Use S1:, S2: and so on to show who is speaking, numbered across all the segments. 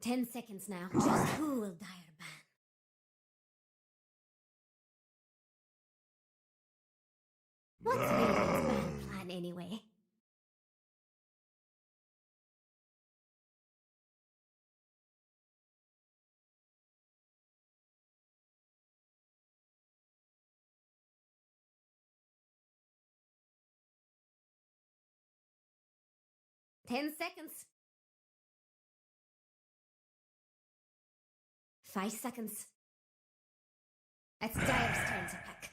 S1: 10 seconds now. Just who will dire ban? What's Vayne's ban plan anyway? Ten seconds. 5 seconds. It's Dire's turn to pick.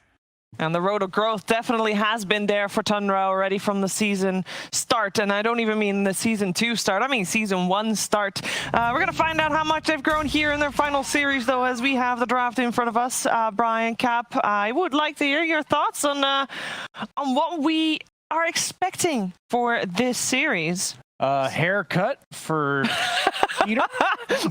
S2: And the road of growth definitely has been there for Tundra already from the season start. And I don't even mean the season 2 start. I mean season 1 start. We're going to find out how much they've grown here in their final series, though, as we have the draft in front of us. Brian, Cap, I would like to hear your thoughts on what we are expecting for this series.
S3: Haircut for Peter.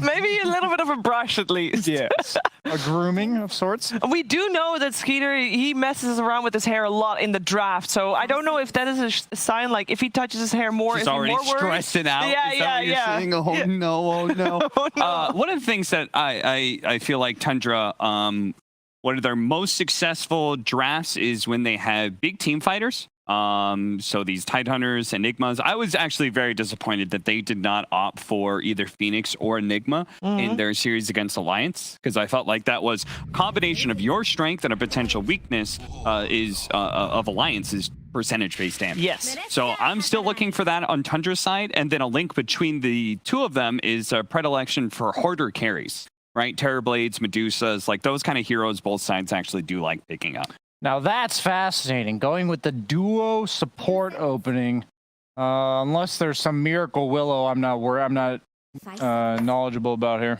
S2: Maybe a little bit of a brush at least.
S3: Yes. A grooming of sorts.
S2: We do know that Skeeter, he messes around with his hair a lot in the draft, so I don't know if that is a sign, like, if he touches his hair more,
S4: he's
S2: is he
S4: already
S2: more worried?
S4: stressing out.
S2: Yeah.
S4: Saying? Oh,
S2: yeah.
S4: no, oh, no.
S2: Oh, no.
S4: One of the things that I feel like Tundra, one of their most successful drafts is when they have big team fighters. So these Tidehunters, Enigmas, I was actually very disappointed that they did not opt for either Phoenix or Enigma in their series against Alliance, because I felt like that was a combination of your strength and a potential weakness of Alliance's percentage-based damage.
S2: Yes.
S4: So I'm still looking for that on Tundra's side, and then a link between the two of them is a predilection for harder carries, right? Terrorblades, Medusas, like those kind of heroes both sides actually do like picking up.
S3: Now that's fascinating. Going with the duo support opening, unless there's some miracle Willow, I'm not knowledgeable about here.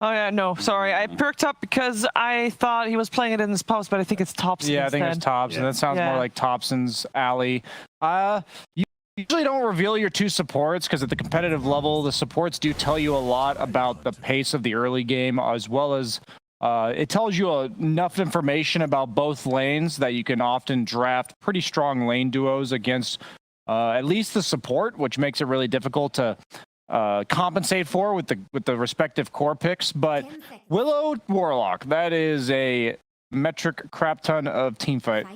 S2: Oh yeah, no, sorry. I perked up because I thought he was playing it in his post, but I think it's Thompson.
S3: Yeah, I think
S2: instead.
S3: it's Thompson. That sounds more like Thompson's alley. You usually don't reveal your two supports because at the competitive level, the supports do tell you a lot about the pace of the early game, as well as it tells you enough information about both lanes that you can often draft pretty strong lane duos against at least the support, which makes it really difficult to compensate for with the respective core picks. But Willow Warlock, that is a metric crap ton of team fight.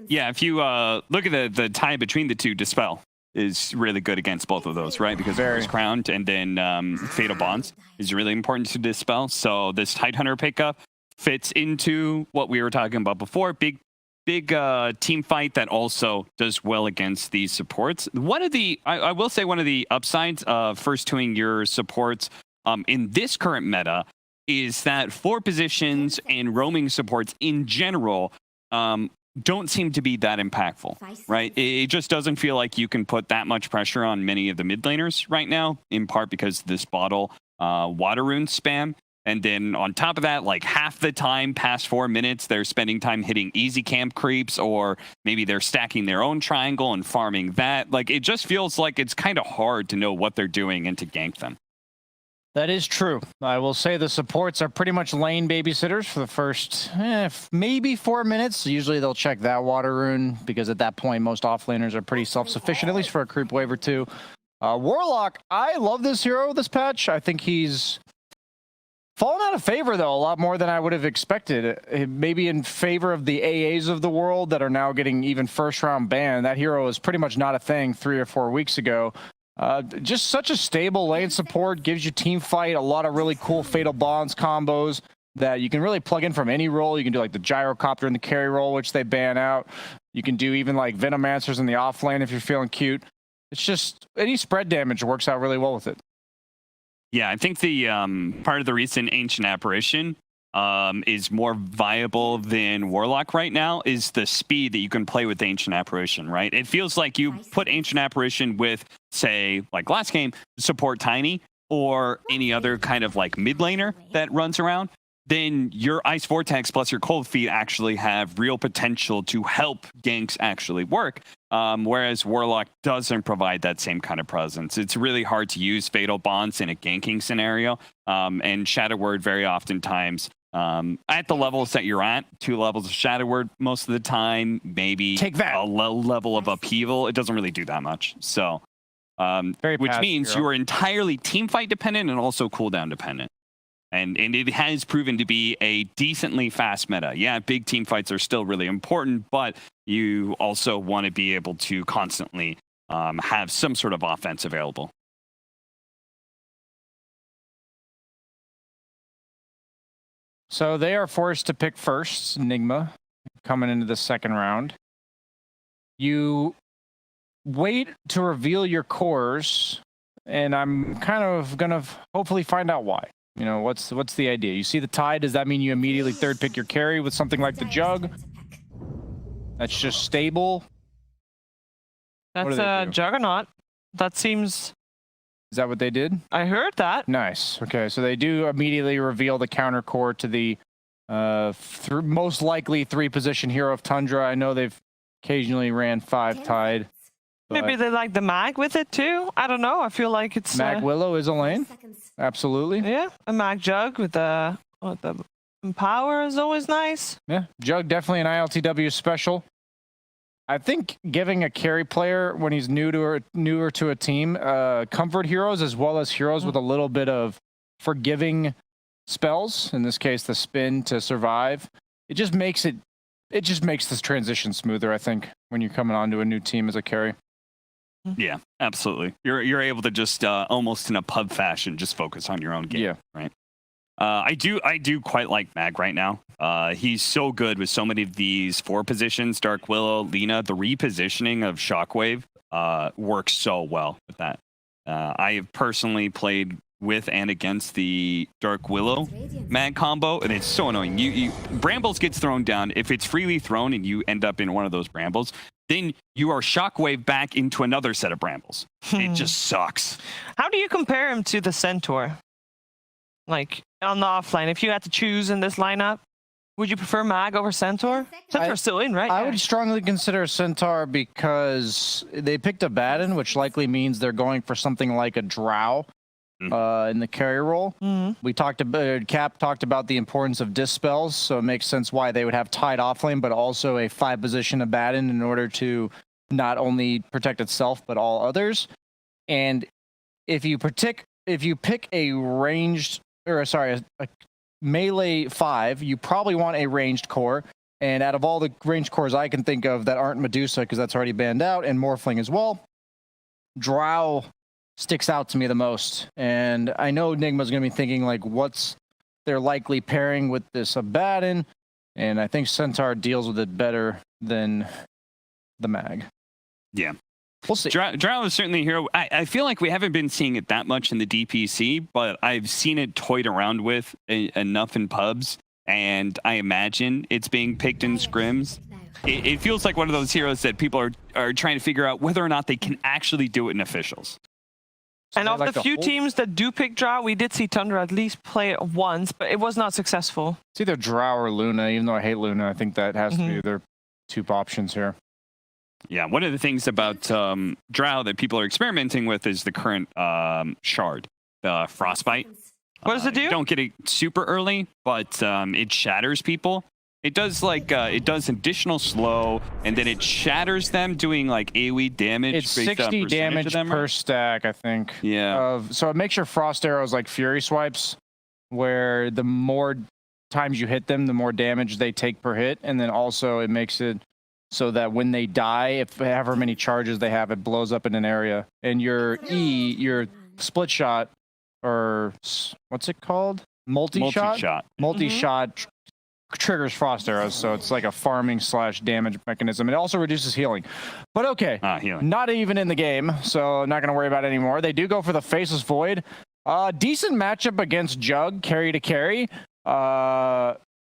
S4: Yeah, if you look at the tie between the two, Dispel is really good against both of those, right? Because First Crowned and then Fatal Bonds is really important to Dispel. So this Tidehunter pickup fits into what we were talking about before. Big team fight that also does well against these supports. One of the, I will say, one of the upsides of first twoing your supports in this current meta is that floor positions and roaming supports in general don't seem to be that impactful, right? It just doesn't feel like you can put that much pressure on many of the mid laners right now, in part because of this bottle water rune spam. And then on top of that, like half the time past 4 minutes, they're spending time hitting easy camp creeps, or maybe they're stacking their own triangle and farming that. Like, it just feels like it's kind of hard to know what they're doing and to gank them.
S3: That is true. I will say the supports are pretty much lane babysitters for the first maybe 4 minutes. Usually they'll check that water rune because at that point most offlaners are pretty self-sufficient, at least for a creep wave or two. Warlock, I love this hero this patch. I think he's fallen out of favor, though, a lot more than I would have expected. Maybe in favor of the AAs of the world that are now getting even first-round ban. That hero is pretty much not a thing 3 or 4 weeks ago. Just such a stable lane support, gives you team fight, a lot of really cool Fatal Bonds combos that you can really plug in from any role. You can do like the Gyrocopter in the carry role, which they ban out. You can do even like Venomancers in the off lane if you're feeling cute. It's just any spread damage works out really well with it.
S4: Yeah, I think the part of the reason Ancient Apparition is more viable than Warlock right now is the speed that you can play with Ancient Apparition, right? It feels like you put Ancient Apparition with, say, like last game, support Tiny or any other kind of like mid laner that runs around, then your Ice Vortex plus your Cold Feet actually have real potential to help ganks actually work. Whereas Warlock doesn't provide that same kind of presence. It's really hard to use Fatal Bonds in a ganking scenario. And Shadow Word very oftentimes at the levels that you're at, 2 levels of Shadow Word most of the time, maybe
S3: Take that.
S4: a low level of upheaval. It doesn't really do that much. So which
S3: passive
S4: means
S3: hero.
S4: you are entirely team fight dependent and also cooldown dependent. And it has proven to be a decently fast meta. Yeah, big team fights are still really important, but you also want to be able to constantly have some sort of offense available.
S3: So they are forced to pick first, Nigma, coming into the second round. You wait to reveal your cores, and I'm kind of gonna hopefully find out why. You know, what's the idea? You see the Tide, does that mean you immediately third pick your carry with something like the Jug? That's just stable.
S2: That's a Juggernaut. That seems...
S3: Is that what they did?
S2: I heard that.
S3: Nice. Okay, so they do immediately reveal the counter core to the most likely 3-position hero of Tundra. I know they've occasionally ran 5 Tide.
S2: Maybe they like the mag with it too. I don't know. I feel like it's
S3: Mag Willow is a lane. Absolutely.
S2: Yeah, a mag Jug with the power is always nice.
S3: Yeah, Jug definitely an ILTW special. I think giving a carry player when he's newer to a team, comfort heroes as well as heroes with a little bit of forgiving spells. In this case, the spin to survive. It just makes this transition smoother. I think when you're coming onto a new team as a carry.
S4: Yeah, absolutely. You're able to just almost in a pub fashion just focus on your own game.
S3: Yeah.
S4: Right. I do quite like Mag right now. He's so good with so many of these 4 positions. Dark Willow, Lina, the repositioning of Shockwave works so well with that. I have personally played with and against the Dark Willow Mag combo, and it's so annoying. You Brambles gets thrown down. If it's freely thrown and you end up in one of those Brambles, then you are Shockwave back into another set of Brambles. It just sucks.
S2: How do you compare him to the Centaur? Like, on the offline, if you had to choose in this lineup, would you prefer Mag over Centaur? Centaur's still in, right?
S3: I would strongly consider Centaur because they picked a Baden, which likely means they're going for something like a Drow in the carry role. We talked about, Cap talked about the importance of dispels, so it makes sense why they would have Tide offlane, but also a 5-position Abaddon in order to not only protect itself, but all others. And if you pick a ranged, or sorry, a melee 5, you probably want a ranged core. And out of all the ranged cores I can think of that aren't Medusa, because that's already banned out, and Morphling as well, Drow sticks out to me the most. And I know Nigma's going to be thinking, like, what's their likely pairing with this Abaddon? And I think Centaur deals with it better than the Mag.
S4: Yeah.
S3: We'll see.
S4: Drow is certainly a hero. I feel like we haven't been seeing it that much in the DPC, but I've seen it toyed around with enough in pubs, and I imagine it's being picked in scrims. It feels like one of those heroes that people are trying to figure out whether or not they can actually do it in officials.
S2: And of the few teams that do pick Drow, we did see Tundra at least play it once, but it was not successful.
S3: It's either Drow or Luna, even though I hate Luna. I think that has to be their 2 options here.
S4: Yeah, one of the things about Drow that people are experimenting with is the current shard, the Frostbite.
S2: What does it do?
S4: You don't get it super early, but it shatters people. It does it does additional slow, and then it shatters them, doing like AoE damage.
S3: It's
S4: based on
S3: 60
S4: percentage
S3: damage
S4: of them,
S3: per
S4: right?
S3: stack, I think.
S4: Yeah.
S3: So it makes your frost arrows like fury swipes, where the more times you hit them, the more damage they take per hit, and then also it makes it so that when they die, if however many charges they have, it blows up in an area. And your your split shot, or what's it called? Multi-shot? Multi-shot triggers frost arrows, so it's like a farming / damage mechanism. It also reduces healing. But okay,
S4: healing.
S3: Not even in the game, so not going to worry about it anymore. They do go for the Faceless Void. Decent matchup against Jug, carry to carry.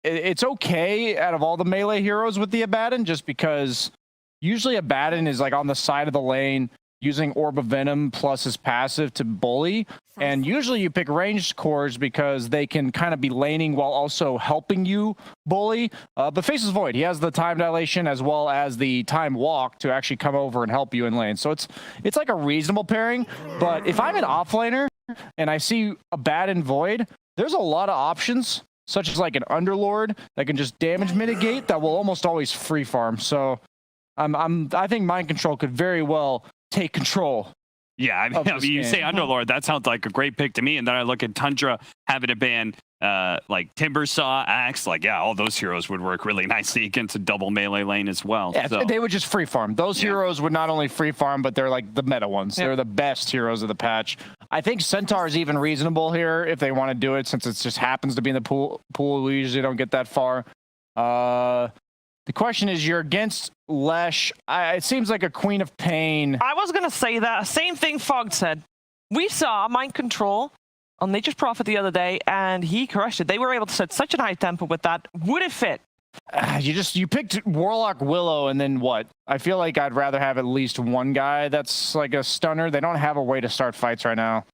S3: It's okay out of all the melee heroes with the Abaddon, just because usually Abaddon is like on the side of the lane using Orb of Venom plus his passive to bully. And usually you pick ranged cores because they can kind of be laning while also helping you bully. But Faceless Void, he has the time dilation as well as the time walk to actually come over and help you in lane. So it's like a reasonable pairing. But if I'm an offlaner and I see Abaddon Void, there's a lot of options, such as like an Underlord that can just damage mitigate that will almost always free farm. So I think Mind Control could very well take control
S4: Yeah, I mean, you say Underlord, that sounds like a great pick to me. And then I look at Tundra having to ban like Timbersaw, Axe, like, yeah, all those heroes would work really nicely against a double melee lane as well.
S3: Yeah,
S4: so.
S3: they would just free farm. Those heroes would not only free farm, but they're like the meta ones. They're the best heroes of the patch. I think Centaur is even reasonable here if they want to do it, since it just happens to be in the pool. We usually don't get that far. The question is, you're against Lesh. It seems like a Queen of Pain.
S2: I was going to say that. Same thing Fogg said. We saw Mind Control on Nature's Prophet the other day, and he crushed it. They were able to set such a high tempo with that. Would it fit?
S3: You picked Warlock Willow, and then what? I feel like I'd rather have at least one guy that's like a stunner. They don't have a way to start fights right now.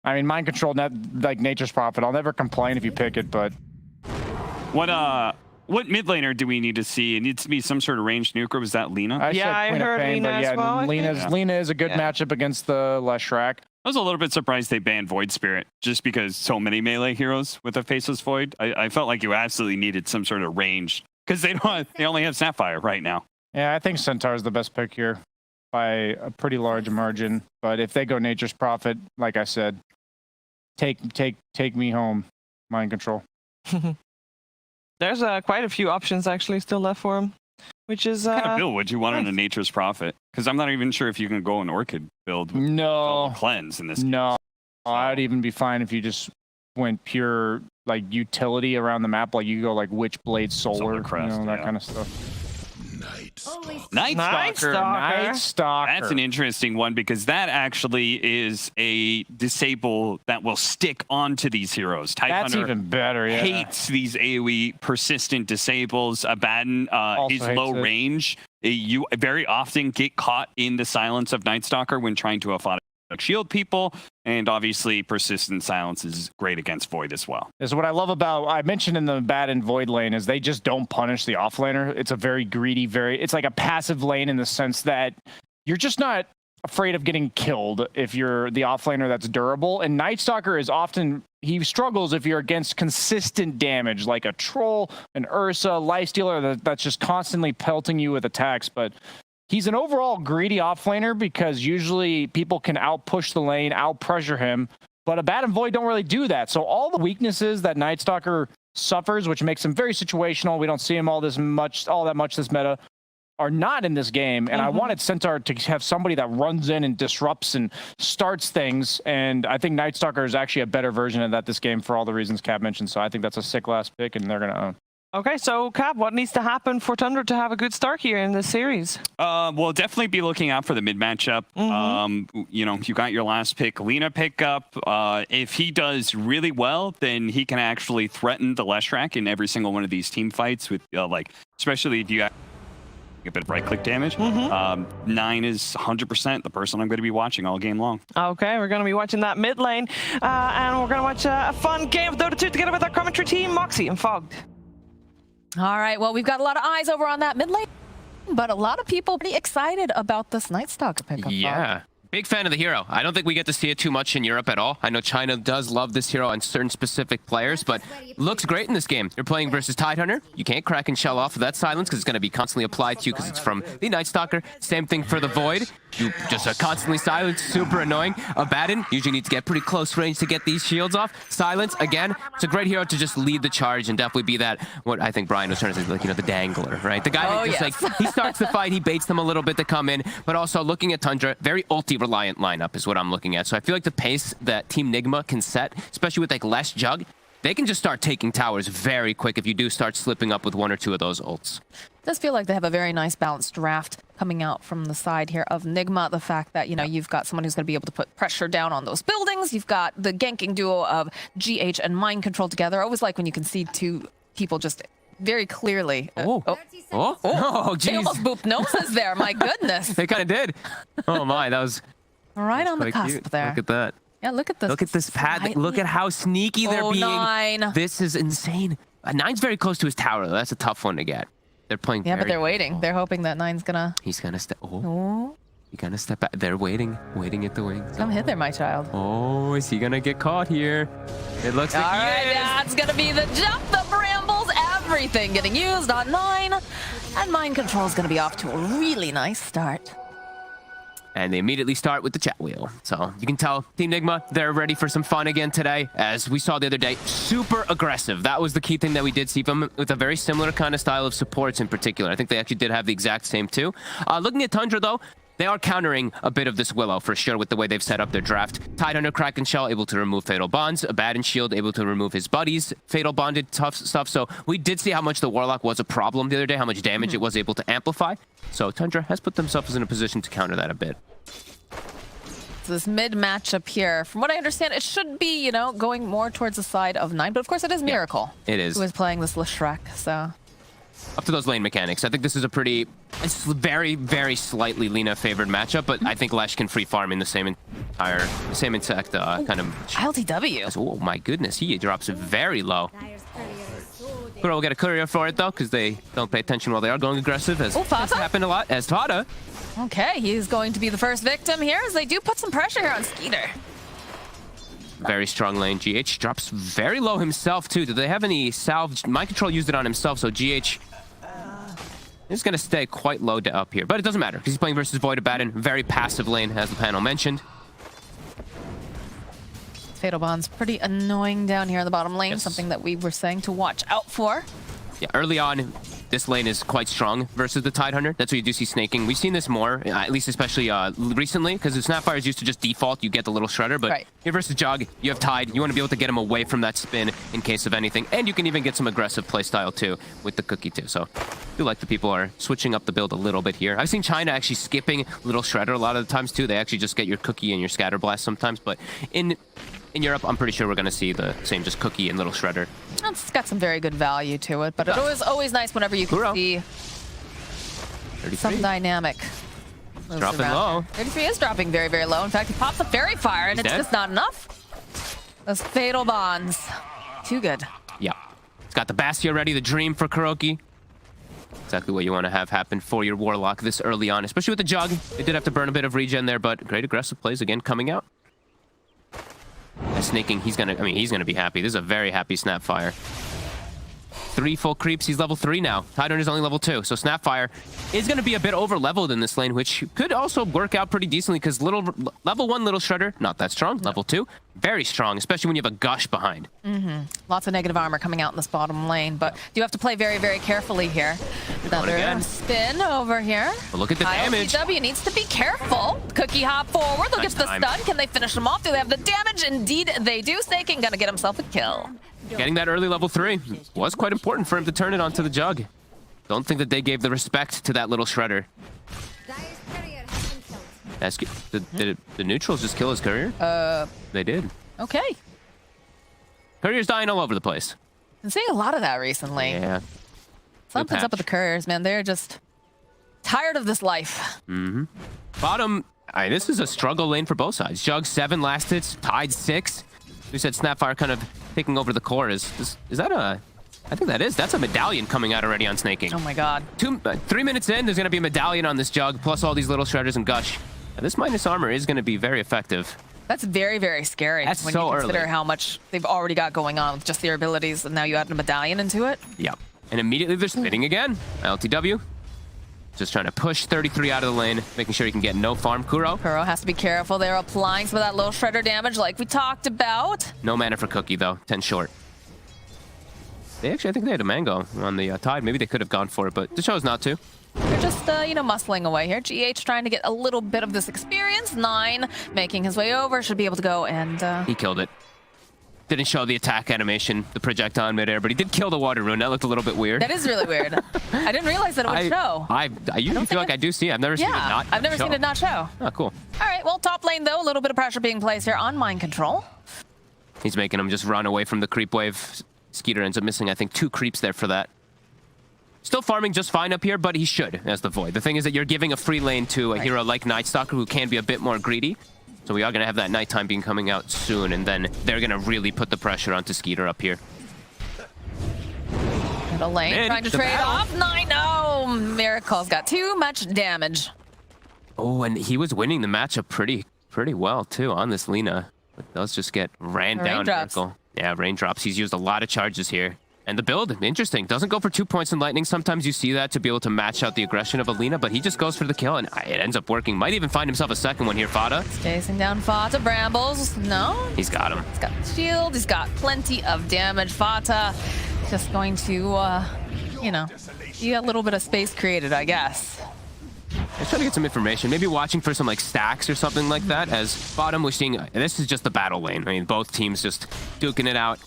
S3: I mean, Mind Control, like Nature's Prophet. I'll never complain if you pick it, but...
S4: What mid laner do we need to see? It needs to be some sort of ranged nuker. Was that Lina?
S2: I heard Lina as well.
S3: Lina is a good matchup against the Leshrac.
S4: I was a little bit surprised they banned Void Spirit just because so many melee heroes with a Faceless Void. I felt like you absolutely needed some sort of range because they only have Sapphire right now.
S3: Yeah, I think Centaur is the best pick here by a pretty large margin. But if they go Nature's Prophet, like I said, take me home, Mind Control.
S2: There's quite a few options actually still left for him, which is
S4: what kind of build would you want in a Nature's Prophet? Because I'm not even sure if you can go an Orchid build with double cleanse in this.
S3: No, I'd even be fine if you just went pure like utility around the map, like you go like Witchblade Solar Crest, that kind of stuff.
S4: Night
S3: Stalker.
S4: That's an interesting one because that actually is a disable that will stick onto these heroes.
S3: That's even better. Yeah.
S4: Hates these AoE persistent disables. Abaddon is low range. You very often get caught in the silence of Night Stalker when trying to shield people, and obviously persistent silence is great against Void as well.
S3: Is what I love about, I mentioned in the Bad and Void lane, is they just don't punish the offlaner. It's a very greedy, it's like a passive lane in the sense that you're just not afraid of getting killed if you're the offlaner that's durable. And Night Stalker is often, he struggles if you're against consistent damage, like a Troll, an Ursa, Lifestealer that's just constantly pelting you with attacks. But he's an overall greedy offlaner because usually people can out-push the lane, out-pressure him, but Abaddon Void don't really do that. So all the weaknesses that Night Stalker suffers, which makes him very situational, we don't see him all that much this meta, are not in this game. And I wanted Centaur to have somebody that runs in and disrupts and starts things, and I think Night Stalker is actually a better version of that this game for all the reasons Cap mentioned. So I think that's a sick last pick, and they're going to own.
S2: Okay, so Cap, what needs to happen for Tundra to have a good start here in this series?
S4: We'll definitely be looking out for the mid matchup. You know, you got your last pick, Lina pickup. If he does really well, then he can actually threaten the Leshrac in every single one of these team fights with like, especially if you have a bit of right click damage. 9 is 100% the person I'm going to be watching all game long.
S2: Okay, we're going to be watching that mid lane, and we're going to watch a fun game of Dota 2 together with our commentary team, Moxie and Fogged.
S5: All right, well, we've got a lot of eyes over on that mid lane, but a lot of people pretty excited about this Night Stalker pickup.
S6: Yeah. Big fan of the hero. I don't think we get to see it too much in Europe at all. I know China does love this hero on certain specific players, but looks great in this game. You're playing versus Tidehunter. You can't crack and shell off of that silence because it's going to be constantly applied to you because it's from the Night Stalker. Same thing for the Void. You just are constantly silenced, super annoying. Abaddon, usually need to get pretty close range to get these shields off. Silence, again, it's a great hero to just lead the charge and definitely be that, what I think Brian was trying to say, like, you know, the dangler, right? The guy that just like, he starts the fight, he baits them a little bit to come in, but also looking at Tundra, very ulti-reliant lineup is what I'm looking at. So I feel like the pace that Team Nigma can set, especially with like less Jug, they can just start taking towers very quick if you do start slipping up with 1 or 2 of those ults.
S5: It does feel like they have a very nice balanced draft coming out from the side here of Nigma. The fact that, you know, you've got someone who's going to be able to put pressure down on those buildings. You've got the ganking duo of GH and Mind Control together. I always like when you can see 2 people just very clearly.
S6: Geez.
S5: They almost booped noses there. My goodness.
S6: They kind of did. Oh my, that was
S5: right on the cusp
S6: cute.
S5: there.
S6: Look at that.
S5: Yeah, look at this.
S6: Look at this pad. Look at how sneaky they're being.
S5: 9.
S6: This is insane. 9's very close to his tower, though. That's a tough one to get. They're playing.
S5: Yeah, but they're waiting. They're hoping that 9's gonna.
S6: He's gonna step. He's gonna step back. They're waiting at the wings.
S5: Come hit there, my child.
S6: Oh, is he gonna get caught here? It looks like
S5: all right, that's gonna be the jump, the brambles, everything getting used on 9, and Mind Control is gonna be off to a really nice start.
S6: And they immediately start with the chat wheel. So you can tell Team Nigma, they're ready for some fun again today. As we saw the other day, super aggressive. That was the key thing that we did see from them, with a very similar kind of style of supports in particular. I think they actually did have the exact same too. Looking at Tundra though, they are countering a bit of this Willow for sure with the way they've set up their draft. Tidehunter, Kraken Shell able to remove Fatal Bonds. Abaddon Shield able to remove his buddies. Fatal Bonded tough stuff. So we did see how much the Warlock was a problem the other day, how much damage it was able to amplify. So Tundra has put themselves in a position to counter that a bit.
S5: So this mid matchup here, from what I understand, it should be, you know, going more towards the side of 9. But of course it is Miracle.
S6: It is.
S5: Who is playing this Leshrac, so...
S6: Up to those lane mechanics. I think this is a pretty, it's very, very slightly Lina favored matchup, but I think Lesh can free farm in the same exact kind of.
S5: LTW.
S6: Oh my goodness, he drops very low.
S1: Dyer's courier is so dangerous.
S6: Kuro will get a courier for it though, because they don't pay attention while they are going aggressive, as has happened a lot. As Fada.
S5: Okay, he's going to be the first victim here, as they do put some pressure here on Skeeter.
S6: Very strong lane. GH drops very low himself too. Do they have any salvage? Mind Control used it on himself, so GH is going to stay quite low up here. But it doesn't matter, because he's playing versus Void Abaddon. Very passive lane, as the panel mentioned.
S5: Fatal Bond's pretty annoying down here in the bottom lane, something that we were saying to watch out for.
S6: Yeah, early on, this lane is quite strong versus the Tidehunter. That's what you do see snaking. We've seen this more, at least especially recently, because the Snapfire is used to just default. You get the little shredder, but here versus Jug, you have Tide. You want to be able to get him away from that spin in case of anything, and you can even get some aggressive playstyle too with the cookie too. So I feel like the people are switching up the build a little bit here. I've seen China actually skipping little shredder a lot of the times too. They actually just get your cookie and your scatter blast sometimes, but in Europe, I'm pretty sure we're going to see the same, just cookie and little shredder.
S5: It's got some very good value to it, but it was always nice whenever you can see
S6: 33.
S5: some dynamic. moves
S6: Dropping
S5: around
S6: low.
S5: here. 33 is dropping very, very low. In fact, he pops a Fairy Fire, and
S6: He's
S5: it's
S6: dead.
S5: just not enough. Those Fatal Bonds. Too good.
S6: Yeah. It's got the Bastia ready, the Dream for Kuroki. Exactly what you want to have happen for your Warlock this early on, especially with the Jug. They did have to burn a bit of regen there, but great aggressive plays again coming out. Snaking, he's gonna be happy. This is a very happy Snapfire. 3 full creeps. He's level 3 now. Tidehunter is only level 2, so Snapfire is going to be a bit over-leveled in this lane, which could also work out pretty decently, because level 1 Little Shredder, not that strong. Level 2, very strong, especially when you have a Gush behind.
S5: Lots of negative armor coming out in this bottom lane, but you have to play very, very carefully here. Another spin over here.
S6: But look at the damage.
S5: ILTW needs to be careful. Cookie hop forward. They'll
S6: Nice
S5: get the
S6: time.
S5: stun. Can they finish him off? Do they have the damage? Indeed, they do. Snaking gonna get himself a kill.
S6: Getting that early level 3 was quite important for him to turn it onto the Jug. Don't think that they gave the respect to that Little Shredder.
S1: Dyer's courier has been killed.
S6: That's good. Did the neutrals just kill his courier? They did.
S5: Okay.
S6: Courier's dying all over the place.
S5: Been seeing a lot of that recently.
S6: Yeah.
S5: Something's up with the couriers, man. They're just tired of this life.
S6: Bottom, this is a struggle lane for both sides. Jug 7 last hits, Tide 6. We said Snapfire kind of taking over the core. Is that a... I think that is. That's a medallion coming out already on Snaking.
S5: Oh my god.
S6: 3 minutes in, there's going to be a medallion on this Jug, plus all these little shredders and Gush. Now, this minus armor is going to be very effective.
S5: That's very, very scary.
S6: That's
S5: when
S6: so
S5: you consider
S6: early.
S5: how much they've already got going on with just their abilities, and now you add a medallion into it.
S6: Yeah. And immediately they're spinning again. LTW. Just trying to push 33 out of the lane, making sure he can get no farm. Kuro.
S5: Kuro has to be careful. They're applying some of that little shredder damage like we talked about.
S6: No mana for Cookie, though. 10 short. They actually, I think they had a Mango on the Tide. Maybe they could have gone for it, but they chose not to.
S5: They're just, muscling away here. GH trying to get a little bit of this experience. 9 making his way over. Should be able to go and...
S6: He killed it. Didn't show the attack animation, the projectile in midair, but he did kill the water rune. That looked a little bit weird.
S5: That is really weird. I didn't realize that it would show.
S6: I usually feel like I do see it. I've never seen it not
S5: I've never seen it not show.
S6: Oh, cool.
S5: All right, well, top lane, though, a little bit of pressure being placed here on Mind Control.
S6: He's making him just run away from the creep wave. Skeeter ends up missing, I think, 2 creeps there for that. Still farming just fine up here, but he should as the Void. The thing is that you're giving a free lane to a hero like Nightstalker, who can be a bit more greedy. So we are going to have that nighttime being coming out soon, and then they're going to really put the pressure onto Skeeter up here.
S5: Middle lane trying to trade off. 9, no! Miracle's got too much damage.
S6: Oh, and he was winning the matchup pretty well, too, on this Lina. But those just get ran down.
S5: Raindrops.
S6: Miracle. Yeah, raindrops. He's used a lot of charges here. And the build, interesting. Doesn't go for 2 points in Lightning. Sometimes you see that to be able to match out the aggression of Alina, but he just goes for the kill, and it ends up working. Might even find himself a second one here, Fada.
S5: Chasing down Fata. Brambles. No.
S6: He's got him.
S5: He's got the shield. He's got plenty of damage. Fata just going to, you know, you got a little bit of space created, I guess.
S6: Let's try to get some information. Maybe watching for some like stacks or something like that. As bottom, we're seeing, this is just the battle lane. I mean, both teams just duking it out.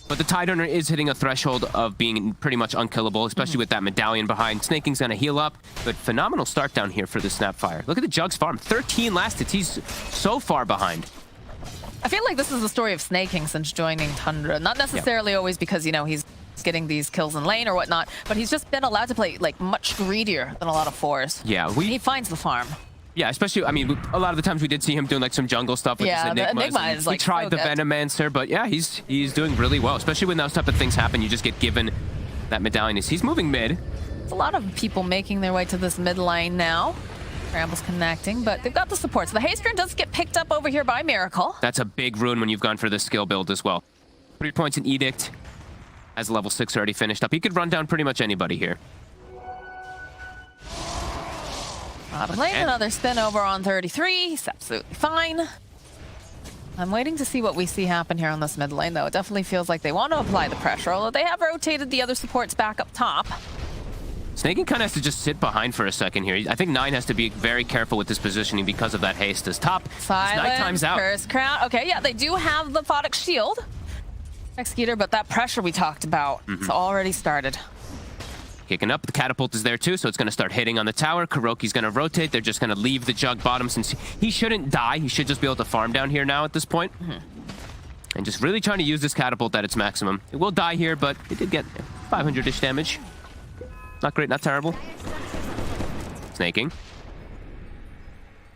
S6: But the Tidehunter is hitting a threshold of being pretty much unkillable, especially with that medallion behind. Snaking's gonna heal up, but phenomenal start down here for the Snapfire. Look at the Jugs farm, 13 last hits. He's so far behind.
S5: I feel like this is the story of Snaking since joining Tundra. Not necessarily always because, you know, he's getting these kills in lane or whatnot, but he's just been allowed to play like much greedier than a lot of fours.
S6: Yeah,
S5: he finds the farm.
S6: Yeah, especially, I mean, a lot of the times we did see him doing like some jungle stuff with his Enigmas.
S5: Enigma is like
S6: we tried
S5: so
S6: the
S5: good.
S6: Venomancer, but yeah, he's doing really well, especially when those type of things happen. You just get given that medallion. He's moving mid.
S5: There's a lot of people making their way to this mid lane now. Brambles connecting, but they've got the support. So the haste rune does get picked up over here by Miracle.
S6: That's a big rune when you've gone for the skill build as well. 3 points in Edict. Has level 6 already finished up. He could run down pretty much anybody here.
S5: Bottom lane, another spin over on 33. He's absolutely fine. I'm waiting to see what we see happen here on this mid lane, though. It definitely feels like they want to apply the pressure, although they have rotated the other supports back up top.
S6: Snaking kind of has to just sit behind for a second here. I think 9 has to be very careful with his positioning because of that haste. As top,
S5: Silence,
S6: time's out.
S5: Curse Crown. Okay, yeah, they do have the Photic Shield. Executor, but that pressure we talked about, it's already started.
S6: Kicking up, the catapult is there too, so it's going to start hitting on the tower. Kuroki's going to rotate. They're just going to leave the Jug bottom since he shouldn't die. He should just be able to farm down here now at this point. And just really trying to use this catapult at its maximum. It will die here, but it did get 500-ish damage. Not great, not terrible. Snaking.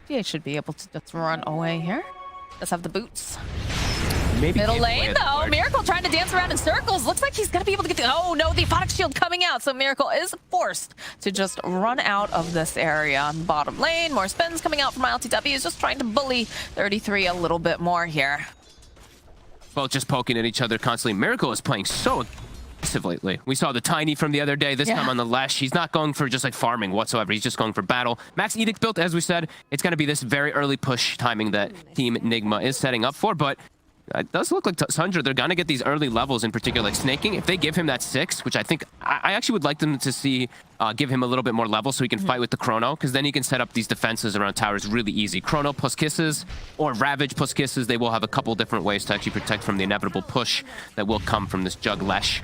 S5: GH should be able to just run away here. Does have the boots.
S6: Maybe
S5: Middle
S6: gave away
S5: lane,
S6: at the
S5: though.
S6: board.
S5: Miracle trying to dance around in circles. Looks like he's going to be able to get the... Oh, no, the Photic Shield coming out. So Miracle is forced to just run out of this area. Bottom lane, more spins coming out from LTW. He's just trying to bully 33 a little bit more here.
S6: Both just poking at each other constantly. Miracle is playing so aggressive lately. We saw the Tiny from the other day. This time on the Lash, he's not going for just like farming whatsoever. He's just going for battle. Max Edict built, as we said, it's going to be this very early push timing that Team Nigma is setting up for, but it does look like Tundra, they're going to get these early levels, in particular, like Snaking. If they give him that 6, which I think, I actually would like them to see, give him a little bit more level so he can fight with the Chrono, because then he can set up these defenses around towers really easy. Chrono plus Kisses, or Ravage plus Kisses, they will have a couple different ways to actually protect from the inevitable push that will come from this Jug Lesh.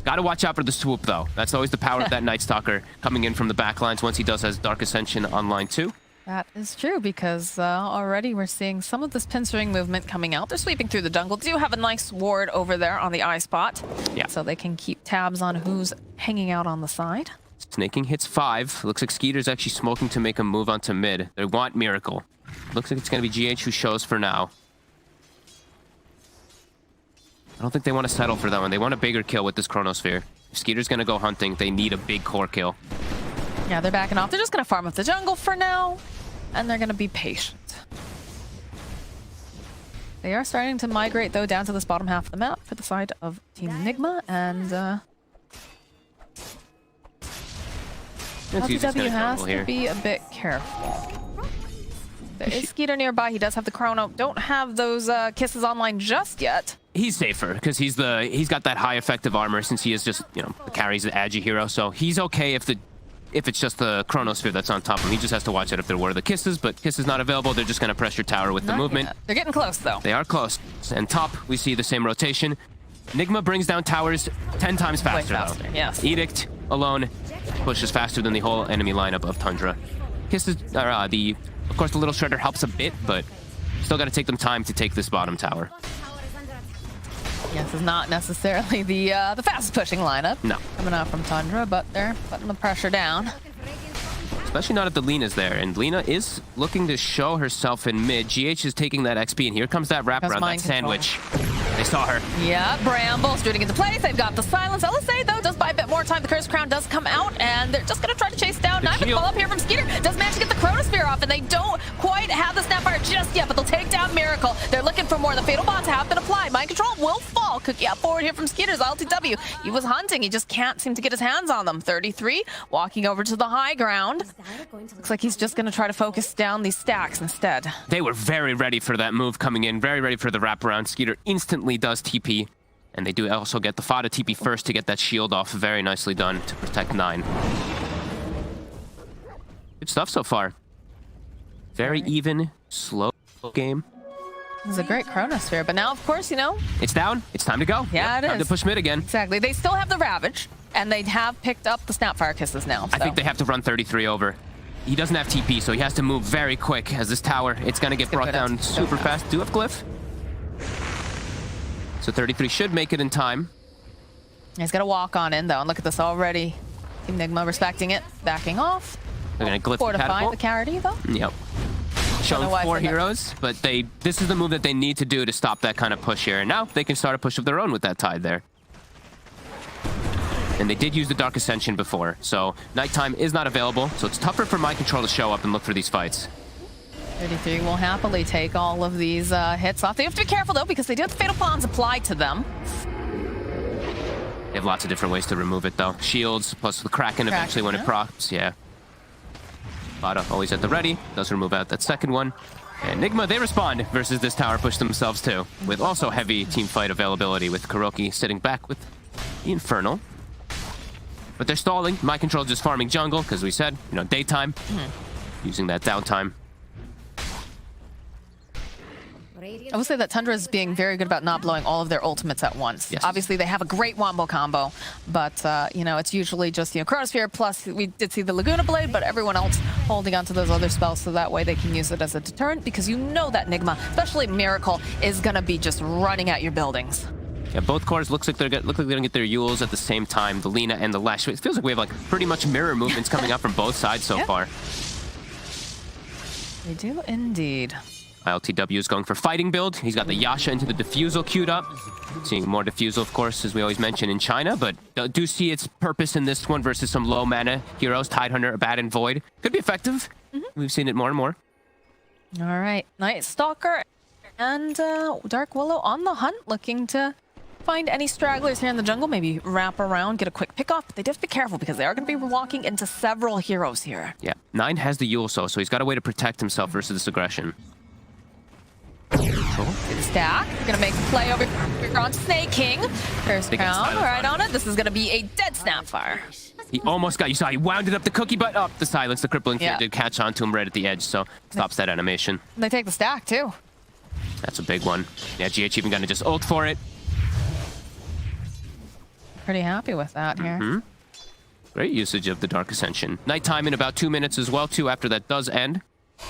S6: Got to watch out for the swoop, though. That's always the power of that Night Stalker coming in from the backlines once he does has Dark Ascension online, too.
S5: That is true, because already we're seeing some of this pinstring movement coming out. They're sweeping through the jungle. Do have a nice ward over there on the eye spot. Yeah. So they can keep tabs on who's hanging out on the side.
S6: Snaking hits 5. Looks like Skeeter's actually smoking to make a move onto mid. They want Miracle. Looks like it's going to be GH who shows for now. I don't think they want to settle for that one. They want a bigger kill with this Chronosphere. If Skeeter's going to go hunting, they need a big core kill.
S5: Yeah, they're backing off. They're just going to farm up the jungle for now, and they're going to be patient. They are starting to migrate, though, down to this bottom half of the map for the side of Team Nigma, and LTW has to be a bit careful. There is Skeeter nearby. He does have the Chrono. Don't have those Kisses online just yet.
S6: He's safer because he's got that high effective armor since he is just, you know, carries the Agi hero. So he's okay if it's just the Chronosphere that's on top of him. He just has to watch out if there were the Kisses, but Kisses not available. They're just going to pressure tower with the movement.
S5: Yet. They're getting close, though.
S6: They are close. And top, we see the same rotation. Nigma brings down towers 10 times faster, though.
S5: Yes.
S6: Edict alone pushes faster than the whole enemy lineup of Tundra. Kisses, of course, the little Shredder helps a bit, but still got to take them time to take this bottom tower.
S5: Yes, it's not necessarily the fastest pushing lineup.
S6: No.
S5: Coming out from Tundra, but they're putting the pressure down.
S6: Especially not if the Lena's there. And Lena is looking to show herself in mid. GH is taking that XP, and here comes that wraparound, that sandwich. They saw her.
S5: Yeah, Bramble shooting into place. They've got the silence. LSA, though, does buy a bit more time. The Curse Crown does come out, and they're just going to try to chase down Nigma. Call up here from Skeeter. Does manage to get the Chronosphere off, and they don't quite have the Snapfire just yet, but they'll take down Miracle. They're looking for for more. The fatal bonds have been applied. Mind control will fall. Cookie out forward here from Skeeter's LTW. He was hunting. He just can't seem to get his hands on them. 33 walking over to the high ground. Looks like he's just going to try to focus down these stacks instead.
S6: They were very ready for that move coming in, very ready for the wraparound. Skeeter instantly does TP, and they do also get the Fada TP first to get that shield off. Very nicely done to protect 9. Good stuff so far. Very even, slow game.
S5: This is a great Chronosphere, but now, of course, you know...
S6: It's down. It's time to go.
S5: Yeah, it is.
S6: Time to push mid again.
S5: Exactly. They still have the Ravage, and they have picked up the Snapfire Kisses now.
S6: I think they have to run 33 over. He doesn't have TP, so he has to move very quick as this tower, it's going to get brought down super fast. Do have Glyph. So 33 should make it in time.
S5: He's going to walk on in, though, and look at this already. Team Nigma respecting it, backing off.
S6: They're going to Glyph
S5: Fortify the Carity, though.
S6: Yep. Showing 4 heroes, but this is the move that they need to do to stop that kind of push here. And now they can start a push of their own with that tide there. And they did use the Dark Ascension before, so nighttime is not available, so it's tougher for Mind Control to show up and look for these fights.
S5: 33 will happily take all of these hits off. They have to be careful, though, because they do have the Fatal Bonds applied to them.
S6: They have lots of different ways to remove it, though. Shields, plus the Kraken eventually when it procs, yeah. Bada always at the ready, does remove out that second one. And Nigma, they respond versus this tower push themselves too, with also heavy team fight availability with Kuroki sitting back with the Infernal. But they're stalling. Mind Control just farming jungle, because we said, you know, daytime, using that downtime.
S5: I will say that Tundra is being very good about not blowing all of their ultimates at once.
S6: Yes.
S5: Obviously, they have a great wombo combo, but, you know, it's usually just, you know, Chronosphere, plus we did see the Laguna Blade, but everyone else holding on to those other spells so that way they can use it as a deterrent, because you know that Nigma, especially Miracle, is going to be just running at your buildings.
S6: Yeah, both cores looks like they're gonna get their Yules at the same time, the Lina and the Lash. It feels like we have like pretty much mirror movements coming up from both sides so far.
S5: They do indeed.
S6: ILTW is going for fighting build. He's got the Yasha into the Diffusal queued up. Seeing more Diffusal, of course, as we always mention in China, but do see its purpose in this one versus some low mana heroes. Tidehunter, Abaddon, Void. Could be effective. We've seen it more and more.
S5: All right, Night Stalker and Dark Willow on the hunt, looking to find any stragglers here in the jungle, maybe wrap around, get a quick pick off. But they do have to be careful because they are going to be walking into several heroes here.
S6: Yeah, 9 has the Yule so he's got a way to protect himself versus this aggression.
S5: See the stack. We're going to make the play over here on Snake King. First crown right on it. This is going to be a dead Snapfire.
S6: He almost got, you saw he wounded up the cookie, but up the silence. The crippling fear did catch onto him right at the edge, so stops that animation.
S5: They take the stack too.
S6: That's a big one. Yeah, GH even gonna just ult for it.
S5: Pretty happy with that here.
S6: Great usage of the Dark Ascension. Nighttime in about 2 minutes as well, too, after that does end.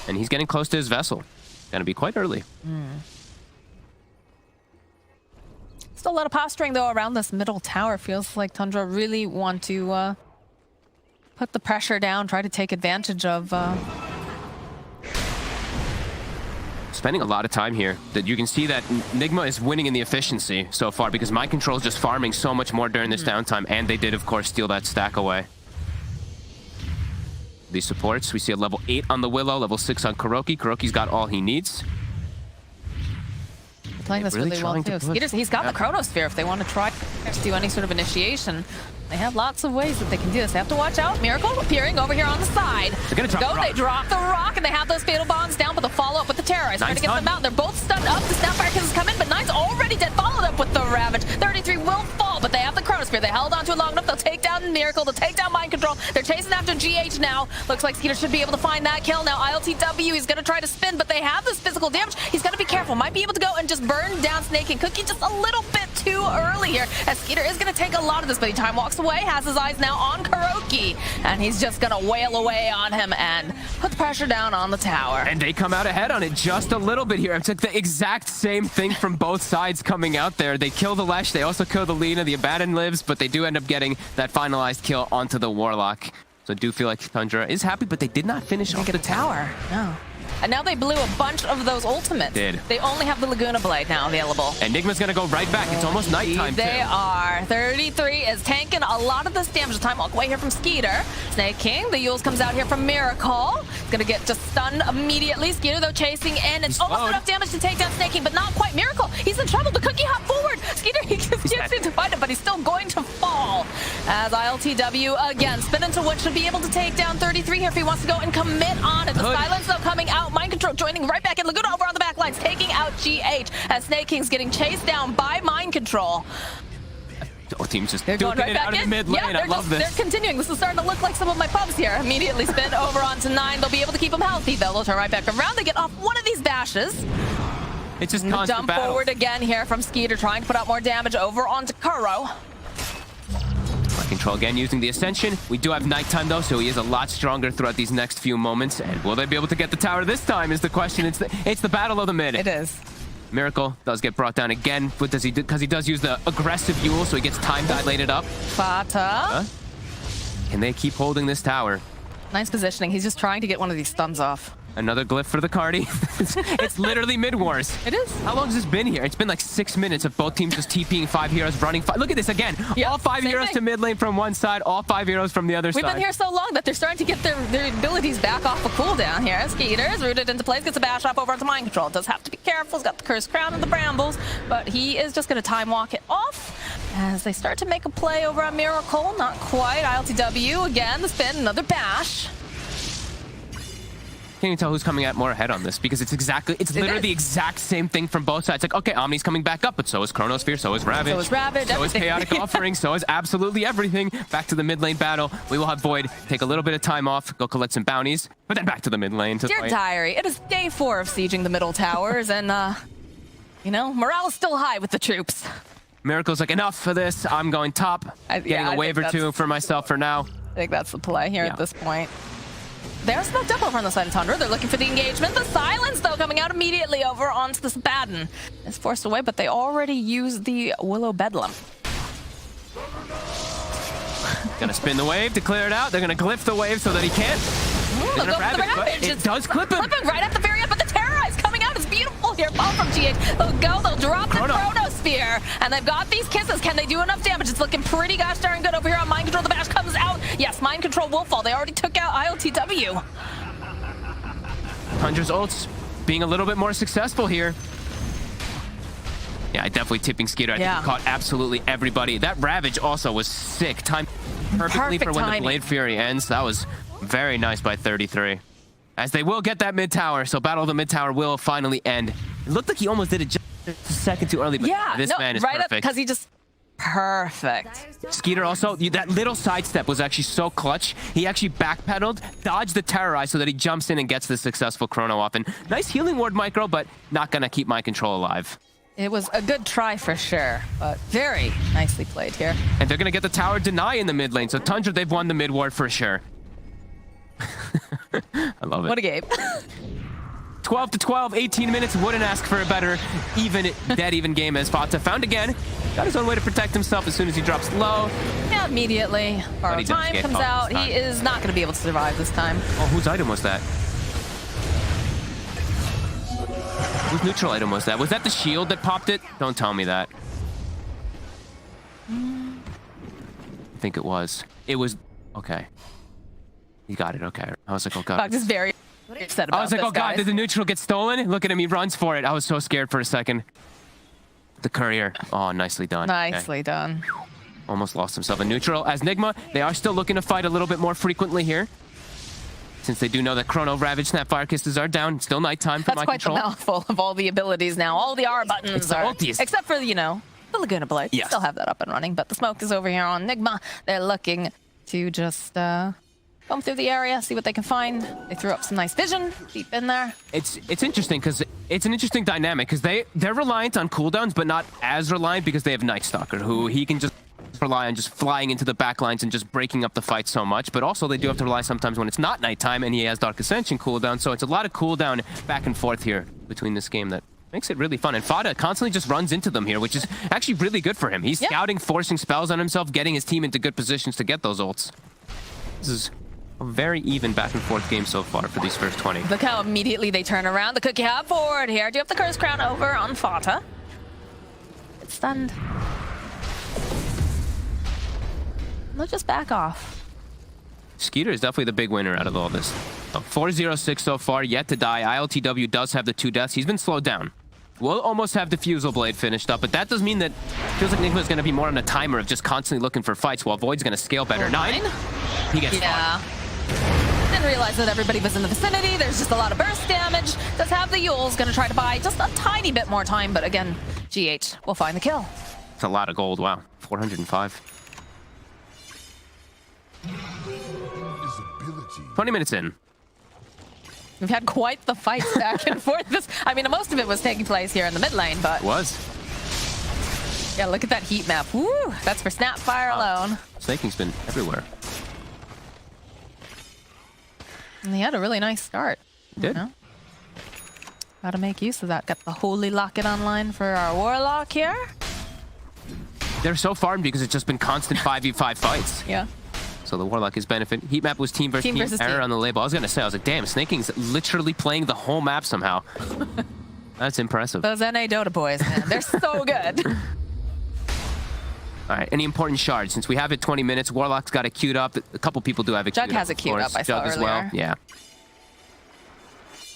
S6: And he's getting close to his vessel. Gonna be quite early.
S5: Still a lot of posturing, though, around this middle tower. Feels like Tundra really want to put the pressure down, try to take advantage of...
S6: Spending a lot of time here. That you can see that Nigma is winning in the efficiency so far because Mind Control is just farming so much more during this downtime, and they did, of course, steal that stack away. These supports, we see a level 8 on the Willow, level 6 on Kuroki. Kuroki's got all he needs.
S5: Playing this really well, too. He's got the Chronosphere if they want to try to do any sort of initiation. They have lots of ways that they can do this. They have to watch out. Miracle appearing over here on the side.
S6: They're gonna drop the rock.
S5: They drop the rock, and they have those fatal bonds down, but the follow-up with the Terrorize. Trying to get them out. They're both stunned up. The Snapfire Kisses come in, but 9's already dead. Followed up with the Ravage. 33 will fall, but they have the Chronosphere. They held on to it long enough. They'll take down Miracle. They'll take down Mind Control. They're chasing after GH now. Looks like Skeeter should be able to find that kill. Now ILTW, he's going to try to spin, but they have this physical damage. He's got to be careful. Might be able to go and just burn down Snake and Cookie just a little bit too early here, as Skeeter is going to take a lot of this, but he time walks away, has his eyes now on Kuroki, and he's just going to wail away on him and put the pressure down on the tower.
S6: And they come out ahead on it just a little bit here. It's like the exact same thing from both sides coming out there. They kill the Lesh, they also kill the Lina, the Abaddon lives, but they do end up getting that finalized kill onto the Warlock. So I do feel like Tundra is happy, but they did not finish off the tower.
S5: No. And now they blew a bunch of those ultimates. They only have the Laguna Blade now available.
S6: And Nigma's gonna go right back. It's almost nighttime,
S5: They
S6: too.
S5: are. 33 is tanking a lot of this damage. Time walk away here from Skeeter. Snake King, the Yules comes out here from Miracle. He's gonna get just stunned immediately. Skeeter, though, chasing in. It's almost enough damage to take down Snake King, but not quite. Miracle, he's in trouble. The cookie hop forward. Skeeter, he just can't seem to find it, but he's still going to fall. As ILTW again, spin into what should be able to take down 33 here if he wants to go and commit on it. The silence, though, coming out. Mind Control joining right back in. Laguna over on the back lines, taking out GH as Snake King's getting chased down by Mind Control.
S6: Oh, team's just
S5: They're going
S6: duking
S5: right
S6: it
S5: back
S6: out of
S5: in.
S6: the mid lane.
S5: Yeah,
S6: I love this.
S5: They're continuing. This is starting to look like some of my pubs here. Immediately spin over onto 9. They'll be able to keep them healthy. They'll turn right back around. They get off one of these bashes.
S6: It's just constant
S5: Jump
S6: battle.
S5: forward again here from Skeeter, trying to put out more damage over onto Kuro.
S6: Mind Control again using the Ascension. We do have nighttime, though, so he is a lot stronger throughout these next few moments. And will they be able to get the tower this time is the question. It's the battle of the mid.
S5: It is.
S6: Miracle does get brought down again. What does he do? Because he does use the aggressive Yule, so he gets time dilated up.
S5: Fata.
S6: Can they keep holding this tower?
S5: Nice positioning. He's just trying to get one of these stuns off.
S6: Another glyph for the Cardi. It's literally mid wars.
S5: It is.
S6: How long has this been here? It's been like 6 minutes of both teams just TPing 5 heroes, running 5. Look at this again.
S5: Yeah,
S6: all 5
S5: same
S6: heroes
S5: thing.
S6: to mid lane from one side, all 5 heroes from the other
S5: We've
S6: side.
S5: been here so long that they're starting to get their abilities back off a cooldown here. Skeeter is rooted into place, gets a bash off over onto Mind Control. Does have to be careful. He's got the Cursed Crown and the Brambles, but he is just going to time walk it off as they start to make a play over on Miracle. Not quite. ILTW again, the spin, another bash.
S6: Can't even tell who's coming out more ahead on this because it's literally the exact same thing from both sides. Like, okay, Omni's coming back up, but so is Chronosphere, so is Ravage.
S5: So is Ravage,
S6: So is
S5: everything.
S6: Chaotic Offering, so is absolutely everything. Back to the mid lane battle. We will have Void take a little bit of time off, go collect some bounties, but then back to the mid lane to
S5: Dear
S6: fight.
S5: Diary, it is day 4 of sieging the middle towers, and, you know, morale is still high with the troops.
S6: Miracle's like, enough for this. I'm going top. Getting a wave or two for myself for now.
S5: I think that's the play here
S6: Yeah.
S5: at this point. They're smoked up over on the side of Tundra. They're looking for the engagement. The silence, though, coming out immediately over onto this Baden. It's forced away, but they already used the Willow Bedlam.
S6: Gonna spin the wave to clear it out. They're gonna glyph the wave so that he can't.
S5: Ooh, they'll go for the Ravage.
S6: It does clip him.
S5: Clipping right at the very end, but the Terrorize coming out is beautiful here. Ball from GH. They'll go, they'll drop the Chronosphere, and they've got these kisses. Can they do enough damage? It's looking pretty gosh darn good over here on Mind Control. The bash comes out. Yes, Mind Control will fall. They already took out ILTW.
S6: Tundra's ults being a little bit more successful here. Yeah, definitely tipping Skeeter. I think he caught absolutely everybody. That Ravage also was sick. Time perfectly
S5: Perfect
S6: for when
S5: timing.
S6: the Blade Fury ends. That was very nice by 33. As they will get that mid tower, so Battle of the Mid Tower will finally end. It looked like he almost did it just a second too early, but this man is
S5: right
S6: perfect.
S5: because he just perfect.
S6: Skeeter also, that little sidestep was actually so clutch. He actually backpedaled, dodged the Terrorize so that he jumps in and gets the successful chrono off. And nice healing ward micro, but not gonna keep Mind Control alive.
S5: It was a good try for sure, but very nicely played here.
S6: And they're gonna get the tower deny in the mid lane. So Tundra, they've won the mid ward for sure. I love it.
S5: What a game.
S6: 12 to 12, 18 minutes. Wouldn't ask for a better dead even game as Fata found again. Got his own way to protect himself as soon as he drops low.
S5: Yeah, immediately. Borrowed
S6: he does
S5: time
S6: get
S5: comes
S6: caught
S5: out.
S6: this time.
S5: He is not going to be able to survive this time.
S6: Oh, whose item was that? Whose neutral item was that? Was that the shield that popped it? Don't tell me that. I think it was. It was. Okay. You got it. Okay. I was like, oh god.
S5: Fuck, just very upset about
S6: I was like,
S5: this,
S6: oh god,
S5: guys.
S6: did the neutral get stolen? Look at him, he runs for it. I was so scared for a second. The courier. Oh, nicely done.
S5: Nicely
S6: Okay.
S5: done.
S6: Almost lost himself a neutral. As Nigma, they are still looking to fight a little bit more frequently here. Since they do know that Chrono, Ravage, Snapfire Kisses are down. Still nighttime for
S5: That's
S6: Mind
S5: quite
S6: Control.
S5: the mouthful of all the abilities now. All the R buttons
S6: It's the
S5: are...
S6: ulties.
S5: Except for, you know, the Laguna Blade.
S6: Yes.
S5: Still have that up and running, but the smoke is over here on Nigma. They're looking to just come through the area, see what they can find. They threw up some nice vision deep in there.
S6: It's interesting because it's an interesting dynamic because they're reliant on cooldowns, but not as reliant because they have Night Stalker, who he can just rely on just flying into the backlines and just breaking up the fight so much. But also they do have to rely sometimes when it's not nighttime and he has Dark Ascension cooldown. So it's a lot of cooldown back and forth here between this game that makes it really fun. And Fata constantly just runs into them here, which is actually really good for him. He's scouting, forcing spells on himself, getting his team into good positions to get those ults. This is A very even back and forth game so far for these first 20.
S5: Look how immediately they turn around. The cookie hop forward here. Do you have the curse crown over on Fata? It's stunned. They'll just back off.
S6: Skeeter is definitely the big winner out of all this. 4-0-6 so far, yet to die. ILTW does have the 2 deaths. He's been slowed down. We'll almost have the Fusel Blade finished up, but that does mean that feels like Nigma is going to be more on a timer of just constantly looking for fights, while Void's going to scale better. 9. He gets
S5: Didn't realize that everybody was in the vicinity. There's just a lot of burst damage. Does have the Yule's going to try to buy just a tiny bit more time, but again, GH will find the kill.
S6: It's a lot of gold. Wow, 405. 20 minutes in.
S5: We've had quite the fights back and forth. I mean, most of it was taking place here in the mid lane, but...
S6: It was.
S5: Yeah, look at that heat map. Woo! That's for Snapfire alone.
S6: Snaking's been everywhere.
S5: And he had a really nice start.
S6: Did.
S5: You know? Gotta make use of that. Got the Holy Locket online for our Warlock here.
S6: They're so farmed because it's just been constant 5v5 fights.
S5: Yeah.
S6: So the Warlock is benefit. Heat map was team versus team. Error on the label. I was gonna say, I was like, damn, Snaking's literally playing the whole map somehow. That's impressive.
S5: Those NA Dota boys, man, they're so good.
S6: All right, any important shards? Since we have it 20 minutes, Warlock's got it queued up. A couple people do have it queued up.
S5: Jug has it queued up, I saw
S6: Jug as
S5: earlier.
S6: well, yeah.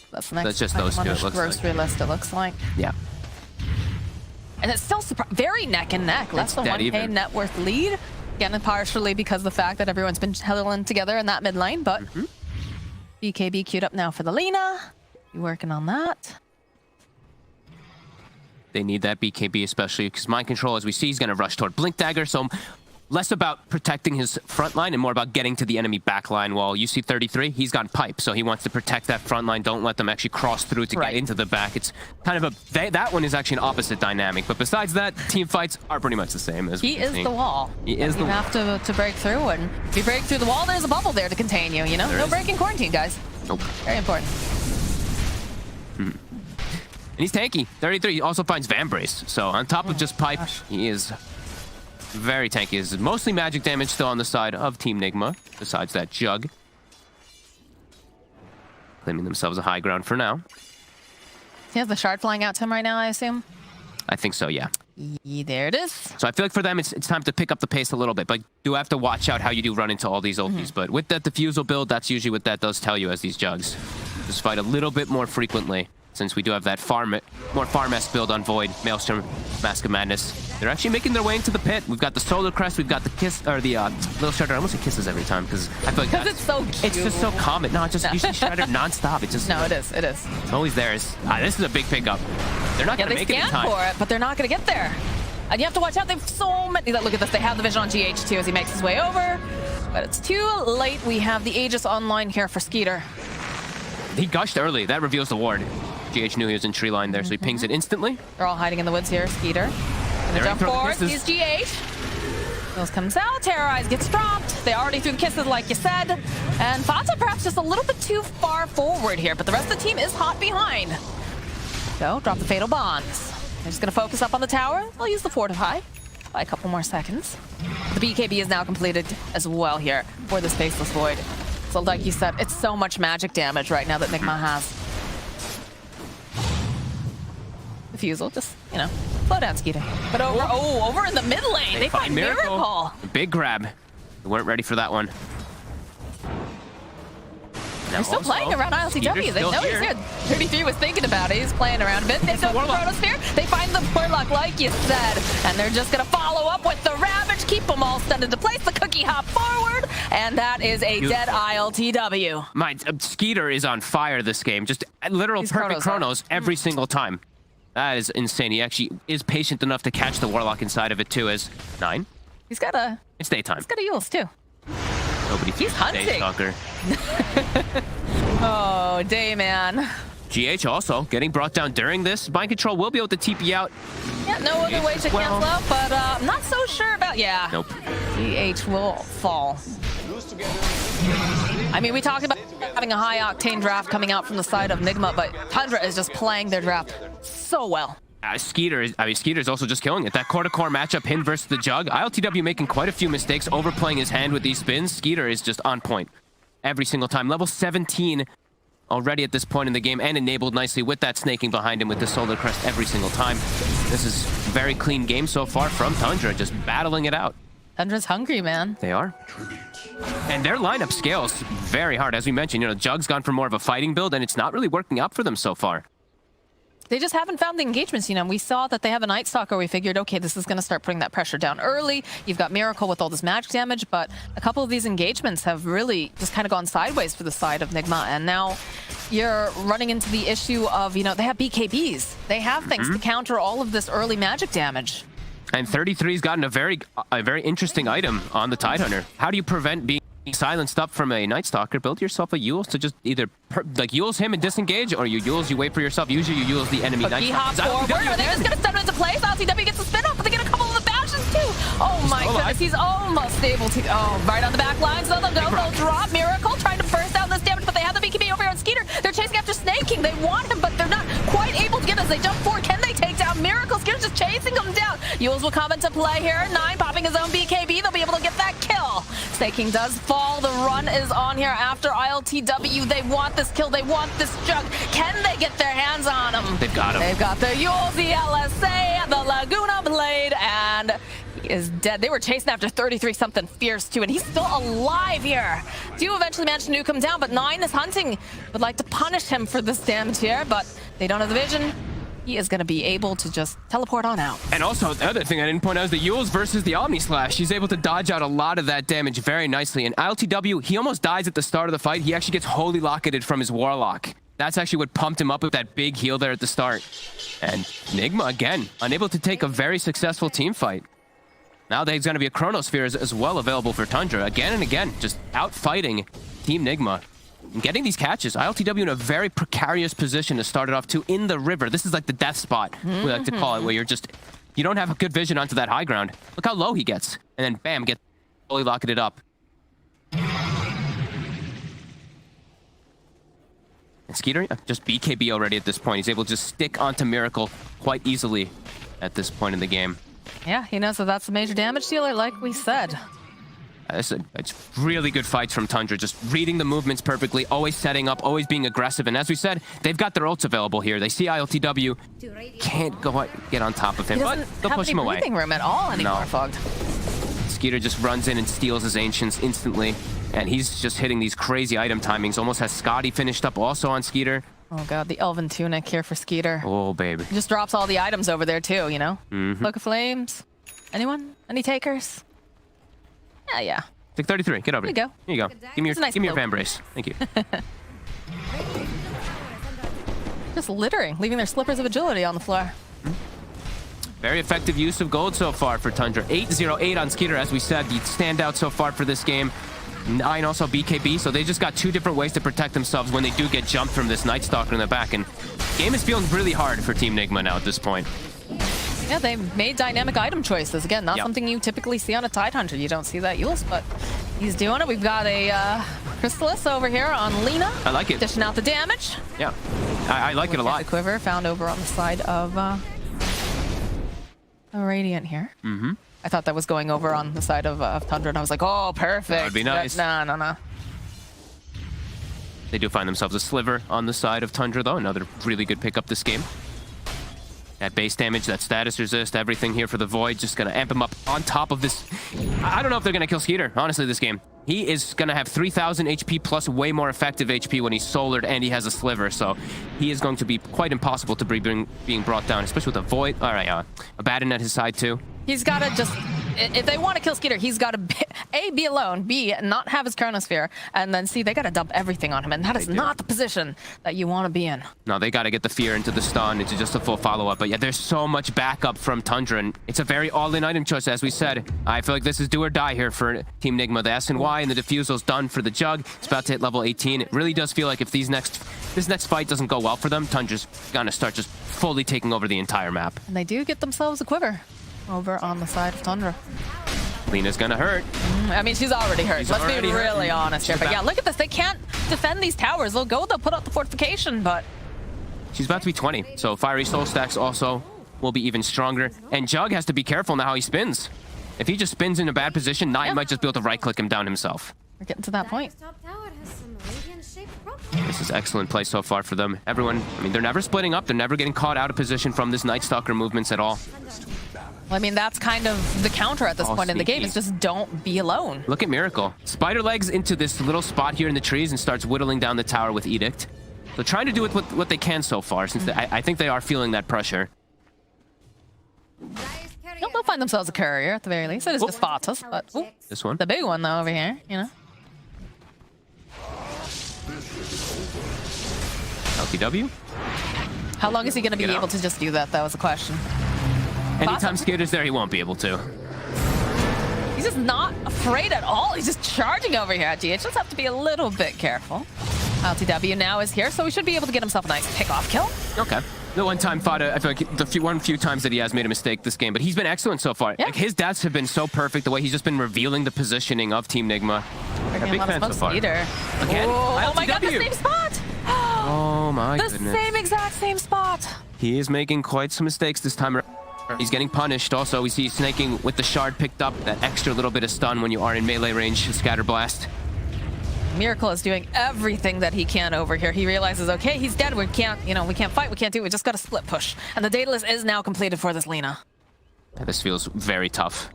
S5: That's the next.
S6: That's just those two, it looks
S5: grocery list, it looks like.
S6: Yeah.
S5: And it's still very neck and neck. Less than 1K net worth lead. Again, partially because of the fact that everyone's been huddling together in that mid lane, but BKB queued up now for the Lina. You working on that?
S6: They need that BKB, especially because Mind Control, as we see, is going to rush toward Blink Dagger, so less about protecting his front line and more about getting to the enemy back line. While UC33, he's got Pipe, so he wants to protect that front line. Don't let them actually cross through to get into the back. It's kind of that one is actually an opposite dynamic, but besides that, team fights are pretty much the same. As
S5: He is the wall.
S6: He is the wall.
S5: You have to break through, and if you break through the wall, there's a bubble there to contain you, you know? No breaking quarantine, guys.
S6: Nope.
S5: Very important.
S6: And he's tanky. 33, he also finds Vambrace. So on top of just Pipe, he is very tanky. Is mostly magic damage still on the side of Team Nigma, besides that Jug. Claiming themselves a high ground for now.
S5: He has the shard flying out to him right now, I assume?
S6: I think so, yeah.
S5: There it is.
S6: So I feel like for them, it's time to pick up the pace a little bit, but do have to watch out how you do run into all these ultis. But with that diffusal build, that's usually what that does tell you as these Jugs. Just fight a little bit more frequently, since we do have that more farm-esque build on Void, Maelstrom, Mask of Madness. They're actually making their way into the pit. We've got the Solar Crest, we've got the Kiss, or the Little Shredder. I almost say Kisses every time, because I feel like
S5: it's so cute.
S6: It's just so common. No, it's just usually Shredder non-stop. It's just...
S5: No, it is, it is.
S6: It's always there. This is a big pickup. They're not going to make it in time.
S5: They scan for it, but they're not going to get there. And you have to watch out. They have so many. Look at this. They have the vision on GH too as he makes his way over. But it's too late. We have the Aegis online here for Skeeter.
S6: He gushed early. That reveals the ward. GH knew he was in tree line there, so he pings it instantly.
S5: They're all hiding in the woods here. Skeeter. Gonna jump forward. He's GH. Those comes out. Terrorize gets dropped. They already threw the kisses, like you said. And Fata perhaps just a little bit too far forward here, but the rest of the team is hot behind. So, drop the Fatal Bonds. They're just going to focus up on the tower. They'll use the Fortify by a couple more seconds. The BKB is now completed as well here for this Faceless Void. So like you said, it's so much magic damage right now that Nigma has. Diffusal, just, you know, slow down, Skeeter. But over in the mid lane, they find Miracle.
S6: Big grab. They weren't ready for that one.
S5: They're still playing around ILTW. They know he's here. 33 was thinking about it. He's playing around a bit. They go to the Chronosphere. They find the Warlock, like you said. And they're just going to follow up with the Ravage. Keep them all stunned into place. The cookie hop forward. And that is a dead ILTW.
S6: My Skeeter is on fire this game. Just literal perfect chronos every single time. That is insane. He actually is patient enough to catch the Warlock inside of it too as 9.
S5: He's got a...
S6: It's daytime.
S5: He's got a Yules too.
S6: Nobody
S5: He's hunting.
S6: Daystalker.
S5: Oh, Dayman.
S6: GH also getting brought down during this. Mind Control will be able to TP out.
S5: Yeah, no other way to cancel out, but I'm not so sure about... Yeah.
S6: Nope.
S5: GH will fall. I mean, we talked about having a high-octane draft coming out from the side of Nigma, but Tundra is just playing their draft so well.
S6: Skeeter's also just killing it. That core-to-core matchup, him versus the Jug. ILTW making quite a few mistakes, overplaying his hand with these spins. Skeeter is just on point. every single time. Level 17 already at this point in the game, and enabled nicely with that snaking behind him with the Solar Crest every single time. This is a very clean game so far from Tundra, just battling it out.
S5: Tundra's hungry, man.
S6: They are. And their lineup scales very hard. As we mentioned, you know, Jug's gone for more of a fighting build, and it's not really working out for them so far.
S5: They just haven't found the engagements, you know. We saw that they have a Night Stalker. We figured, okay, this is going to start putting that pressure down early. You've got Miracle with all this magic damage, but a couple of these engagements have really just kind of gone sideways for the side of Nigma. And now you're running into the issue of, you know, they have BKBs. They have things to counter all of this early magic damage.
S6: And 33's gotten a very interesting item on the Tidehunter. How do you prevent being silenced up from a Night Stalker? Build yourself a Yules to just either Yules him and disengage, or you Yules, you wait for yourself. Usually you Yules the enemy Night
S5: He
S6: Stalker.
S5: hops forward. Are they just going to stun him into place? LTW gets the spin off, but they get a couple of the bashes too. Oh my goodness, he's almost able to. Oh, right on the back lines. So they'll go, they'll drop. Miracle trying to burst out this damage, but they have the BKB over here on Skeeter. They're chasing after Snaking. They want him, but they're not quite able to get as they jump forward. Can they take down Miracle? Skeeter's just chasing him down. Yules will come into play here. 9 popping his own BKB. They'll be able to get that kill. Snaking does fall. The run is on here after ILTW. They want this kill. They want this Jug. Can they get their hands on him?
S6: They've got him.
S5: They've got the Yules, the LSA, the Laguna Blade, and he is dead. They were chasing after 33 something fierce too, and he's still alive here. Do eventually manage to nuke him down, but 9 is hunting. Would like to punish him for this damage here, but they don't have the vision. He is going to be able to just teleport on out.
S6: And also, the other thing I didn't point out is the Yules versus the Omni Slash. He's able to dodge out a lot of that damage very nicely. And ILTW, he almost dies at the start of the fight. He actually gets Holy Locketed from his Warlock. That's actually what pumped him up with that big heal there at the start. And Nigma, again, unable to take a very successful team fight. Now there's going to be a Chronosphere as well available for Tundra. Again and again, just out-fighting Team Nigma. And getting these catches, ILTW in a very precarious position to start it off too, in the river. This is like the death spot, we like to call it, where you don't have a good vision onto that high ground. Look how low he gets. And then bam, get fully locking it up. And Skeeter, just BKB already at this point. He's able to just stick onto Miracle quite easily at this point in the game.
S5: Yeah, he knows that that's a major damage dealer, like we said.
S6: It's really good fights from Tundra, just reading the movements perfectly, always setting up, always being aggressive. And as we said, they've got their ults available here. They see ILTW, can't get on top of him, but they'll push him away.
S5: He doesn't have any breathing room at all anymore, Fogged.
S6: Skeeter just runs in and steals his Ancients instantly. And he's just hitting these crazy item timings. Almost has Scotty finished up also on Skeeter.
S5: Oh god, the Elven Tunic here for Skeeter.
S6: Oh, baby.
S5: He just drops all the items over there too, you know? Cloak of Flames. Anyone? Any takers? Yeah.
S6: Take 33. Get over
S5: Here
S6: here.
S5: you go.
S6: Here you go. Give me your fan brace. Thank you.
S5: Just littering, leaving their slippers of agility on the floor.
S6: Very effective use of gold so far for Tundra. 808 on Skeeter, as we said, the standout so far for this game. 9 also BKB, so they just got 2 different ways to protect themselves when they do get jumped from this Night Stalker in the back. And game is feeling really hard for Team Nigma now at this point.
S5: Yeah, they made dynamic item choices. Again, not something you typically see on a Tidehunter. You don't see that Yules, but he's doing it. We've got a Chrysalis over here on Lena.
S6: I like it.
S5: Dishing out the damage.
S6: Yeah, I like it a lot.
S5: The Quiver found over on the side of a Radiant here. I thought that was going over on the side of Tundra, and I was like, oh, perfect.
S6: That would be nice.
S5: No.
S6: They do find themselves a sliver on the side of Tundra, though. Another really good pickup this game. That base damage, that status resist, everything here for the Void, just going to amp him up on top of this. I don't know if they're going to kill Skeeter, honestly, this game. He is going to have 3,000 HP plus way more effective HP when he's solared and he has a sliver, so he is going to be quite impossible to be being brought down, especially with a Void. All right, Abaddon at his side, too.
S5: He's got to just, if they want to kill Skeeter, he's got to, A, be alone, B, not have his Chronosphere, and then C, they got to dump everything on him, and that is not the position that you want to be in.
S6: No, they got to get the fear into the stun, into just a full follow-up. But yeah, there's so much backup from Tundra, and it's a very all-in item choice, as we said. I feel like this is do or die here for Team Nigma. The SNY and the Diffusal's done for the Jug. It's about to hit level 18. It really does feel like if this next fight doesn't go well for them, Tundra's gonna start just fully taking over the entire map.
S5: And they do get themselves a Quiver over on the side of Tundra.
S6: Lena's gonna hurt.
S5: I mean, she's already hurt. Let's be really honest here. But yeah, look at this. They can't defend these towers. They'll put out the fortification, but...
S6: She's about to be 20, so Fiery Soul stacks also will be even stronger. And Jug has to be careful now how he spins. If he just spins in a bad position, Nigma might just be able to right-click him down himself.
S5: We're getting to that point.
S1: Top tower has
S6: This is excellent play so far for them. Everyone, I mean, they're never splitting up. They're never getting caught out of position from this Night Stalker movements at all.
S5: Well, I mean, that's kind of the counter at this point in the game. Is just don't be alone.
S6: Look at Miracle. Spider legs into this little spot here in the trees and starts whittling down the tower with Edict. So trying to do it with what they can so far, since I think they are feeling that pressure.
S5: They'll find themselves a courier at the very least. It is just Fatas, but
S6: This one.
S5: the big one though over here, you know.
S6: LTW.
S5: How long is he going to be able to just do that? That was the question.
S6: Anytime Skater's there, he won't be able to.
S5: He's just not afraid at all. He's just charging over here at GH. Just have to be a little bit careful. LTW now is here, so he should be able to get himself a nice pick-off kill.
S6: Okay. The one time Fada, I feel like the few times that he has made a mistake this game, but he's been excellent so far.
S5: Yeah.
S6: Like his deaths have been so perfect, the way he's just been revealing the positioning of Team Nigma.
S5: Big
S6: Big fan so far.
S5: Again,
S6: Oh
S5: my god, the
S6: LTW.
S5: same spot!
S6: Oh my
S5: The
S6: goodness.
S5: same exact same spot.
S6: He is making quite some mistakes this time around. He's getting punished. Also, we see snaking with the shard picked up, that extra little bit of stun when you are in melee range, scatter blast.
S5: Miracle is doing everything that he can over here. He realizes, okay, he's dead. We can't fight. We can't do it. We just got to split push. And the data list is now completed for this Lina.
S6: This feels very tough.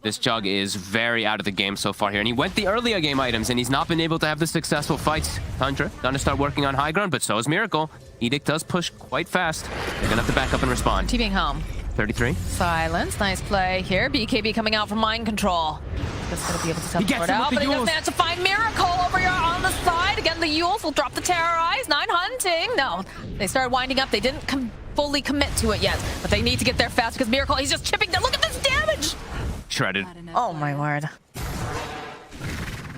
S6: This Jug is very out of the game so far here, and he went the earlier game items, and he's not been able to have the successful fights. Tundra gonna start working on high ground, but so is Miracle. Edict does push quite fast. They're gonna have to back up and respond.
S5: TBing home.
S6: 33.
S5: Silence. Nice play here. BKB coming out from mind control. Just gonna be able to teleport out, but he does manage to find Miracle over here on the side. Again, the Yules will drop the Terrorize. 9 hunting. No, they started winding up. They didn't fully commit to it yet, but they need to get there fast because Miracle, he's just chipping down. Look at this damage!
S6: Shredded.
S5: Oh my word.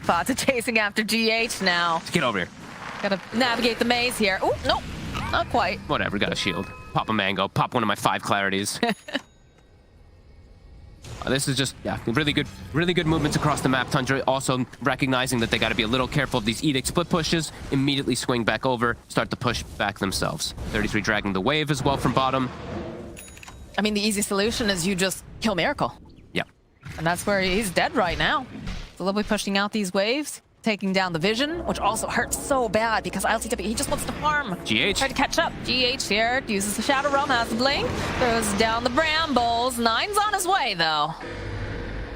S5: Fata chasing after GH now.
S6: Get over here.
S5: Gotta navigate the maze here. Oh, nope. Not quite.
S6: Whatever, got a shield. Pop a mango. Pop one of my 5 clarities. This is just, yeah, really good movements across the map. Tundra also recognizing that they got to be a little careful of these Edict split pushes, immediately swing back over, start to push back themselves. 33 dragging the wave as well from bottom.
S5: I mean, the easy solution is you just kill Miracle.
S6: Yeah.
S5: And that's where he's dead right now. So they'll be pushing out these waves, taking down the vision, which also hurts so bad because ILTW, he just wants to farm.
S6: GH.
S5: Try to catch up. GH here uses the Shadow Realm, has the blink, throws down the brambles. 9's on his way, though.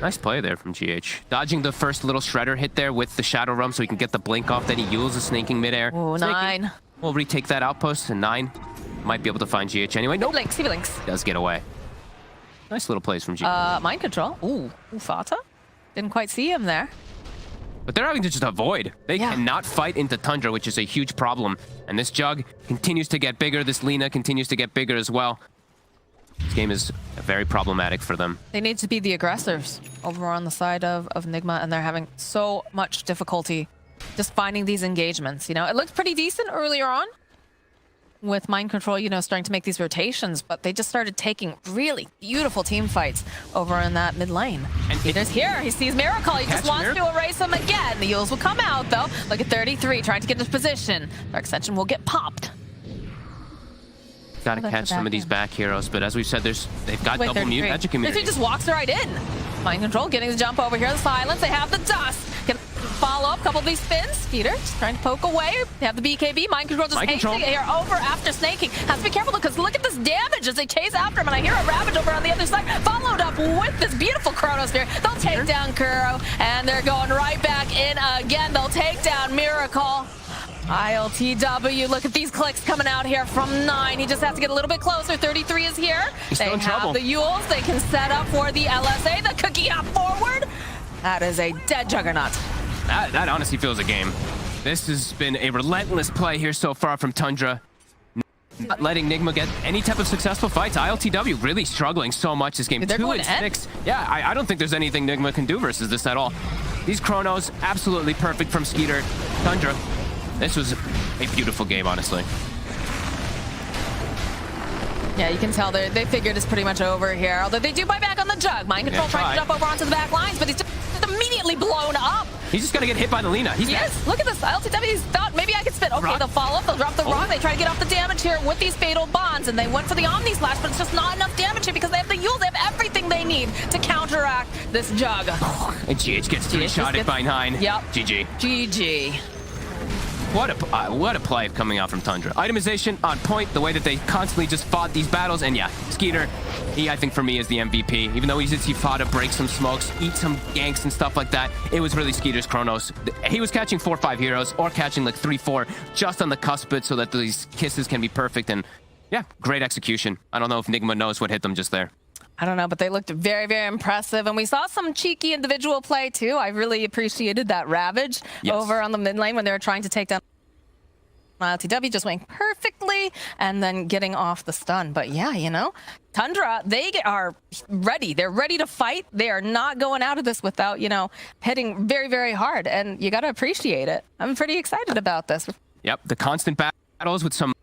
S6: Nice play there from GH. Dodging the first little shredder hit there with the Shadow Realm so he can get the blink off that he uses, snaking midair.
S5: Ooh,
S6: Snaking.
S5: 9.
S6: We'll retake that outpost, and 9 might be able to find GH anyway.
S5: No
S6: Nope.
S5: blinks, he blinks.
S6: Does get away. Nice little plays from GH.
S5: Mind control. Ooh, Fata. Didn't quite see him there.
S6: But they're having to just avoid. They cannot fight into Tundra, which is a huge problem. And this Jug continues to get bigger. This Lina continues to get bigger as well. This game is very problematic for them.
S5: They need to be the aggressors over on the side of Nigma, and they're having so much difficulty just finding these engagements. You know, it looked pretty decent earlier on with mind control, you know, starting to make these rotations, but they just started taking really beautiful team fights over in that mid lane. And Peter's here. He sees Miracle. He just wants to erase him again. The Yules will come out, though. Look at 33, trying to get his position. Dark Ascension will get popped.
S6: Gotta catch some of these back heroes, but as we've said, they've got double mute magic immunity.
S5: He just walks right in. Mind control, getting the jump over here. The silence. They have the dust. Can follow up a couple of these spins. Peter just trying to poke away. They have the BKB. Mind control just hasting here over after snaking. Has to be careful because look at this damage as they chase after him. And I hear a Ravage over on the other side. Followed up with this beautiful Chronosphere. They'll take down Kuro, and they're going right back in again. They'll take down Miracle. ILTW, look at these clicks coming out here from 9. He just has to get a little bit closer. 33 is here. They have the Yules. They can set up for the LSA. The cookie hop forward. That is a dead juggernaut.
S6: That honestly feels a game. This has been a relentless play here so far from Tundra. Not letting Nigma get any type of successful fights. ILTW really struggling so much this game. 2 and 6. Yeah, I don't think there's anything Nigma can do versus this at all. These chronos, absolutely perfect from Skeeter. Tundra. This was a beautiful game, honestly.
S5: Yeah, you can tell they figured it's pretty much over here. Although they do buy back on the Jug. Mind control trying to jump over onto the back lines, but he's just immediately blown up.
S6: He's just gonna get hit by the Lina.
S5: Yes, look at this. ILTW thought maybe I could spin. Okay, they'll follow up. They'll drop the rock. They try to get off the damage here with these fatal bonds, and they went for the Omni Slash, but it's just not enough damage here because they have the Yules. They have everything they need to counteract this Jug.
S6: And GH gets 3-shotted by 9.
S5: Yep.
S6: GG.
S5: GG.
S6: What a play coming out from Tundra. Itemization on point, the way that they constantly just fought these battles. And yeah, Skeeter, he, I think for me, is the MVP. Even though he fought to break some smokes, eat some ganks and stuff like that, it was really Skeeter's Chronos. He was catching 4-5 heroes or catching like 3-4 just on the cusp so that these kisses can be perfect. And yeah, great execution. I don't know if Nigma knows what hit them just there.
S5: I don't know, but they looked very, very impressive. And we saw some cheeky individual play, too. I really appreciated that Ravage over on the mid lane when they were trying to take down LTW, just went perfectly and then getting off the stun. But yeah, you know, Tundra, they are ready. They're ready to fight. They are not going out of this without, you know, hitting very, very hard. And you got to appreciate it. I'm pretty excited about this.
S6: Yep, the constant battles with some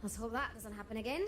S1: Let's hope that doesn't happen again.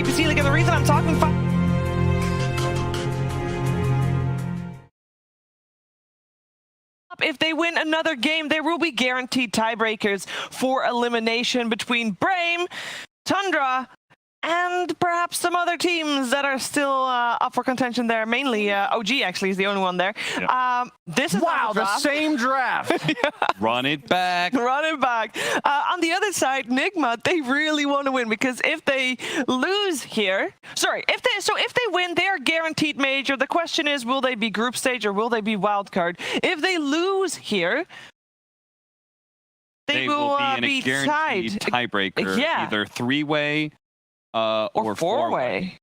S2: DPC League, and the reason I'm talking if they win another game, there will be guaranteed tiebreakers for elimination between Brame, Tundra, and perhaps some other teams that are still up for contention there. Mainly OG actually is the only one there.
S4: Yep.
S2: This is
S3: the same draft.
S4: Run it back.
S2: Run it back. On the other side, Nigma, they really want to win because if they lose here, if they win, they are guaranteed major. The question is, will they be group stage or will they be wild card? If they lose here, they will
S4: be in a guaranteed tiebreaker, either three-way or four-way.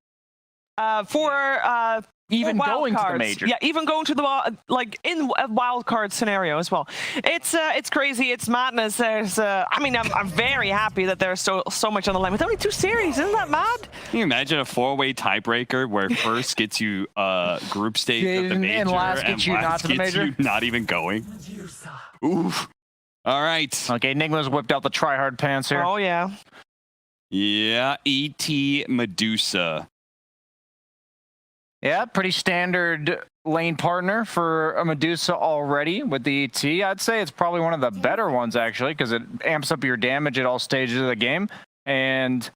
S3: Even going to the major.
S2: Yeah, even going to the in a wild card scenario as well. It's crazy. It's madness. There's I'm very happy that there's so much on the line with only 2 series. Isn't that mad?
S4: Can you imagine a 4-way tiebreaker where first gets you group stage of the major
S3: and last gets you not to the major?
S4: You not even going. Oof. All right.
S3: Okay, Nigma's whipped out the tryhard pants here.
S2: Oh yeah.
S4: Yeah, ET Medusa.
S3: Yeah, pretty standard lane partner for a Medusa already with the ET. I'd say it's probably one of the better ones, actually, because it amps up your damage at all stages of the game. And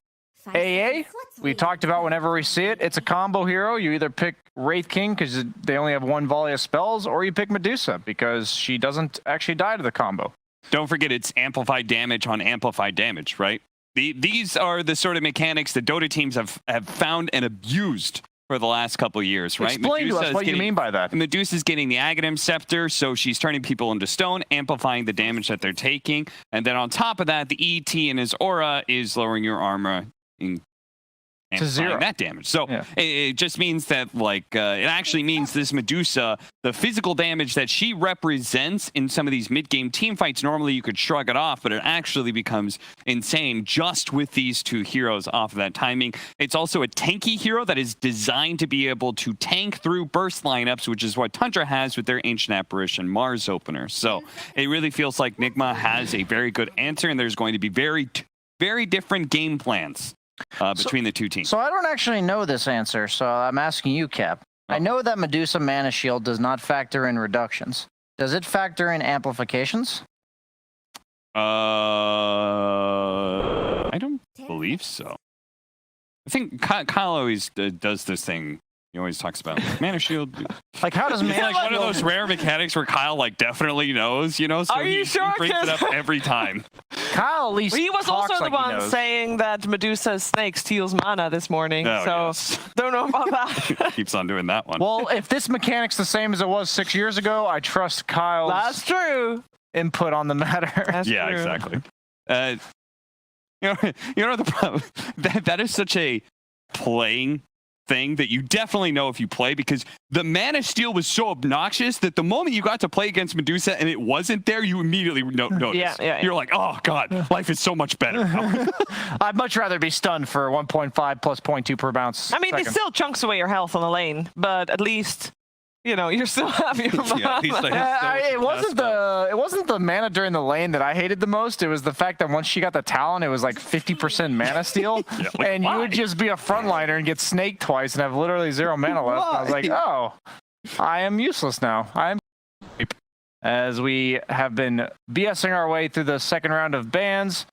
S3: AA, we talked about whenever we see it, it's a combo hero. You either pick Wraith King because they only have 1 volley of spells, or you pick Medusa because she doesn't actually die to the combo.
S4: Don't forget it's amplified damage on amplified damage, right? These are the sort of mechanics that Dota teams have found and abused for the last couple of years, right?
S3: Explain to us what you mean by that.
S4: Medusa's getting the Aghanim Scepter, so she's turning people into stone, amplifying the damage that they're taking. And then on top of that, the ET in his aura is lowering your armor
S3: to 0.
S4: That damage. So it just means that, it actually means this Medusa, the physical damage that she represents in some of these mid-game team fights, normally you could shrug it off, but it actually becomes insane just with these 2 heroes off of that timing. It's also a tanky hero that is designed to be able to tank through burst lineups, which is what Tundra has with their Ancient Apparition Mars opener. So it really feels like Nigma has a very good answer, and there's going to be very, very different game plans between the 2 teams.
S3: So I don't actually know this answer, so I'm asking you, Cap. I know that Medusa Mana Shield does not factor in reductions. Does it factor in amplifications?
S4: I don't believe so. I think Kyle always does this thing. He always talks about Mana Shield.
S3: Like, how does Mana Shield...
S4: one of those rare mechanics where Kyle, definitely knows, So
S2: Are you sure?
S4: He brings it up every time.
S3: Kyle at least
S2: He was also the
S3: like
S2: one saying that Medusa's snake steals mana this morning, don't know about that.
S4: Keeps on doing that one.
S3: Well, if this mechanic's the same as it was 6 years ago, I trust Kyle's
S2: That's true.
S3: input on the matter.
S2: That's
S4: yeah,
S2: true.
S4: Exactly. You know the problem that is such a playing thing that you definitely know if you play, because the Mana Steal was so obnoxious that the moment you got to play against Medusa and it wasn't there, you immediately noticed.
S2: Yeah.
S4: You're like, oh god, life is so much better.
S3: I'd much rather be stunned for 1.5 plus 0.2 per bounce.
S2: I mean, it still chunks away your health on the lane, but at least you're still happy.
S3: It wasn't the mana during the lane that I hated the most. It was the fact that once she got the Talon, it was like 50% mana steal, and you would just be a frontliner and get snaked twice and have literally 0 mana left. I was like, oh, I am useless now. As we have been BSing our way through the second round of bans.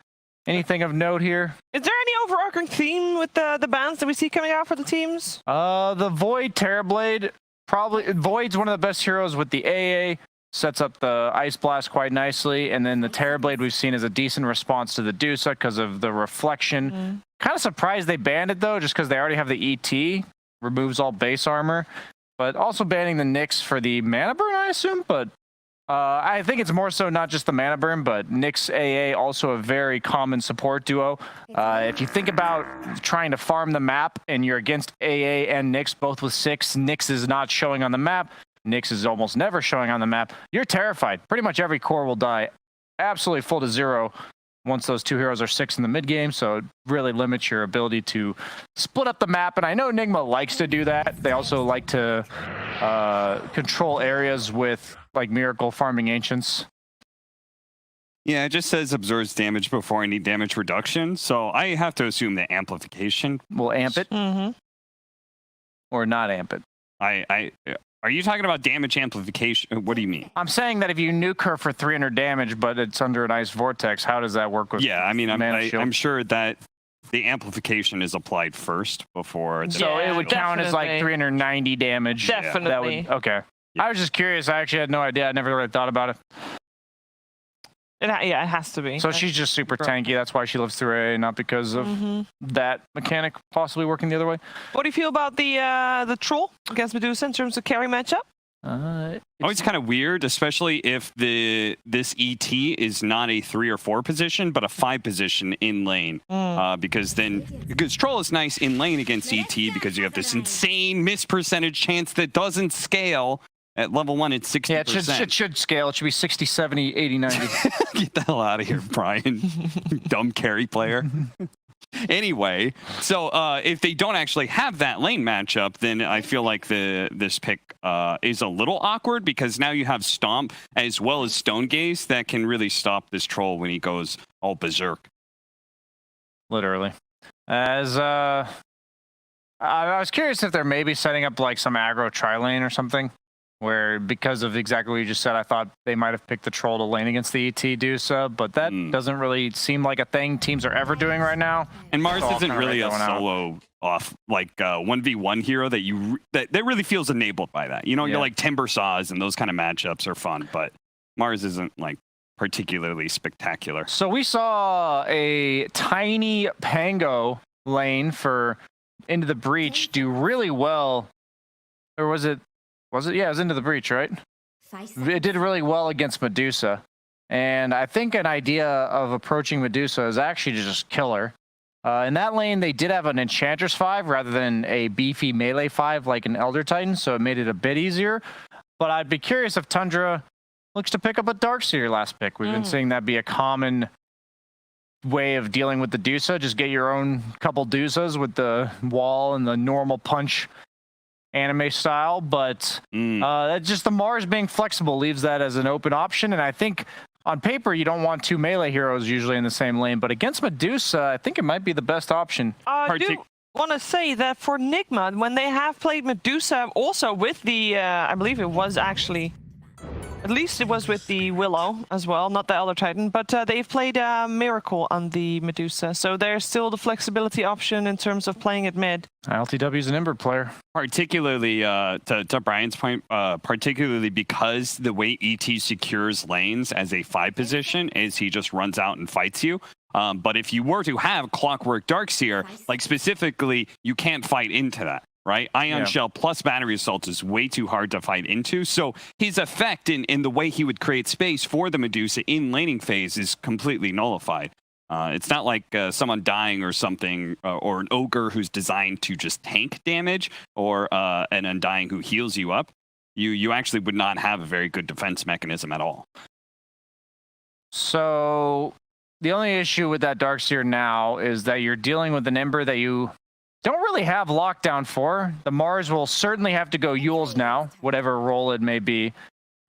S3: Anything of note here?
S2: Is there any overarching theme with the bans that we see coming out for the teams?
S3: The Void Terrorblade. Probably Void's one of the best heroes with the AA, sets up the Ice Blast quite nicely, and then the Terrorblade we've seen is a decent response to the Dusa because of the reflection. Kind of surprised they banned it though, just because they already have the ET, removes all base armor, but also banning the Nyx for the mana burn, I assume. But I think it's more so not just the mana burn, but Nyx AA also a very common support duo. If you think about trying to farm the map and you're against AA and Nyx both with 6, Nyx is not showing on the map, Nyx is almost never showing on the map, you're terrified. Pretty much every core will die absolutely full to 0 once those 2 heroes are 6 in the mid game, so it really limits your ability to split up the map. And I know Nigma likes to do that. They also like to control areas with like Miracle farming Ancients.
S4: Yeah, it just says absorbs damage before any damage reduction. So I have to assume the amplification.
S3: We'll amp it
S2: Mm-hmm.
S3: or not amp it.
S4: Are you talking about damage amplification? What do you mean?
S3: I'm saying that if you nuke her for 300 damage, but it's under an ice vortex, how does that work with?
S4: Yeah, I mean,
S3: Mana Shield?
S4: I'm sure that the amplification is applied first before. It's
S3: So
S2: Yeah,
S3: it would count as like
S2: definitely.
S3: 390 damage.
S2: Definitely.
S3: That would, okay. I was just curious. I actually had no idea. I never really thought about it.
S2: Yeah, it has to be.
S3: So she's just super tanky. That's why she lives through A, not because of that mechanic possibly working the other way.
S2: What do you feel about the troll against Medusa in terms of carry matchup?
S4: Always kind of weird, especially if this ET is not a 3 or 4 position, but a 5 position in lane. Because troll is nice in lane against ET because you have this insane miss percentage chance that doesn't scale. At level 1, it's 60%.
S3: Yeah, it should scale. It should be 60, 70, 80, 90.
S4: Get the hell out of here, Brian. Dumb carry player. Anyway, so if they don't actually have that lane matchup, then I feel like this pick is a little awkward because now you have Stomp as well as Stone Gaze that can really stop this troll when he goes all berserk.
S3: Literally. As I was curious if they're maybe setting up like some aggro tri-lane or something. Where, because of exactly what you just said, I thought they might have picked the troll to lane against the ET Dusa, but that doesn't really seem like a thing teams are ever doing right now.
S4: And Mars
S3: So
S4: isn't
S3: kinda
S4: really a
S3: going out.
S4: solo off, like 1v1 hero that really feels enabled by that. You know, you're like Timber Saws and those kind of matchups are fun, but Mars isn't like particularly spectacular.
S3: So we saw a tiny Pango lane for Into the Breach do really well. Or was it? Yeah, it was Into the Breach, right? It did really well against Medusa. And I think an idea of approaching Medusa is actually to just kill her. In that lane, they did have an Enchantress 5 rather than a beefy melee 5 like an Elder Titan, so it made it a bit easier. But I'd be curious if Tundra looks to pick up a Darkseer last pick. We've been seeing that be a common way of dealing with the Dusa. Just get your own couple Dusas with the wall and the normal punch anime style, but just the Mars being flexible leaves that as an open option. And I think on paper you don't want 2 melee heroes usually in the same lane, but against Medusa, I think it might be the best option.
S2: I do want to say that for Nigma, when they have played Medusa, also with the, I believe it was actually, at least it was with the Willow as well, not the Elder Titan, but they've played Miracle on the Medusa, so there's still the flexibility option in terms of playing it mid.
S3: LTW is an Ember player.
S4: Particularly, to Brian's point, particularly because the way ET secures lanes as a 5 position is he just runs out and fights you. But if you were to have Clockwork Darkseer, like specifically, you can't fight into that. Right? Ion Shell plus Battery Assault is way too hard to fight into. So his effect in the way he would create space for the Medusa in laning phase is completely nullified. It's not like someone dying or something, or an Ogre who's designed to just tank damage, or an Undying who heals you up. You actually would not have a very good defense mechanism at all.
S3: So the only issue with that Darkseer now is that you're dealing with an Ember that you don't really have lockdown for. The Mars will certainly have to go Yules now, whatever role it may be.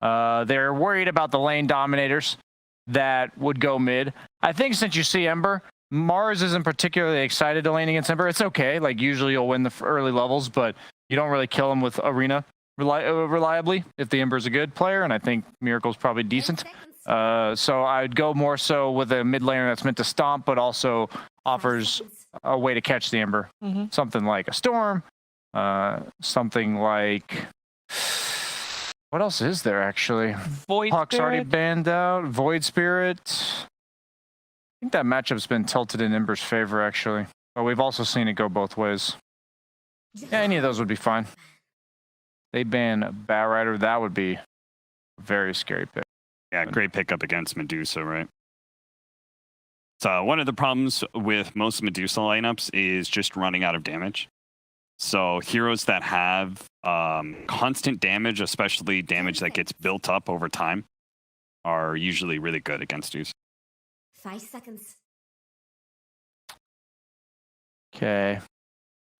S3: They're worried about the lane dominators that would go mid. I think since you see Ember, Mars isn't particularly excited to lane against Ember. It's okay. Like, usually you'll win the early levels, but you don't really kill him with Arena reliably if the Ember's a good player, and I think Miracle's probably decent. So I'd go more so with a mid laner that's meant to stomp, but also offers a way to catch the Ember. Something like a Storm, something like... What else is there, actually?
S2: Void
S3: Hawk's already
S2: Spirit.
S3: banned out. Void Spirit. I think that matchup's been tilted in Ember's favor, actually. But we've also seen it go both ways. Yeah, any of those would be fine. They ban Bat Rider. That would be a very scary pick.
S4: Yeah, great pickup against Medusa, right? So one of the problems with most Medusa lineups is just running out of damage. So heroes that have constant damage, especially damage that gets built up over time, are usually really good against Zeus.
S1: 5 seconds.
S3: Okay.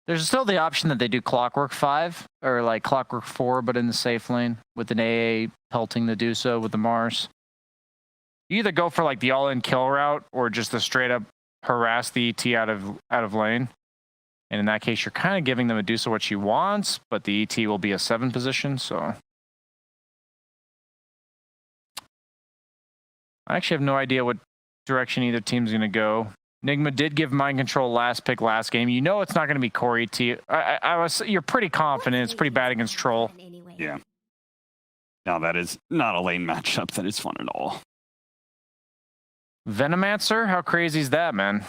S3: There's still the option that they do Clockwork 5, or like Clockwork 4, but in the safe lane, with an AA pelting the Dusa with the Mars. You either go for like the all-in kill route or just the straight up harass the ET out of lane. And in that case, you're kind of giving the Medusa what she wants, but the ET will be a 7 position, so. I actually have no idea what direction either team's going to go. Nigma did give mind control last pick last game. You know it's not going to be core ET. You're pretty confident. It's pretty bad against Troll.
S4: Yeah. No, that is not a lane matchup that is fun at all.
S3: Venomancer? How crazy is that, man?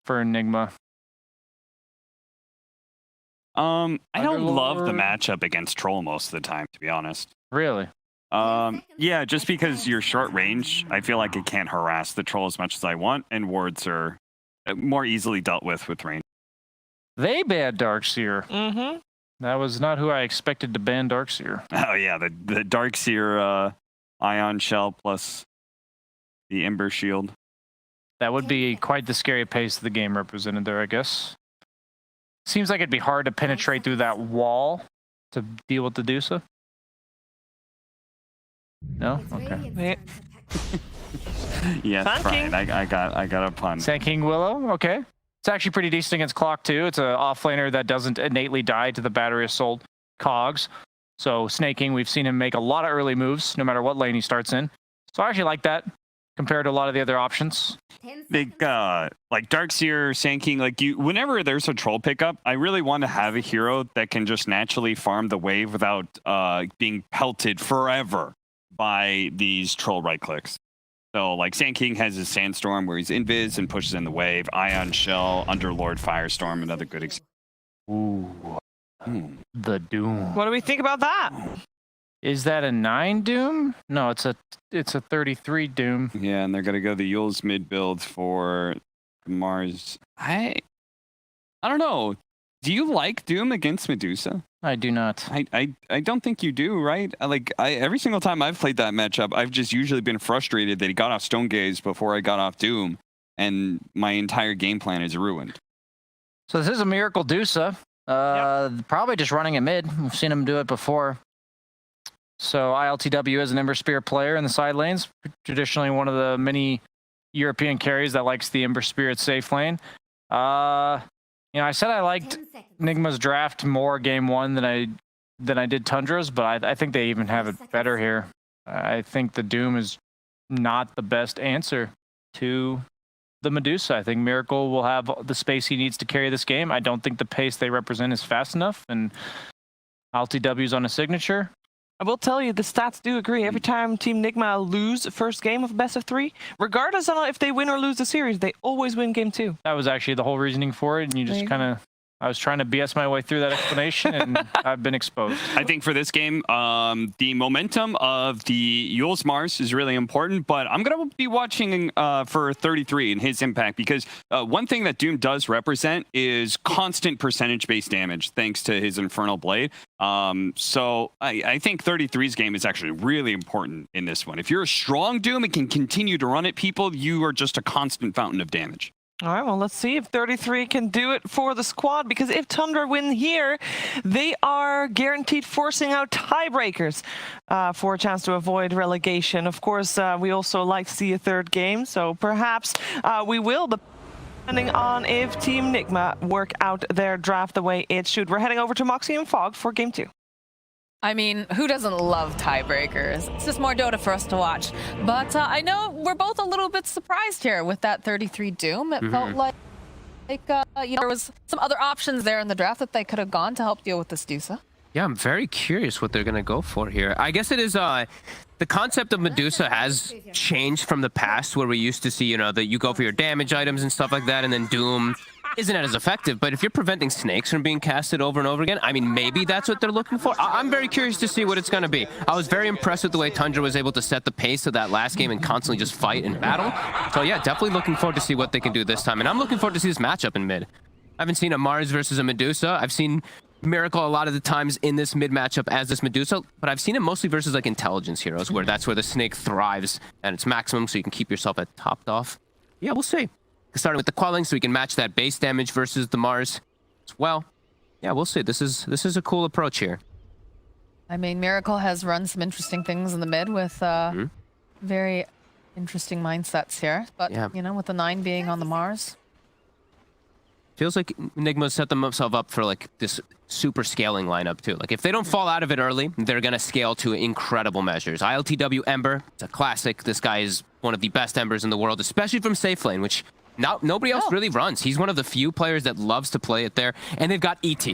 S3: For Enigma.
S4: I don't love the
S3: Underlord.
S4: matchup against Troll most of the time, to be honest.
S3: Really?
S4: Yeah, just because you're short range, I feel like it can't harass the Troll as much as I want, and wards are more easily dealt with range.
S3: They banned Darkseer.
S2: Mm-hmm.
S3: That was not who I expected to ban Darkseer.
S4: Oh yeah, the Darkseer Ion Shell plus the Ember Shield.
S3: That would be quite the scary pace the game represented there, I guess. Seems like it'd be hard to penetrate through that wall to deal with the Medusa. No? Okay.
S4: Yes,
S2: Thanking.
S4: Brian, I got a pun.
S3: Sand King Willow, okay. It's actually pretty decent against Clock too. It's an offlaner that doesn't innately die to the battery assault cogs. So Snaking, we've seen him make a lot of early moves, no matter what lane he starts in. So I actually like that compared to a lot of the other options.
S4: Like Darkseer, Sand King, like whenever there's a troll pickup, I really want to have a hero that can just naturally farm the wave without being pelted forever by these troll right clicks. So like Sand King has his Sandstorm where he's invis and pushes in the wave. Ion Shell, Underlord Firestorm, another good example.
S3: Ooh. The Doom.
S2: What do we think about that?
S3: Is that a 9 Doom? No, it's a 33 Doom.
S4: Yeah, and they're gonna go the Yule's mid build for Mars. I don't know. Do you like Doom against Medusa?
S3: I do not.
S4: I don't think you do, right? Every single time I've played that matchup, I've just usually been frustrated that he got off Stone Gaze before I got off Doom, and my entire game plan is ruined.
S3: So this is a Miracle Dusa. Probably just running it mid. We've seen him do it before. So ILTW is an Ember Spirit player in the side lanes. Traditionally one of the many European carries that likes the Ember Spirit safe lane. I said I liked Nigma's draft more game 1 than I did Tundra's, but I think they even have it better here. I think the Doom is not the best answer to the Medusa. I think Miracle will have the space he needs to carry this game. I don't think the pace they represent is fast enough, and LTW's on a signature.
S2: I will tell you, the stats do agree. Every time Team Nigma lose first game of best of 3, regardless of if they win or lose the series, they always win game 2.
S3: That was actually the whole reasoning for it, and you just kind of... I was trying to BS my way through that explanation, and I've been exposed.
S4: I think for this game, the momentum of the Yule's Mars is really important, but I'm going to be watching for 33 and his impact, because one thing that Doom does represent is constant percentage-based damage, thanks to his Infernal Blade. So I think 33's game is actually really important in this one. If you're a strong Doom and can continue to run at people, you are just a constant fountain of damage.
S2: All right, well, let's see if 33 can do it for the squad, because if Tundra win here, they are guaranteed forcing out tiebreakers for a chance to avoid relegation. Of course, we also like to see a third game, so perhaps we will, depending on if Team Nigma work out their draft the way it should. We're heading over to Moxie and Fog for game 2.
S5: I mean, who doesn't love tiebreakers? It's just more Dota for us to watch. But I know we're both a little bit surprised here with that 33 Doom. It felt like there was some other options there in the draft that they could have gone to help deal with this Medusa.
S6: Yeah, I'm very curious what they're going to go for here. I guess it is the concept of Medusa has changed from the past, where we used to see, that you go for your damage items and stuff like that, and then Doom isn't as effective. But if you're preventing snakes from being casted over and over again, I mean, maybe that's what they're looking for. I'm very curious to see what it's going to be. I was very impressed with the way Tundra was able to set the pace of that last game and constantly just fight and battle. So yeah, definitely looking forward to see what they can do this time. And I'm looking forward to see this matchup in mid. I haven't seen a Mars versus a Medusa. I've seen Miracle a lot of the times in this mid matchup as this Medusa, but I've seen it mostly versus like intelligence heroes, where that's where the snake thrives and it's maximum, so you can keep yourself at topped off. Yeah, we'll see. Starting with the quelling, so we can match that base damage versus the Mars as well. Yeah, we'll see. This is a cool approach here.
S5: I mean, Miracle has run some interesting things in the mid with very Interesting mindsets here. But,
S6: Yeah.
S5: you know, with the 9 being on the Mars.
S6: Feels like Nigma set themselves up for like this super scaling lineup too. Like if they don't fall out of it early, they're gonna scale to incredible measures. ILTW Ember, it's a classic. This guy is one of the best Embers in the world, especially from safe lane, which nobody else really runs. He's one of the few players that loves to play it there. And they've got ET.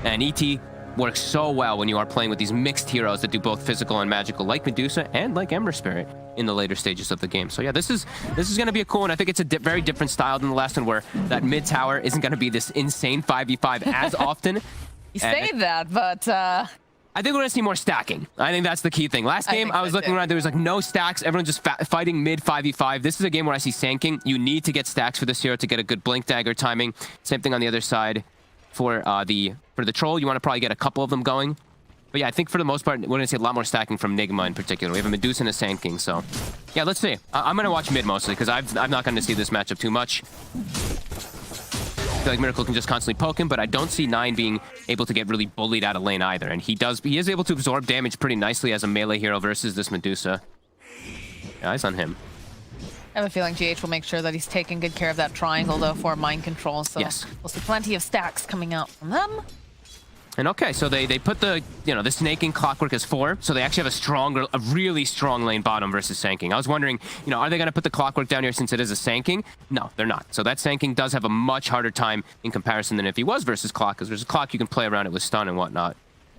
S6: And ET works so well when you are playing with these mixed heroes that do both physical and magical, like Medusa and like Ember Spirit in the later stages of the game. So yeah, this is going to be a cool one. I think it's a very different style than the last one, where that mid tower isn't going to be this insane 5v5 as often.
S5: You say that, but...
S6: I think we're going to see more stacking. I think that's the key thing. Last game, I was looking around, there was like no stacks. Everyone just fighting mid 5v5. This is a game where I see sanking. You need to get stacks for this hero to get a good blink dagger timing. Same thing on the other side for the troll. You want to probably get a couple of them going. But yeah, I think for the most part, we're going to see a lot more stacking from Nigma in particular. We have a Medusa and a sanking, so yeah, let's see. I'm going to watch mid mostly because I'm not going to see this matchup too much. I feel like Miracle can just constantly poke him, but I don't see 9 being able to get really bullied out of lane either. And he is able to absorb damage pretty nicely as a melee hero versus this Medusa. Yeah, eyes on him.
S5: I have a feeling GH will make sure that he's taking good care of that triangle, though, for mind control. So
S6: yes,
S5: we'll see plenty of stacks coming out from them.
S6: And okay, so they put the snaking clockwork as 4, so they actually have a really strong lane bottom versus sanking. I was wondering, are they going to put the clockwork down here since it is a sanking? No, they're not. So that sanking does have a much harder time in comparison than if he was versus clock, because versus clock you can play around it with stun and whatnot.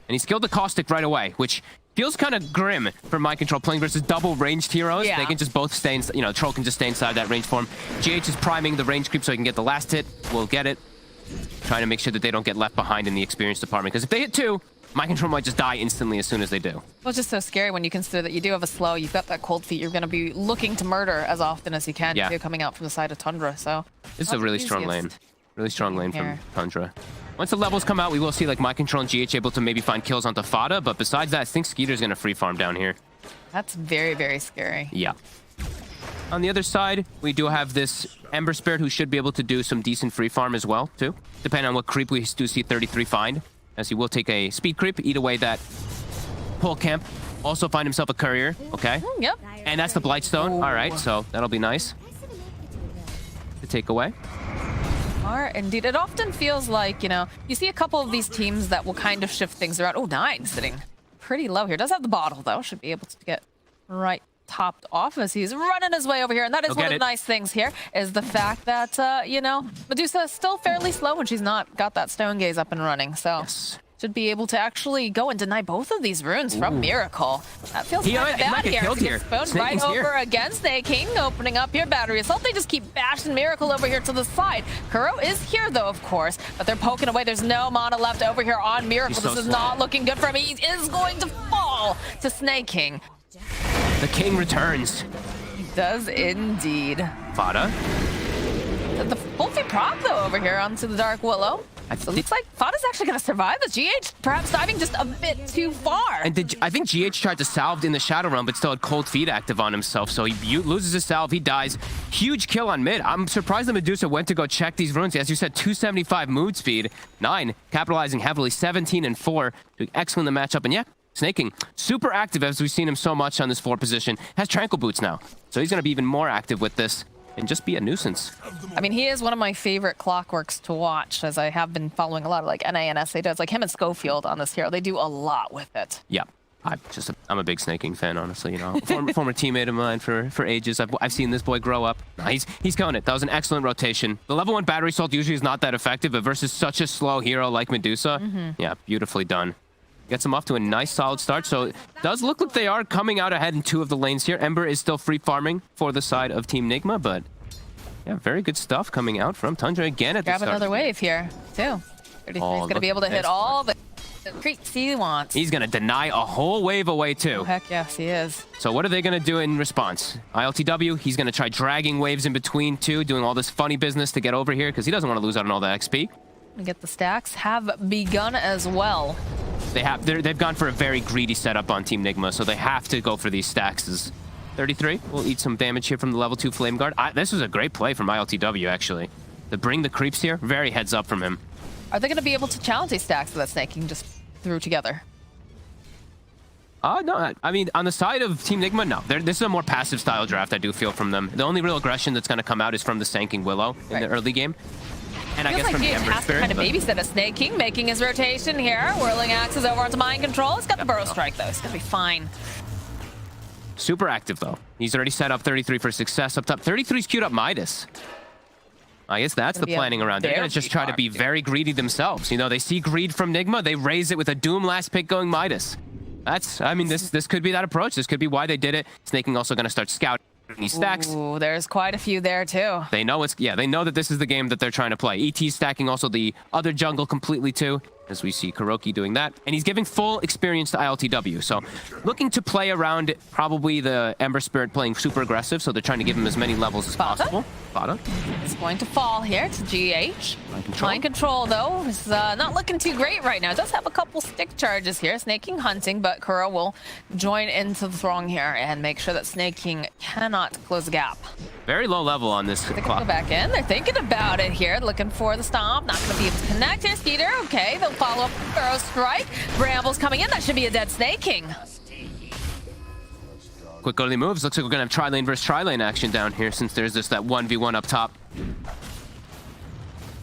S6: And he skilled the caustic right away, which feels kind of grim for mind control playing versus double ranged heroes.
S5: Yeah.
S6: They can just both stay, Troll can just stay inside that range form. GH is priming the range creep so he can get the last hit. We'll get it. Trying to make sure that they don't get left behind in the experience department, because if they hit 2, mind control might just die instantly as soon as they do.
S5: Well, it's just so scary when you consider that you do have a slow, you've got that cold feet, you're going to be looking to murder as often as you can, too, coming out from the side of Tundra, so...
S6: This is a really strong lane. Really strong lane from Tundra. Once the levels come out, we will see like mind control and GH able to maybe find kills onto Fada, but besides that, I think Skeeter's going to free farm down here.
S5: That's very, very scary.
S6: Yeah. On the other side, we do have this Ember Spirit who should be able to do some decent free farm as well, too. Depending on what creep we do see 33 find, as he will take a speed creep, eat away that pole camp. Also find himself a courier, okay?
S5: Yep.
S6: And that's the Blightstone. All right, so that'll be nice to take away.
S5: Indeed. It often feels like, you see a couple of these teams that will kind of shift things around. Oh, 9 sitting pretty low here. Does have the bottle, though. Should be able to get right topped off as he's running his way over here. And that is one of the nice things here, is the fact that, Medusa is still fairly slow when she's not got that stone gaze up and running. So should be able to actually go and deny both of these runes from Miracle. That feels kind of bad here. Spoon right over against Snaking, opening up here. Battery Assault. They just keep bashing Miracle over here to the side. Kuro is here, though, of course, but they're poking away. There's no mana left over here on Miracle. This is not looking good for him. He is going to fall to Snaking.
S6: The king returns.
S5: He does indeed.
S6: Fada.
S5: The full-feet proc, though, over here onto the Dark Willow. So it looks like Fada's actually going to survive the GH, perhaps diving just a bit too far.
S6: And I think GH tried to salve in the Shadow Realm, but still had cold feet active on himself, so he loses his salve, he dies. Huge kill on mid. I'm surprised that Medusa went to go check these runes. As you said, 275 mood speed. 9, capitalizing heavily, 17 and 4. Doing excellent in the matchup, and yeah, Snaking, super active as we've seen him so much on this 4 position. Has Tranquil Boots now, so he's going to be even more active with this and just be a nuisance.
S5: I mean, he is one of my favorite clockworks to watch, as I have been following a lot of like NA and SA does. Like him and Schofield on this hero, they do a lot with it.
S6: Yeah, I'm a big Snaking fan, honestly. Former teammate of mine for ages. I've seen this boy grow up. He's killing it. That was an excellent rotation. The level 1 battery assault usually is not that effective, but versus such a slow hero like Medusa, yeah, beautifully done. Gets them off to a nice solid start, so it does look like they are coming out ahead in 2 of the lanes here. Ember is still free farming for the side of Team Nigma, but yeah, very good stuff coming out from Tundra again at the start.
S5: Grab another wave here, too. 33 is going to be able to hit all the creeps he wants.
S6: He's going to deny a whole wave away, too.
S5: Oh, heck yes, he is.
S6: So what are they going to do in response? ILTW, he's going to try dragging waves in between, too, doing all this funny business to get over here, because he doesn't want to lose out on all the XP.
S5: And get the stacks have begun as well.
S6: They've gone for a very greedy setup on Team Nigma, so they have to go for these stacks. 33 will eat some damage here from the level 2 Flame Guard. This was a great play from ILTW, actually. To bring the creeps here, very heads up from him.
S5: Are they going to be able to challenge these stacks that Snaking just threw together?
S6: No, I mean, on the side of Team Nigma, no. This is a more passive style draft, I do feel, from them. The only real aggression that's going to come out is from the Sanking Willow in the early game. And I
S5: Feels
S6: guess
S5: like
S6: from the
S5: GH
S6: Ember
S5: has to
S6: Spirit.
S5: kind of
S6: but-
S5: babysit a Snake King, making his rotation here. Whirling axes over onto Mind Control. He's got the Burrow Strike, though. He's going to be fine.
S6: Super active, though. He's already set up 33 for success up top. 33's queued up Midas. I guess that's the
S5: Gonna be a
S6: planning around. They're going to just try to be very greedy themselves. You know, they see greed from Nigma. They raise it with a Doom last pick going Midas. I mean, this could be that approach. This could be why they did it. Snaking also going to start scouting these stacks.
S5: Ooh, there's quite a few there, too.
S6: They know they know that this is the game that they're trying to play. ET's stacking also the other jungle completely too, as we see Kuroki doing that. And he's giving full experience to ILTW. So looking to play around probably the Ember Spirit playing super aggressive, so they're trying to give him as many levels as possible. Bada.
S5: It's going to fall here to GH. Mind Control, though, is not looking too great right now. It does have a couple stick charges here. Snake King hunting, but Kuro will join into the throng here and make sure that Snake King cannot close the gap.
S6: Very low level on this
S5: They're going to
S6: clock.
S5: go back in. They're thinking about it here, looking for the stomp. Not going to be able to connect here, Skeeter. Okay, they'll follow up with Burrow Strike. Brambles coming in. That should be a dead Snake King.
S6: Quick early moves. Looks like we're going to have tri-lane versus tri-lane action down here since there's just that 1v1 up top.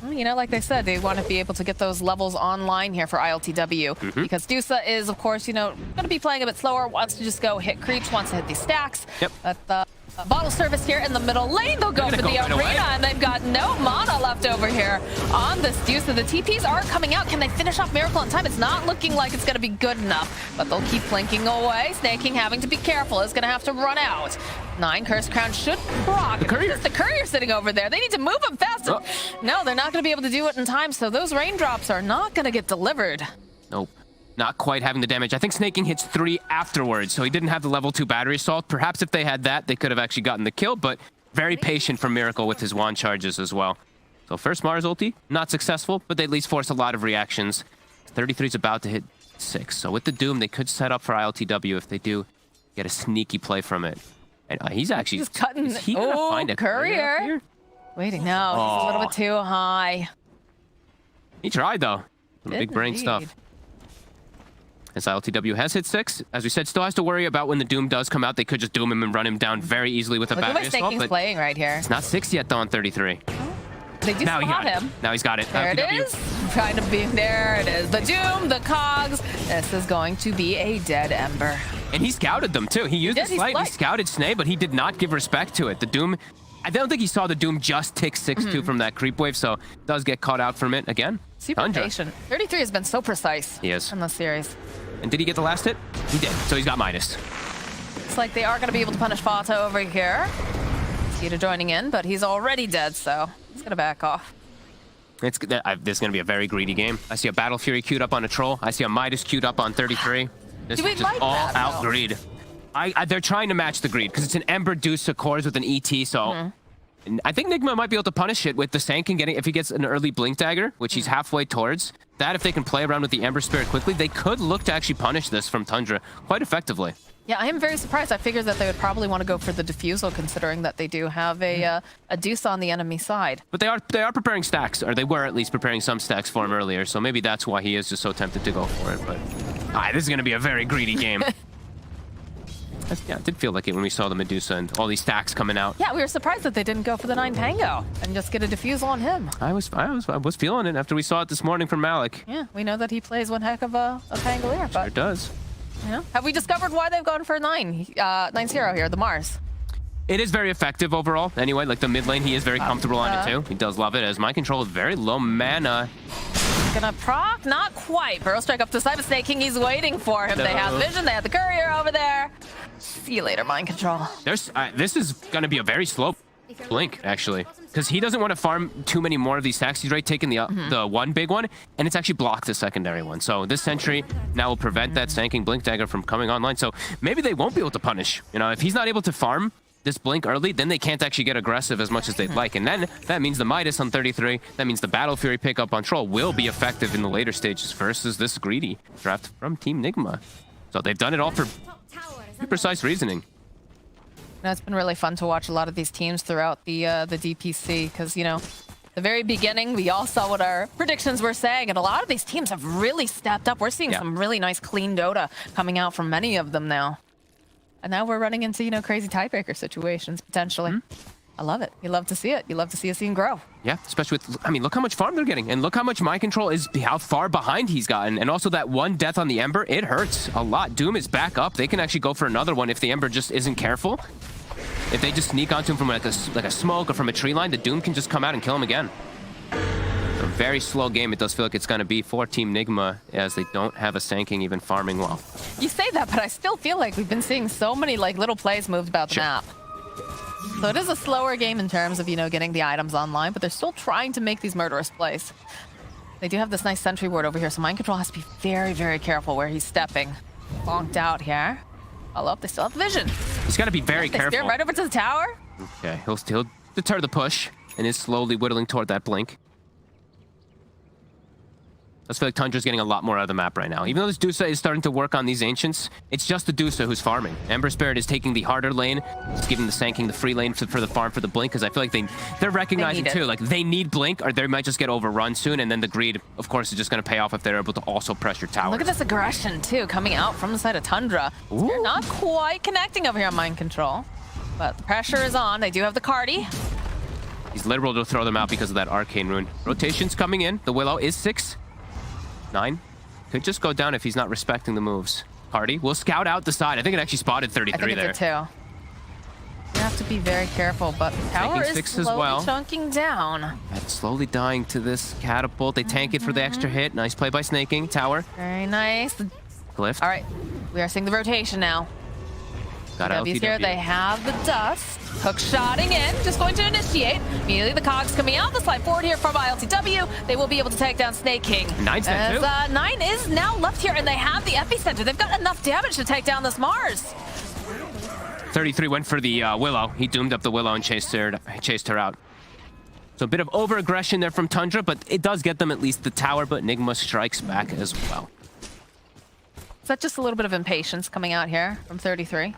S5: Well, you know, like they said, they want to be able to get those levels online here for ILTW because Dusa is, of course, you know, going to be playing a bit slower, wants to just go hit creeps, wants to hit these stacks.
S6: Yep.
S5: But bottle service here in the middle lane, they'll go for the
S6: right away.
S5: arena, and they've got no mana left over here on this Dusa. The TPs are coming out. Can they finish off Miracle in time? It's not looking like it's going to be good enough, but they'll keep flanking away. Snake King having to be careful. Is going to have to run out. 9 Curse Crown should proc. The courier sitting over there. They need to move him faster.
S6: Oh.
S5: No, they're not going to be able to do it in time, so those raindrops are not going to get delivered.
S6: Nope. Not quite having the damage. I think Snaking hits 3 afterwards, so he didn't have the level 2 battery assault. Perhaps if they had that, they could have actually gotten the kill, but very patient from Miracle with his wand charges as well. So first Mars ulti, not successful, but they at least forced a lot of reactions. 33's about to hit 6, so with the Doom, they could set up for ILTW if they do get a sneaky play from it. And he's actually...
S5: He's cutting...
S6: Is he gonna find a courier up here?
S5: Waiting, no, he's a little bit too high.
S6: He tried, though. Some big brain
S5: Indeed.
S6: stuff. As ILTW has hit 6, as we said, still has to worry about when the Doom does come out. They could just Doom him and run him down very easily with a
S5: Look at
S6: battery
S5: my
S6: assault,
S5: Snaking's
S6: but
S5: playing right here.
S6: it's not 6 yet, though, on 33.
S5: They do
S6: Now he
S5: spot
S6: got
S5: him.
S6: it. Now he's got it.
S5: There it
S6: ILTW.
S5: is. Trying to be there. It is the Doom, the Cogs. This is going to be a dead Ember.
S6: And he scouted them, too. He used
S5: did,
S6: the
S5: he
S6: slight. He
S5: sliced.
S6: scouted Snay, but he did not give respect to it. The Doom... I don't think he saw the Doom just tick 6-2 from that creep wave, so does get caught out from it again.
S5: Super
S6: Tundra.
S5: patient. 33 has been so precise
S6: He is.
S5: in this series.
S6: And did he get the last hit? He did. So he's got Midas.
S5: It's like they are going to be able to punish Fata over here. Skeeter joining in, but he's already dead, so he's going to back off.
S6: This is going to be a very greedy game. I see a Battle Fury queued up on a Troll. I see a Midas queued up on 33. This
S5: Do we
S6: is just
S5: like
S6: all
S5: that,
S6: out
S5: though?
S6: greed. They're trying to match the greed because it's an Ember Deuce cores with an ET, so... And I think Nigma might be able to punish it with the Sank and if he gets an early Blink Dagger, which he's halfway towards. That, if they can play around with the Ember Spirit quickly, they could look to actually punish this from Tundra quite effectively.
S5: Yeah, I am very surprised. I figured that they would probably want to go for the defusal, considering that they do have a Deuce on the enemy side.
S6: But they are preparing stacks, or they were at least preparing some stacks for him earlier, so maybe that's why he is just so tempted to go for it. But this is going to be a very greedy game. Yeah, it did feel like it when we saw the Medusa and all these stacks coming out.
S5: Yeah, we were surprised that they didn't go for the 9 Tango and just get a defusal on him.
S6: I was feeling it after we saw it this morning from Malik.
S5: Yeah, we know that he plays one heck of a Pangolier, but
S6: It does.
S5: you know, have we discovered why they've gone for 9-0 here, the Mars?
S6: It is very effective overall. Anyway, like the mid lane, he is very comfortable on it too. He does love it as Mind Control is very low mana.
S5: Gonna proc? Not quite. Burrow Strike up to side, but Snake King, he's waiting for him. They have vision, they have the courier over there. See you later, Mind Control.
S6: This is going to be a very slow blink, actually. Because he doesn't want to farm too many more of these stacks. He's already taken the one big one, and it's actually blocked the secondary one. So this sentry now will prevent that Sanking Blink Dagger from coming online. So maybe they won't be able to punish. You know, if he's not able to farm this blink early, then they can't actually get aggressive as much as they'd like. And then that means the Midas on 33, that means the Battle Fury pickup on Troll will be effective in the later stages versus this greedy draft from Team Nigma. So they've done it all for precise reasoning.
S5: You know, it's been really fun to watch a lot of these teams throughout the DPC because, you know, the very beginning, we all saw what our predictions were saying, and a lot of these teams have really stepped up. We're seeing some really nice, clean Dota coming out from many of them now. And now we're running into, you know, crazy tiebreaker situations, potentially. I love it. You love to see it. You love to see a scene grow.
S6: Yeah, especially with, I mean, look how much farm they're getting. And look how much mind control is, how far behind he's gotten. And also that one death on the Ember, it hurts a lot. Doom is back up. They can actually go for another one if the Ember just isn't careful. If they just sneak onto him from like a smoke or from a tree line, the Doom can just come out and kill him again. A very slow game it does feel like it's going to be for Team Nigma, as they don't have a Sanking even farming well.
S5: You say that, but I still feel like we've been seeing so many like little plays moved about the map. So it is a slower game in terms of, you know, getting the items online, but they're still trying to make these murderous plays. They do have this nice sentry ward over here, so Mind Control has to be very, very careful where he's stepping. Bonked out here. Follow up, they still have vision.
S6: He's got to be very careful.
S5: They steer right over to the tower.
S6: Okay, he'll still deter the push and is slowly whittling toward that blink. I just feel like Tundra's getting a lot more out of the map right now. Even though this Dusa is starting to work on these Ancients, it's just the Dusa who's farming. Ember Spirit is taking the harder lane. It's giving the Sanking the free lane for the farm for the Blink, because I feel like they're recognizing too, like they need Blink or they might just get overrun soon, and then the greed, of course, is just going to pay off if they're able to also pressure towers.
S5: Look at this aggression too, coming out from the side of Tundra. They're not quite connecting over here on Mind Control, but the pressure is on. They do have the Cardi.
S6: He's literal to throw them out because of that Arcane Rune. Rotation's coming in. The Willow is 6. 9. Could just go down if he's not respecting the moves. Hardy will scout out the side. I think it actually spotted 33
S5: I think
S6: there.
S5: It did too. You have to be very careful, but the tower is slowly chunking down.
S6: That's slowly dying to this catapult. They tank it for the extra hit. Nice play by Snaking. Tower.
S5: Very nice.
S6: Glyph.
S5: All right, we are seeing the rotation now.
S6: Got
S5: W's here. They have the dust. Hook shotting in, just going to initiate. Immediately the cogs coming out. The slide forward here from ILTW. They will be able to take down Snake King.
S6: 9's dead too.
S5: 9 is now left here, and they have the epicenter. They've got enough damage to take down this Mars.
S6: 33 went for the Willow. He doomed up the Willow and chased her out. So a bit of over-aggression there from Tundra, but it does get them at least the tower, but Nigma strikes back as well.
S5: Is that just a little bit of impatience coming out here from 33?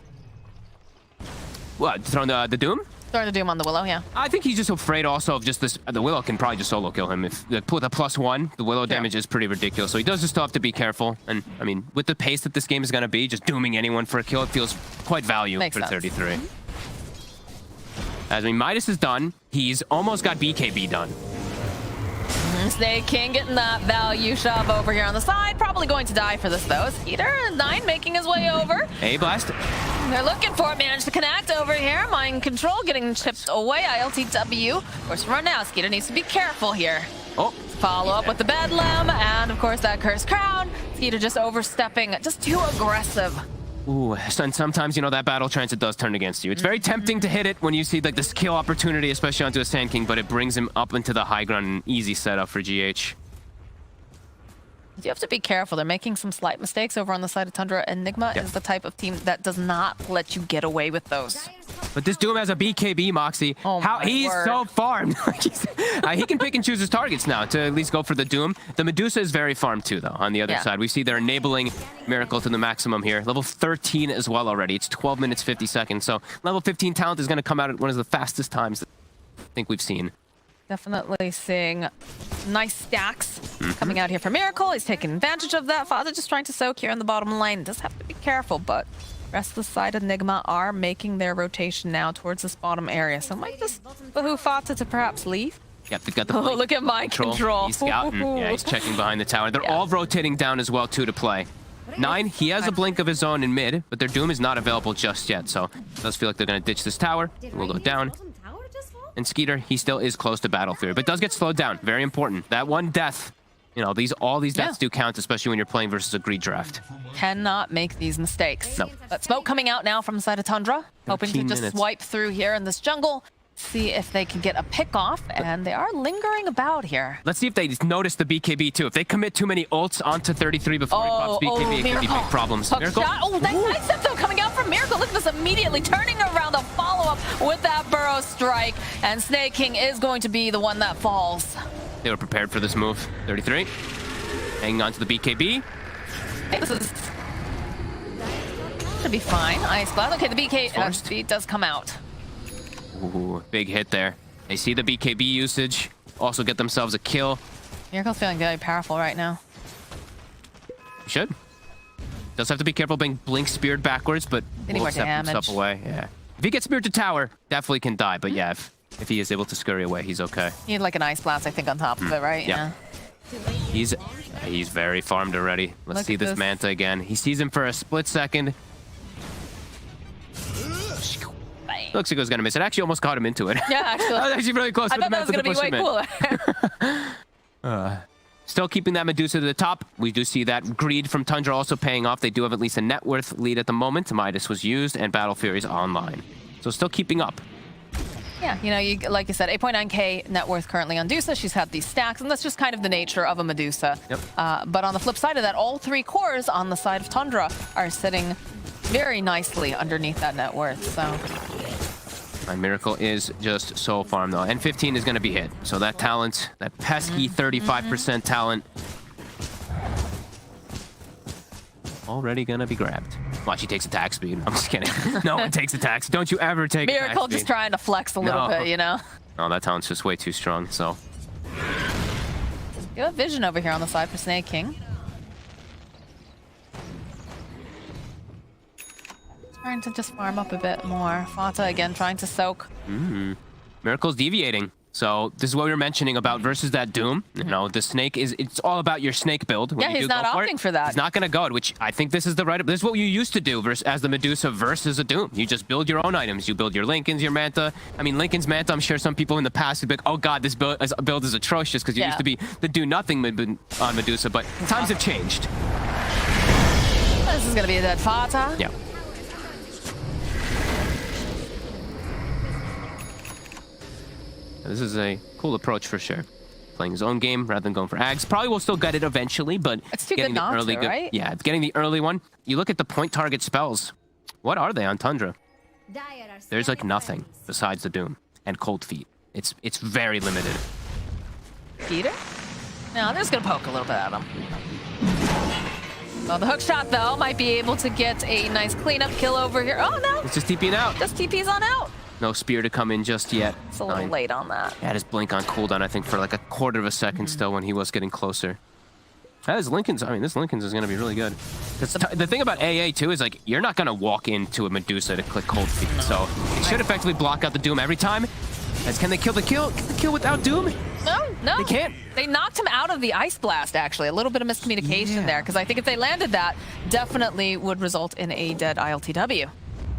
S6: What, throwing the Doom?
S5: Throwing the Doom on the Willow, yeah.
S6: I think he's just afraid also of just this. The Willow can probably just solo kill him. If with a +1, the Willow damage is pretty ridiculous. So he does just still have to be careful. And I mean, with the pace that this game is going to be, just dooming anyone for a kill, it feels quite value for 33. As I mean, Midas is done. He's almost got BKB done.
S5: Snake King getting that value shove over here on the side. Probably going to die for this though. Skeeter, 9 making his way over.
S6: A-Blast.
S5: They're looking for it. Managed to connect over here. Mind Control getting chipped away. ILTW. Of course, right now, Skeeter needs to be careful here.
S6: Oh.
S5: Follow up with the Bedlam. And of course, that Cursed Crown. Skeeter just overstepping. Just too aggressive.
S6: Ooh, and sometimes, you know, that battle trance, it does turn against you. It's very tempting to hit it when you see like this kill opportunity, especially onto a Sand King, but it brings him up into the high ground, an easy setup for GH.
S5: You have to be careful. They're making some slight mistakes over on the side of Tundra, and Nigma is the type of team that does not let you get away with those.
S6: But this Doom has a BKB, Moxie.
S5: Oh
S6: He's so farmed. He can pick and choose his targets now to at least go for the Doom. The Medusa is very farmed too, though, on the other side. We see they're enabling Miracle to the maximum here. Level 13 as well already. It's 12 minutes, 50 seconds. So level 15 talent is going to come out at one of the fastest times I think we've seen.
S5: Definitely seeing nice stacks coming out here for Miracle. He's taking advantage of that. Father just trying to soak here in the bottom lane. Does have to be careful, but rest of the side of Nigma are making their rotation now towards this bottom area. So might just behoove Fata to perhaps leave.
S6: Yep, they've got the
S5: look at Mind Control.
S6: He's scouting. Yeah, he's checking behind the tower. They're all rotating down as well, too, to play. 9, he has a blink of his own in mid, but their Doom is not available just yet. So it does feel like they're going to ditch this tower. We'll go down. And Skeeter, he still is close to Battle Fury, but does get slowed down. Very important. That one death, you know, all these deaths do count, especially when you're playing versus a greed draft.
S5: Cannot make these mistakes.
S6: No.
S5: But smoke coming out now from the side of Tundra. Hoping to just swipe through here in this jungle. See if they can get a pick off, and they are lingering about here.
S6: Let's see if they notice the BKB too. If they commit too many ults onto 33 before he pops BKB, it could be big problems. Miracle.
S5: Oh, that nice step though coming out from Miracle. Look at this immediately turning around a follow-up with that Burrow strike, and Snake King is going to be the one that falls.
S6: They were prepared for this move. 33, hanging on to the BKB.
S5: Hey, this is should be fine. Ice Cloud. Okay, the BK speed does come out.
S6: Ooh, big hit there. They see the BKB usage. also get themselves a kill.
S5: Miracle's feeling very powerful right now.
S6: Should. Does have to be careful being blink speared backwards, but
S5: They need
S6: will
S5: more
S6: step himself
S5: damage.
S6: away. Yeah. If he gets speared to tower, definitely can die. But yeah, if he is able to scurry away, he's okay.
S5: You need like an ice blast, I think, on top of it, right?
S6: Yeah. He's very farmed already. Let's
S5: Look
S6: see
S5: at
S6: this
S5: this.
S6: Manta again. He sees him for a split second.
S5: Bang.
S6: Looks like it was gonna miss it. Actually, almost got him into it.
S5: Yeah, actually.
S6: That was actually really close.
S5: I
S6: for the
S5: thought that was
S6: Manta
S5: going to be
S6: push
S5: way
S6: him in.
S5: cooler.
S6: Still keeping that Medusa to the top. We do see that greed from Tundra also paying off. They do have at least a net worth lead at the moment. Midas was used and Battle Fury's online. So still keeping up.
S5: Yeah, you know, like you said, 8.9k net worth currently on Dusa. She's had these stacks, and that's just kind of the nature of a Medusa.
S6: Yep.
S5: But on the flip side of that, all 3 cores on the side of Tundra are sitting very nicely underneath that net worth. So
S6: My Miracle is just so farm though. And 15 is going to be hit. So that talent, that pesky 35% talent, already going to be grabbed. Watch, he takes attack speed. I'm just kidding. No one takes attacks. Don't you ever take
S5: Miracle
S6: attack
S5: just
S6: speed.
S5: trying to flex a little
S6: No.
S5: bit, you know?
S6: No, that talent's just way too strong. So
S5: You have vision over here on the side for Snake King. Trying to just farm up a bit more. Fata again trying to soak.
S6: Miracle's deviating. So this is what we were mentioning about versus that Doom. You know, the Snake it's all about your Snake build. When
S5: Yeah,
S6: you
S5: he's
S6: do
S5: not
S6: go for
S5: opting
S6: it,
S5: for that.
S6: He's not going to go it, which I think this is the right. This is what you used to do as the Medusa versus a Doom. You just build your own items. You build your Lincolns, your Manta. I mean, Lincoln's Manta, I'm sure some people in the past would be like, oh god, this build is atrocious because you used to be the do nothing on Medusa, but times have changed.
S5: This is going to be a dead Fata.
S6: Yeah. This is a cool approach for sure. Playing his own game rather than going for Ags. Probably will still get it eventually, but
S5: It's too
S6: getting
S5: good
S6: the
S5: not
S6: early
S5: to, right?
S6: Yeah, it's getting the early one. You look at the point target spells. What are they on Tundra? There's like nothing besides the Doom and Cold Feet. It's very limited.
S5: Peter? No, they're just going to poke a little bit at him. Well, the hook shot, though, might be able to get a nice cleanup kill over here. Oh, no.
S6: It's just TPing out.
S5: Just TP's on out.
S6: No spear to come in just yet.
S5: It's a little late on that.
S6: Had his blink on cooldown, I think, for like a quarter of a second still when he was getting closer. That is Lincoln's. I mean, this Lincoln's is going to be really good. The thing about AA, too, is like, you're not going to walk into a Medusa to click Cold Feet. So it should effectively block out the Doom every time. As can they kill the kill? Get the kill without Doom?
S5: No.
S6: They can't.
S5: They knocked him out of the Ice Blast, actually. A little bit of miscommunication there, because I think if they landed that, definitely would result in a dead ILTW.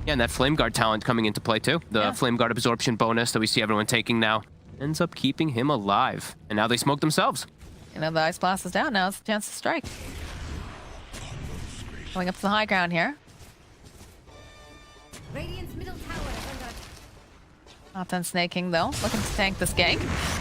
S6: Yeah, and that Flame Guard talent coming into play too. The Flame Guard absorption bonus that we see everyone taking now ends up keeping him alive. And now they smoke themselves.
S5: You know, the Ice Blast is down now. It's a chance to strike. Going up to the high ground here.
S1: Radiant's middle tower is under
S5: Not done snaking, though. Looking to tank this gank.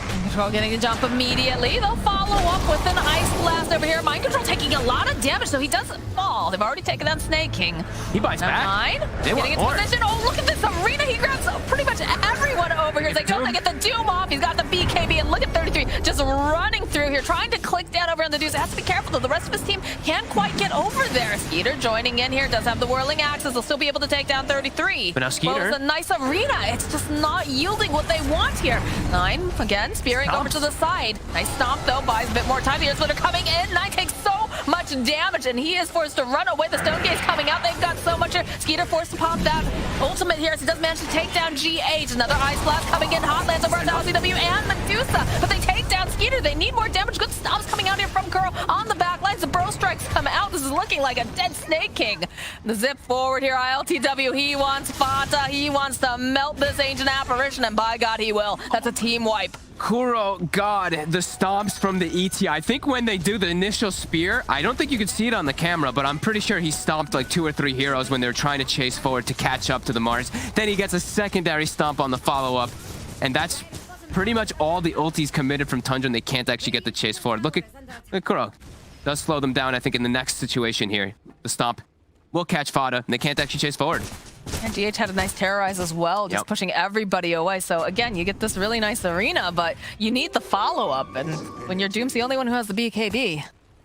S5: Mind Control getting the jump immediately. They'll follow up with an Ice Blast over here. Mind Control taking a lot of damage, so he doesn't fall. They've already taken down Snake King.
S6: He bites back. They want
S5: Getting into
S6: more.
S5: position. Oh, look at this arena. He grabs pretty much everyone over here. He's like, don't they get the Doom off? He's got the BKB, and look at 33 just running through here, trying to click down over on the Deuce. Has to be careful, though. The rest of his team can't quite get over there. Skeeter joining in here. Does have the whirling axes. They'll still be able to take down 33.
S6: But now Skeeter-
S5: Well, it's a nice arena. It's just not yielding what they want here. 9, again, spearing over to the side. Nice stomp, though. Buys a bit more time. The Air Splitter coming in. 9 takes so much damage, and he is forced to run away. The Stone Gate's coming out. They've got so much here. Skeeter forced to pop that ultimate here as he does manage to take down GH. Another Ice Blast coming in. Hot lands over on LCW and Medusa. But they take down Skeeter. They need more damage. Good stomps coming out here from Curl on the back lines. The Bro Strikes come out. This is looking like a dead Snake King. The zip forward here. ILTW. He wants Fata. He wants to melt this ancient apparition, and by God, he will. That's a team wipe.
S6: Kuro, God, the stomps from the ET. I think when they do the initial spear, I don't think you could see it on the camera, but I'm pretty sure he stomped like 2 or 3 heroes when they were trying to chase forward to catch up to the Mars. Then he gets a secondary stomp on the follow-up, and that's pretty much all the ultis committed from Tundra, and they can't actually get the chase forward. Look at Kuro. Does slow them down, I think, in the next situation here. The stomp will catch Fada, and they can't actually chase forward.
S5: And GH had a nice terrorize as well, just pushing everybody away. So again, you get this really nice arena, but you need the follow-up. And when your Doom's the only one who has the BKB.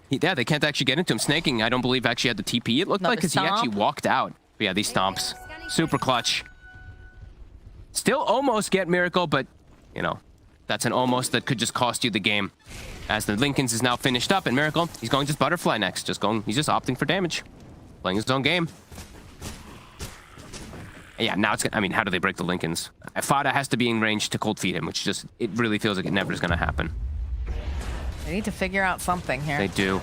S6: Yeah, they can't actually get into him. Snaking, I don't believe, actually had the TP. It looked like because he actually walked out. But yeah, these stomps. Super clutch. Still almost get Miracle, but, you know, That's an almost that could just cost you the game. As the Lincolns is now finished up, and Miracle, he's going just Butterfly next. He's just opting for damage. Playing his own game. Yeah, now it's gonna, I mean, how do they break the Lincolns? Fada has to be in range to cold feed him, which just, it really feels like it never is gonna happen.
S5: They need to figure out something here.
S6: They do.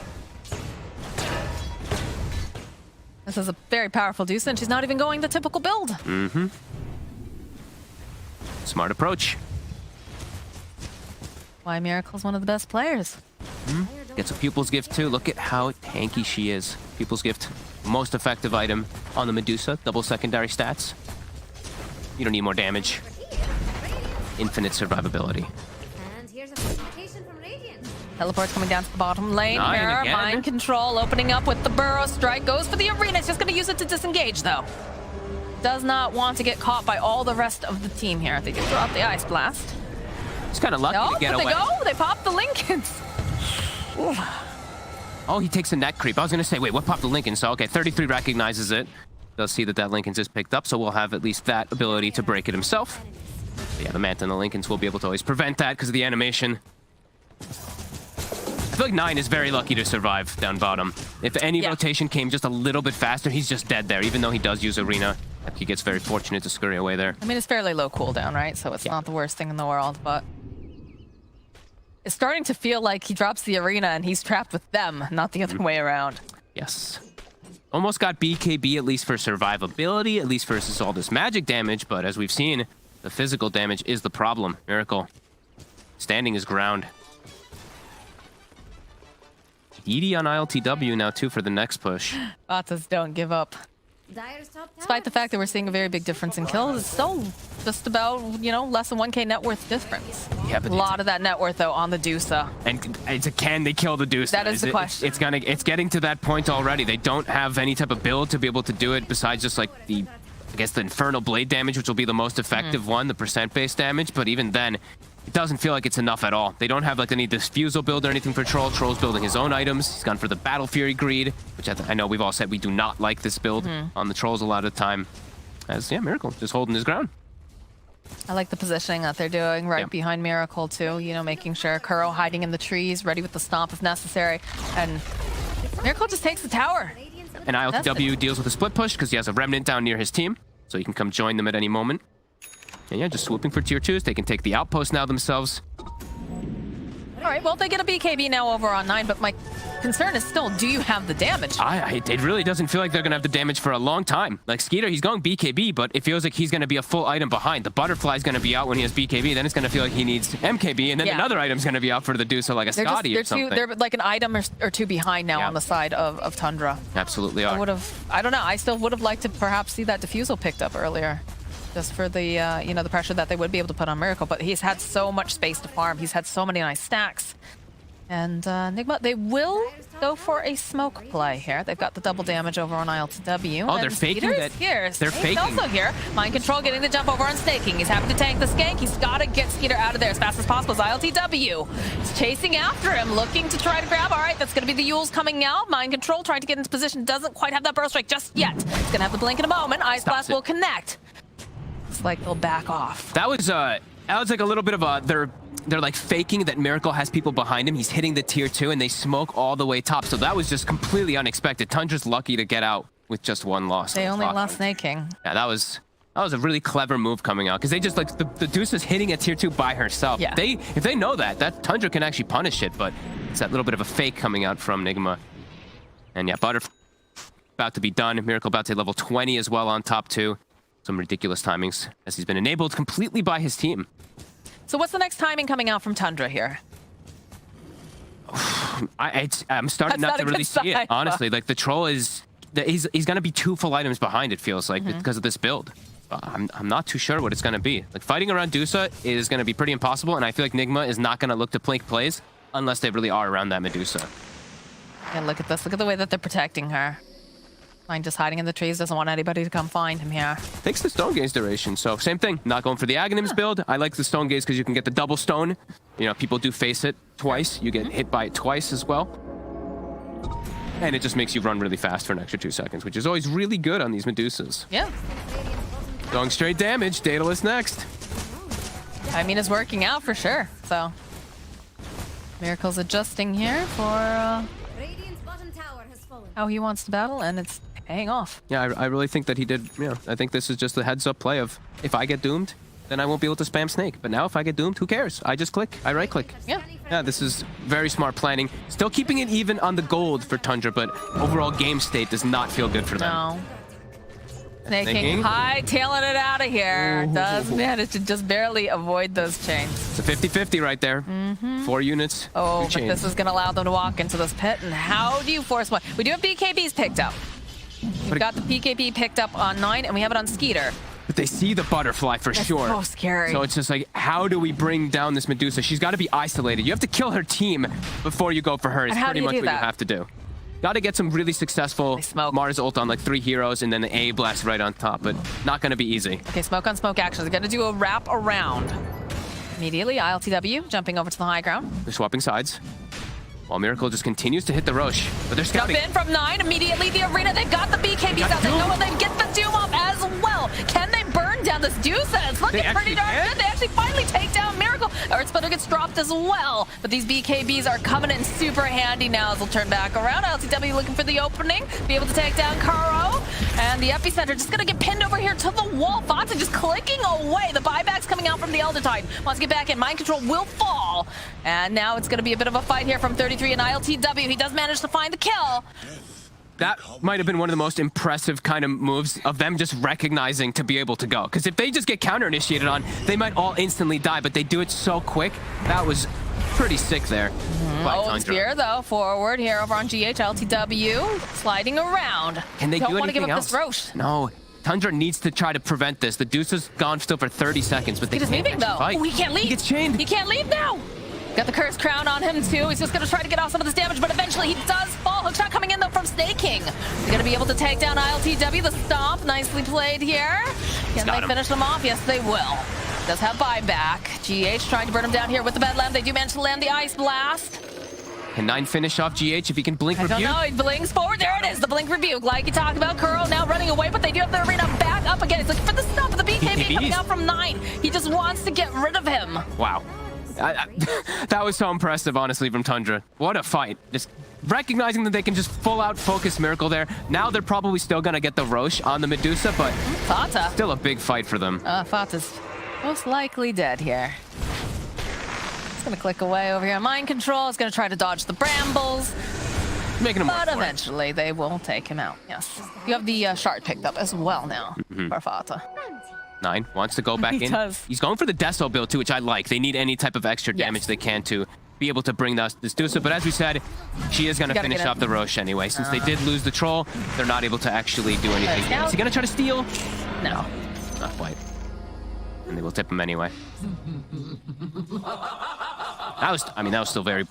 S5: This is a very powerful Deuce, and she's not even going the typical build.
S6: Mm-hmm. Smart approach.
S5: Why Miracle's one of the best players.
S6: Gets a Pupil's Gift too. Look at how tanky she is. Pupil's Gift, most effective item on the Medusa. Double secondary stats. You don't need more damage. Infinite survivability.
S1: And here's a notification from Radiant.
S5: Teleport's coming down to the bottom lane
S6: Nine
S5: here.
S6: again.
S5: Mind control opening up with the Burrow Strike. Goes for the arena. It's just going to use it to disengage, though. Does not want to get caught by all the rest of the team here. They can throw out the Ice Blast.
S6: He's kind of lucky
S5: No,
S6: to get
S5: but
S6: away.
S5: they go. They pop the Lincolns.
S6: Oh, he takes a neck creep. I was going to say, wait, what popped the Lincoln? So, okay, 33 recognizes it. Does see that Lincoln's is picked up, so we'll have at least that ability to break it himself. But yeah, the Manta and the Lincolns will be able to always prevent that because of the animation. I feel like 9 is very lucky to survive down bottom. If any rotation came just a little bit faster, he's just dead there, even though he does use Arena. He gets very fortunate to scurry away there.
S5: I mean, it's fairly low cooldown, right? So it's not the worst thing in the world, but it's starting to feel like he drops the arena and he's trapped with them, not the other way around.
S6: Yes. Almost got BKB at least for survivability, at least versus all this magic damage, but as we've seen, the physical damage is the problem. Miracle standing his ground. Edie on ILTW now too for the next push.
S5: Vatas don't give up.
S1: Dire's top tower.
S5: Despite the fact that we're seeing a very big difference in kills, it's still just about, less than 1k net worth difference.
S6: Yeah, but
S5: a lot of that net worth, though, on the Deusa.
S6: And it's can they kill the Deuce?
S5: That is the question.
S6: It's getting to that point already. They don't have any type of build to be able to do it besides just like the Infernal Blade damage, which will be the most effective one, the percent-based damage. But even then, it doesn't feel like it's enough at all. They don't have like any Diffusal build or anything for Troll. Troll's building his own items. He's gone for the Battle Fury Greed, which I know we've all said we do not like this build on the Trolls a lot of the time. As, Miracle just holding his ground.
S5: I like the positioning that they're doing right behind Miracle, too. Making sure Kuro hiding in the trees, ready with the stomp if necessary. And Miracle just takes the tower.
S6: And ILTW deals with a split push because he has a Remnant down near his team, so he can come join them at any moment. And just swooping for tier 2s. They can take the outpost now themselves.
S5: All right, well, they get a BKB now over on 9, but my concern is still, do you have the damage?
S6: It really doesn't feel like they're going to have the damage for a long time. Like, Skeeter, he's going BKB, but it feels like he's going to be a full item behind. The Butterfly's going to be out when he has BKB, then it's going to feel like he needs MKB, and then another item's going to be out for the Deuce, like a Scotty or something.
S5: They're like an item or two behind now on the side of Tundra.
S6: Absolutely are.
S5: I don't know, I still would have liked to perhaps see that Diffusal picked up earlier. Just for the, the pressure that they would be able to put on Miracle. But he's had so much space to farm. He's had so many nice stacks. And Nigma, they will go for a smoke play here. They've got the double damage over on ILTW.
S6: Oh, they're faking that.
S5: Here.
S6: They're faking.
S5: He's also here. Mind Control getting the jump over on Staking. He's having to tank the Skank. He's got to get Skeeter out of there as fast as possible. As ILTW is chasing after him, looking to try to grab. All right, that's going to be the Yules coming out. Mind Control trying to get into position. Doesn't quite have that Burrow Strike just yet. It's going to have the blink in a moment. Ice Blast will connect. It's like they'll back off.
S6: That was like a little bit of a they're like faking that Miracle has people behind him. He's hitting the tier 2 and they smoke all the way top. So that was just completely unexpected. Tundra's lucky to get out with just one loss.
S5: They only lost Snaking.
S6: Yeah, that was a really clever move coming out because they just like the Deuce is hitting at tier 2 by herself.
S5: Yeah.
S6: If they know that Tundra can actually punish it, but it's that little bit of a fake coming out from Nigma. And yeah, Butterfly about to be done. Miracle about to level 20 as well on top 2. Some ridiculous timings as he's been enabled completely by his team.
S5: So what's the next timing coming out from Tundra here?
S6: I'm starting not to really see it, honestly. Like, the Troll is... He's going to be 2 full items behind, it feels like, because of this build. I'm not too sure what it's going to be. Like, fighting around Deusa is going to be pretty impossible, and I feel like Nigma is not going to look to plink plays unless they really are around that Medusa.
S5: And look at this. Look at the way that they're protecting her. Mine just hiding in the trees, doesn't want anybody to come find him here.
S6: Takes the Stone Gaze duration, so same thing. Not going for the Aghanims build. I like the Stone Gaze because you can get the double stone. People do face it twice. You get hit by it twice as well. And it just makes you run really fast for an extra 2 seconds, which is always really good on these Medusas.
S5: Yeah.
S6: Going straight damage. Daedalus next.
S5: I mean, it's working out for sure. So Miracle's adjusting here for
S1: Radiant's bottom tower has fallen.
S5: how he wants to battle, and it's paying off.
S6: Yeah, I really think that he did. You know, I think this is just a heads-up play of if I get doomed, then I won't be able to spam snake. But now if I get doomed, who cares? I just click. I right-click.
S5: Yeah.
S6: Yeah, this is very smart planning. Still keeping it even on the gold for Tundra, but overall game state does not feel good for them.
S5: No. Snaking,
S6: Snaking.
S5: high-tailing it out of here. Does manage to just barely avoid those chains.
S6: It's a 50-50 right there. 4 units.
S5: Oh,
S6: two
S5: but
S6: chains.
S5: this is going to allow them to walk into this pit. And how do you force one? We do have BKBs picked up. We've got the PKB picked up on 9, and we have it on Skeeter.
S6: But they see the butterfly for
S5: That's
S6: sure.
S5: so scary.
S6: So it's just like, how do we bring down this Medusa? She's got to be isolated. You have to kill her team before you go for her. It's
S5: And how
S6: pretty
S5: do you
S6: much
S5: do
S6: what
S5: that?
S6: you have to do. Got to get some really successful
S5: They smoke.
S6: Mars ult on like 3 heroes and then the A blast right on top, but not going to be easy.
S5: Okay, smoke on smoke action. They're going to do a wrap around. Immediately, ILTW jumping over to the high ground.
S6: They're swapping sides. While Miracle just continues to hit the Roche, but they're
S5: Jump
S6: scouting.
S5: in from 9, immediately the arena. They've got the BKBs out. They know when they get the Doom off as well. Can they burn down this Deuce? And it's looking
S6: They
S5: pretty
S6: actually
S5: darn
S6: can?
S5: good. They actually finally take down Miracle. Earth Splitter gets dropped as well. But these BKBs are coming in super handy now as they'll turn back around. LTW looking for the opening, be able to take down Karo. And the epicenter just going to get pinned over here to the wall. Fontaine just clicking away. The buyback's coming out from the Elder Titan. Wants to get back in. Mind control will fall. And now it's going to be a bit of a fight here from 33 and ILTW. He does manage to find the kill.
S6: That might have been one of the most impressive kind of moves of them just recognizing to be able to go. Because if they just get counter-initiated on, they might all instantly die, but they do it so quick. That was pretty sick there. by
S5: Oh,
S6: Tundra.
S5: Spear, though, forward here over on GH. LTW sliding around.
S6: Can they
S5: Don't
S6: do
S5: want to give
S6: anything
S5: up
S6: else?
S5: this Roche.
S6: No. Tundra needs to try to prevent this. The Deuce is gone still for 30 seconds, but they
S5: He is
S6: can't
S5: leaving,
S6: actually
S5: though.
S6: fight.
S5: Oh, he can't leave.
S6: He gets chained.
S5: He can't leave now. Got the Curse Crown on him, too. He's just going to try to get off some of this damage, but eventually he does fall. Hookshot coming in, though, from Snaking. He's going to be able to take down ILTW. The stomp, nicely played here. Can
S6: got
S5: they
S6: him.
S5: finish them off? Yes, they will. Does have buyback. GH trying to burn him down here with the Bedlam. They do manage to land the Ice Blast.
S6: Can 9 finish off GH if he can blink
S5: I don't
S6: rebuke?
S5: know. He blinks forward. There it is. The blink rebuke. Like you talked about, Curl now running away, but they do have the arena back up again. He's looking for the stop of the BKB coming out from 9. He just wants to get rid of him.
S6: Wow. That was so impressive, honestly, from Tundra. What a fight. Just recognizing that they can just full out focus Miracle there. Now they're probably still going to get the Roche on the Medusa, but
S5: Fata.
S6: still a big fight for them.
S5: Fata's most likely dead here. He's going to click away over here on Mind Control. He's going to try to dodge the brambles.
S6: Making him work
S5: But
S6: for it.
S5: eventually they will take him out. Yes. You have the shard picked up as well now for Fata.
S6: 9 wants to go back
S5: He
S6: in.
S5: does.
S6: He's going for the Deso build too, which I like. They need any type of extra
S5: Yes.
S6: damage they can to be able to bring this Dusa. But as we said, she is going to
S5: Gotta
S6: finish
S5: get
S6: off the Roche anyway. Since they did lose the Troll, they're not able to actually do anything.
S5: Scout.
S6: Is he going to try to steal?
S5: No.
S6: Not quite. And they will tip him anyway. That was still very,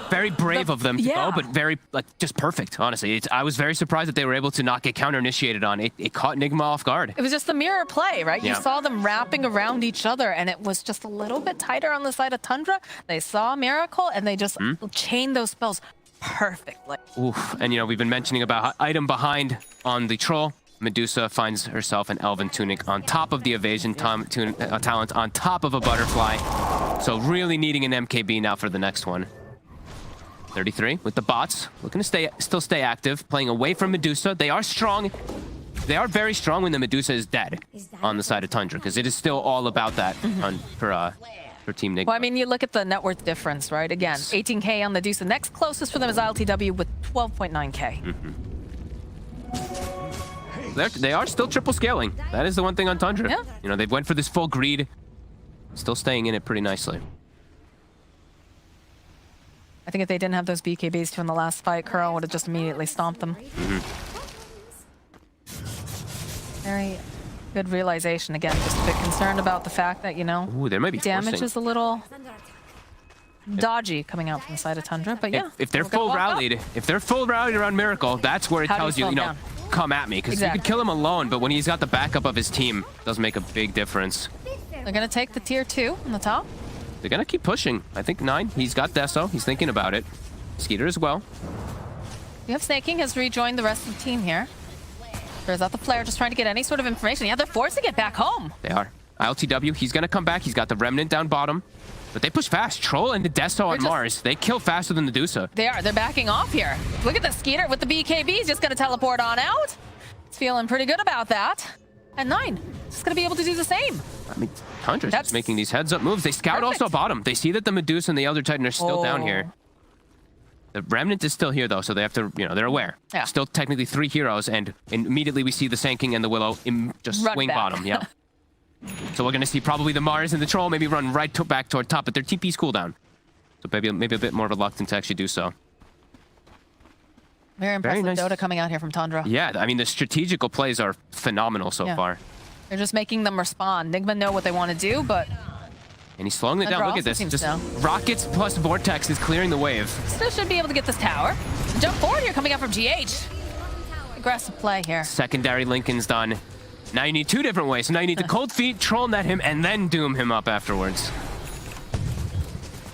S6: very brave of them to
S5: yeah.
S6: go, but very, just perfect, honestly. I was very surprised that they were able to not get counter-initiated on. It caught Nigma off guard.
S5: It was just the mirror play, right?
S6: Yeah.
S5: You saw them wrapping around each other, and it was just a little bit tighter on the side of Tundra. They saw Miracle, and they just chained those spells perfectly.
S6: Oof. And, we've been mentioning about item behind on the Troll. Medusa finds herself an Elven Tunic on top of the Evasion talent, on top of a Butterfly. So really needing an MKB now for the next one. 33 with the bots, looking to still stay active, playing away from Medusa. They are strong. They are very strong when the Medusa is dead on the side of Tundra, because it is still all about that for Team Nigma.
S5: Well, I mean, you look at the net worth difference, right? Again, 18K on the Deuce. The next closest for them is ILTW with 12.9K.
S6: They are still triple scaling. That is the one thing on Tundra.
S5: Yeah.
S6: They went for this full greed, still staying in it pretty nicely.
S5: I think if they didn't have those BKBs too in the last fight, Curl would have just immediately stomped them. Very good realization. Again, just a bit concerned about the fact that,
S6: Ooh, there might be
S5: damage
S6: forcing.
S5: is a little dodgy coming out from the side of Tundra, but yeah.
S6: If they're
S5: we're gonna
S6: full
S5: walk up.
S6: rallied, if they're full rallied around Miracle, that's where it
S5: How do
S6: tells
S5: you
S6: you,
S5: slow him down?
S6: come at me, because you
S5: Exactly.
S6: could kill him alone, but when he's got the backup of his team, it does make a big difference.
S5: They're going to take the tier 2 on the top.
S6: They're gonna keep pushing. I think 9, he's got Deso, he's thinking about it. Skeeter as well.
S5: We have Snaking has rejoined the rest of the team here. There's out the flare, just trying to get any sort of information. Yeah, they're forcing it back home.
S6: They are. ILTW, he's going to come back. He's got the Remnant down bottom. But they push fast. Troll and the Desto on Mars. They kill faster than the Medusa.
S5: They are. They're backing off here. Look at the Skeeter with the BKB. He's just going to teleport on out. It's feeling pretty good about that. And 9 is going to be able to do the same.
S6: I mean, Tundra's just making these heads-up moves. They scout also bottom. They see that the Medusa and the Elder Titan are still down here. The Remnant is still here, though, so they have to, they're aware.
S5: Yeah.
S6: Still technically 3 heroes, and immediately we see the Sand King and the Willow just
S5: Run
S6: swing
S5: back.
S6: bottom. Yeah. So we're going to see probably the Mars and the Troll maybe run back toward top, but their TP's cooldown. So maybe a bit more reluctant to actually do so.
S5: Very impressive
S6: nice.
S5: Dota coming out here from Tundra.
S6: Yeah, I mean, the strategical plays are phenomenal so far.
S5: They're just making them respond. Nigma know what they want to do, but
S6: And he's slowing it down.
S5: Tundra
S6: Look at
S5: also
S6: this.
S5: seems
S6: Just
S5: down.
S6: rockets plus Vortex is clearing the wave.
S5: still should be able to get this tower. Jump forward here coming out from GH. Aggressive play here.
S6: Secondary Lincoln's done. Now you need 2 different ways. So now you need to cold feet, troll net him, and then doom him up afterwards.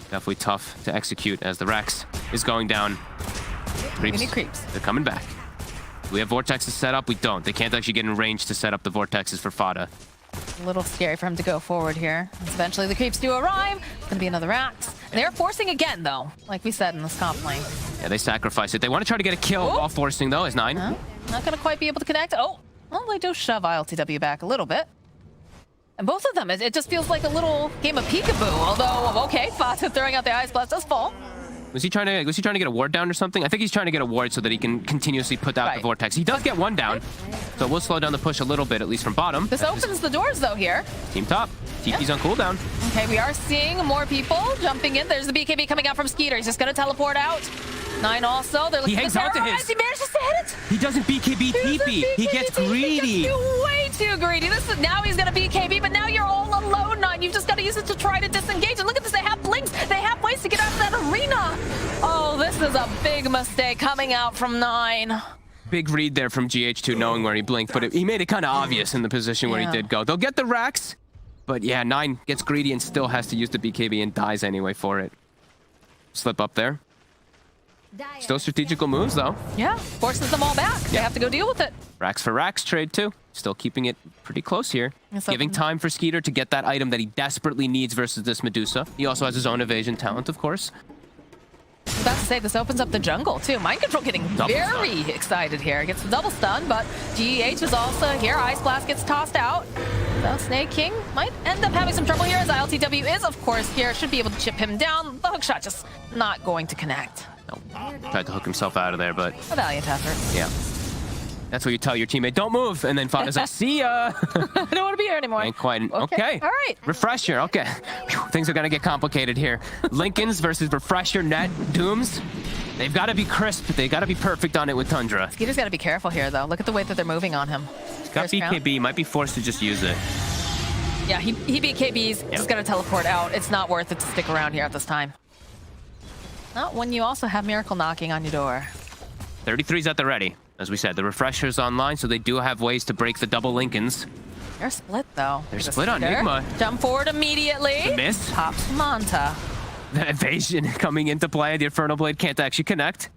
S6: Definitely tough to execute as the Rex is going down.
S5: We need creeps.
S6: They're coming back. We have Vortexes set up. We don't. They can't actually get in range to set up the Vortexes for Fada.
S5: A little scary for him to go forward here. Eventually the creeps do arrive. It's going to be another Rax. They're forcing again, though, like we said in this comp lane.
S6: Yeah, they sacrifice it. They want to try to get a kill while forcing, though, is 9.
S5: Not going to quite be able to connect. Oh, well, they do shove ILTW back a little bit. And both of them, it just feels like a little game of peekaboo. Although, okay, Fata throwing out the Ice Blast does fall.
S6: Was he trying to get a ward down or something? I think he's trying to get a ward so that he can continuously put out the Vortex. He does get 1 down, so we'll slow down the push a little bit, at least from bottom.
S5: This opens the doors, though, here.
S6: Team top. TP's on cooldown.
S5: Okay, we are seeing more people jumping in. There's the BKB coming out from Skeeter. He's just going to teleport out. 9 also. They're looking
S6: He hangs
S5: for
S6: on to his.
S5: He manages to hit it.
S6: He doesn't BKB TP. He gets greedy.
S5: He gets way too greedy. Now he's going to BKB, but now you're all alone, 9. You've just got to use it to try to disengage. And look at this. They have blinks. They have ways to get out of that arena. Oh, this is a big mistake coming out from 9.
S6: Big read there from GH2 knowing where he blinked, but he made it kind of obvious in the position where he did go. They'll get the racks, but yeah, 9 gets greedy and still has to use the BKB and dies anyway for it. Slip up there. Still strategical moves, though.
S5: Yeah, forces them all back. They have to go deal with it.
S6: Racks for racks trade, too. Still keeping it pretty close here. Giving time for Skeeter to get that item that he desperately needs versus this Medusa. He also has his own evasion talent, of course.
S5: I was about to say, this opens up the jungle, too. Mind Control getting very excited here. Gets the double stun, but GH is also here. Ice Blast gets tossed out. So Snake King might end up having some trouble here, as ILTW is, of course, here. Should be able to chip him down. The hookshot just not going to connect.
S6: No. Tried to hook himself out of there, but...
S5: A valiant effort.
S6: Yeah. That's what you tell your teammate, don't move, and then Fada's like, see ya!
S5: I don't want to be here anymore.
S6: Ain't quite... Okay.
S5: All right.
S6: Refresher, okay. Whew, things are gonna get complicated here. Lincolns versus Refresher net Dooms. They've got to be crisp. They got to be perfect on it with Tundra.
S5: Skeeter's got to be careful here, though. Look at the way that they're moving on him.
S6: He's got BKB, might be forced to just use it.
S5: Yeah, he BKBs. Just got to teleport out. It's not worth it to stick around here at this time. Not when you also have Miracle knocking on your door.
S6: 33's at the ready. As we said, the Refresher's online, so they do have ways to break the double Lincolns.
S5: They're split, though.
S6: They're split on Nigma.
S5: Jump forward immediately.
S6: The miss.
S5: Pops Manta.
S6: The evasion coming into play. The Infernal Blade can't actually connect.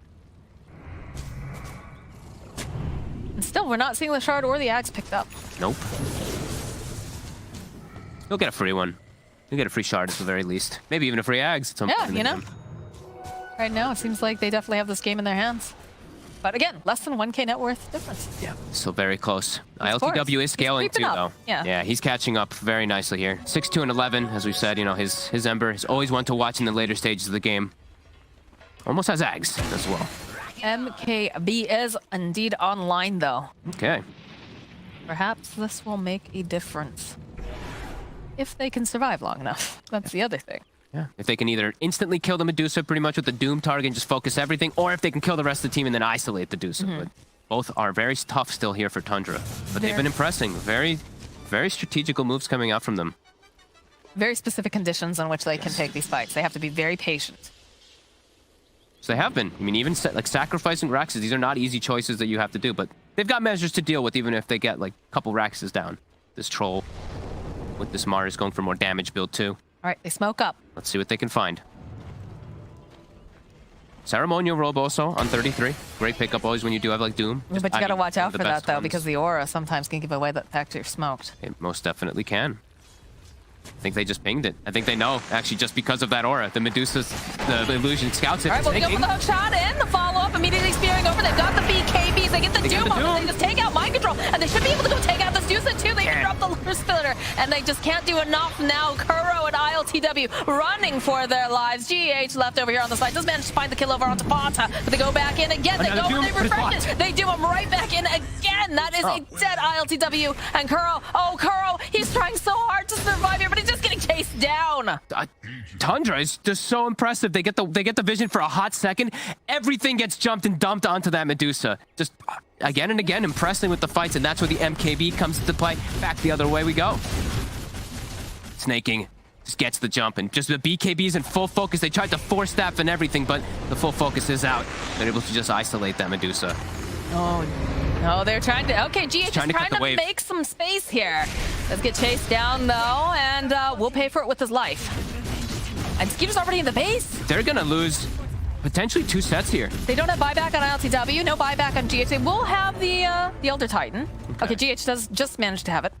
S5: And still, we're not seeing the shard or the axe picked up.
S6: Nope. You'll get a free one. You'll get a free shard at the very least. Maybe even a free axe at some point in the game.
S5: Right now, it seems like they definitely have this game in their hands. But again, less than 1K net worth difference.
S6: Yeah, still very close. ILTW is scaling too, though.
S5: Yeah,
S6: he's catching up very nicely here. 6-2 and 11, as we said. You know, his Ember is always one to watch in the later stages of the game. Almost has Ags as well.
S5: MKB is indeed online, though.
S6: Okay.
S5: Perhaps this will make a difference. If they can survive long enough. That's the other thing.
S6: Yeah. If they can either instantly kill the Medusa pretty much with the Doom target and just focus everything, or if they can kill the rest of the team and then isolate the Medusa. But both are very tough still here for Tundra. But they've been impressing. Very, very strategical moves coming out from them.
S5: Very specific conditions on which they can take these fights. They have to be very patient.
S6: So they have been. I mean, even like sacrificing Raxes, these are not easy choices that you have to do, but they've got measures to deal with even if they get like a couple Raxes down. This Troll with this Mars going for more damage build too.
S5: All right, they smoke up.
S6: Let's see what they can find. Ceremonial Robe also on 33. Great pickup always when you do have like Doom.
S5: But you got to watch out for that, though, because the aura sometimes can give away the fact that you're smoked.
S6: It most definitely can. think they just pinged it. I think they know, actually, just because of that aura. The Medusa's, the illusion scouts it.
S5: All right, we'll go for the hook shot in. The follow-up immediately spearing over. They've got the BKBs. They get the Doom on it. They just take out Mind Control. And they should be able to go take out the Medusa too. They can drop the Lure Splitter. And they just can't do enough now. Kuro and ILTW running for their lives. GH left over here on the side. Does manage to find the kill over onto Fata. But they go back in again. They go and they refresh it. They do him right back in again. That is a dead ILTW. And Kuro, Kuro, he's trying so hard to survive here, but he's just getting chased down.
S6: Tundra is just so impressive. They get the vision for a hot second. Everything gets jumped and dumped onto that Medusa. Just again and again, impressing with the fights, and that's where the MKB comes into play. Back the other way we go. Snaking just gets the jump, and just the BKBs in full focus. They tried to force staff and everything, but the full focus is out. They're able to just isolate that Medusa.
S5: Oh, no, they're trying to... Okay, GH is trying to make some space here. Let's get chased down, though, and we'll pay for it with his life. And Skeeter's already in the base.
S6: They're going to lose potentially 2 sets here.
S5: They don't have buyback on ILTW, no buyback on GH. They will have the Elder Titan. Okay, GH does just manage to have it.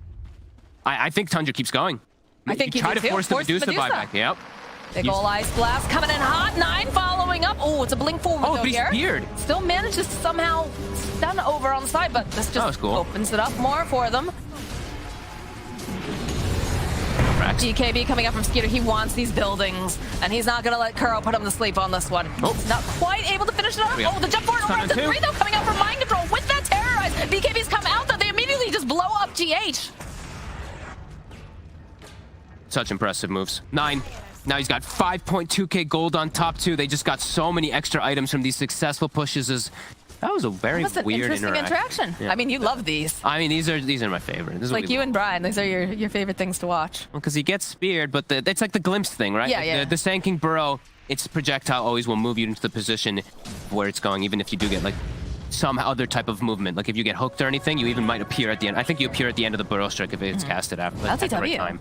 S6: I think Tundra keeps going.
S5: I think
S6: you try to force the Medusa buyback. Yep.
S5: Big ol' Ice Blast coming in hot. 9 following up. Oh, it's a blink forward though
S6: he's
S5: here.
S6: speared.
S5: Still manages to somehow stun over on the side, but this just opens it up more for them. GKB coming up from Skeeter. He wants these buildings, and he's not going to let Kuro put him to sleep on this one. He's not quite able to finish it off. Oh, the jump forward over to 3 though, coming out from Mind Control with that Terrorize. BKB's come out though. They immediately just blow up GH.
S6: Such impressive moves. 9. Now he's got 5.2k gold on top 2. They just got so many extra items from these successful pushes. That was a very weird
S5: interaction. Yeah. I mean, you love these.
S6: I mean, these are my favorite. This is
S5: like you and Brian. These are your favorite things to watch.
S6: Well, because he gets speared, but it's like the glimpse thing, right?
S5: Yeah,
S6: like
S5: yeah.
S6: The Sand King Burrow, its projectile always will move you into the position where it's going, even if you do get like some other type of movement. Like if you get hooked or anything, you even might appear at the end. I think you appear at the end of the Burrow strike if it's casted after the right time.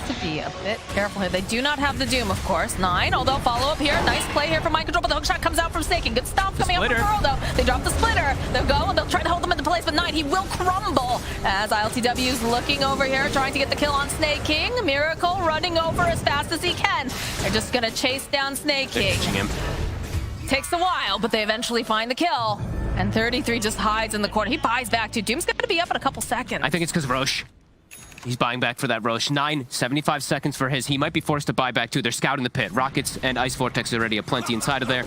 S5: To be a bit careful here. They do not have the Doom, of course. 9, although follow up here. Nice play here from Mind Control, but the hookshot comes out from Snaking. Good stomp coming up from Burrow, though. They drop the splitter. They'll go and they'll try to hold them into place, but 9, he will crumble as ILTW's looking over here, trying to get the kill on Snake King. Miracle running over as fast as he can. They're just going to chase down Snake King. Takes a while, but they eventually find the kill. And 33 just hides in the corner. He buys back, too. Doom's going to be up in a couple seconds.
S6: I think it's because Roche. He's buying back for that Roche. 9, 75 seconds for his. He might be forced to buy back too. They're scouting the pit. Rockets and Ice Vortex already have plenty inside of there.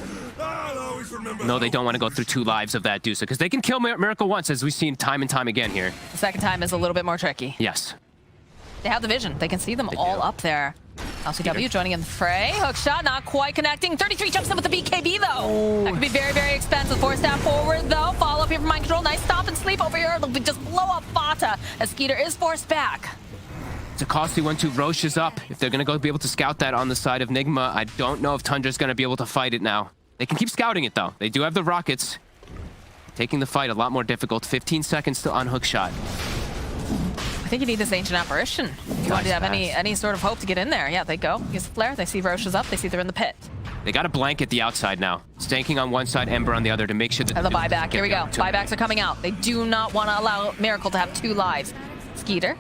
S6: No, they don't want to go through 2 lives of that Dusa because they can kill Miracle once, as we've seen time and time again here.
S5: The second time is a little bit more tricky.
S6: Yes.
S5: They have the vision. They can see them all up there. LCW joining in the fray. Hook shot, not quite connecting. 33 jumps in with the BKB, though. That could be very, very expensive. 4 step forward, though. Follow up here from Mind Control. Nice stop and sleep over here. They'll just blow up Fata as Skeeter is forced back.
S6: It's a costly one, too. Roche is up. If they're going to go be able to scout that on the side of Nigma, I don't know if Tundra's going to be able to fight it now. They can keep scouting it, though. They do have the rockets. Taking the fight a lot more difficult. 15 seconds to on hook shot.
S5: I think you need this Ancient Apparition. You want to have any sort of hope to get in there. Yeah, they go. Use the flare. They see Roche is up. They see they're in the pit.
S6: They got a blanket the outside now. Stanking on one side, Ember on the other to make sure that...
S5: And the buyback. Here we go. Buybacks are coming out. They do not want to allow Miracle to have 2 lives. Skeeter.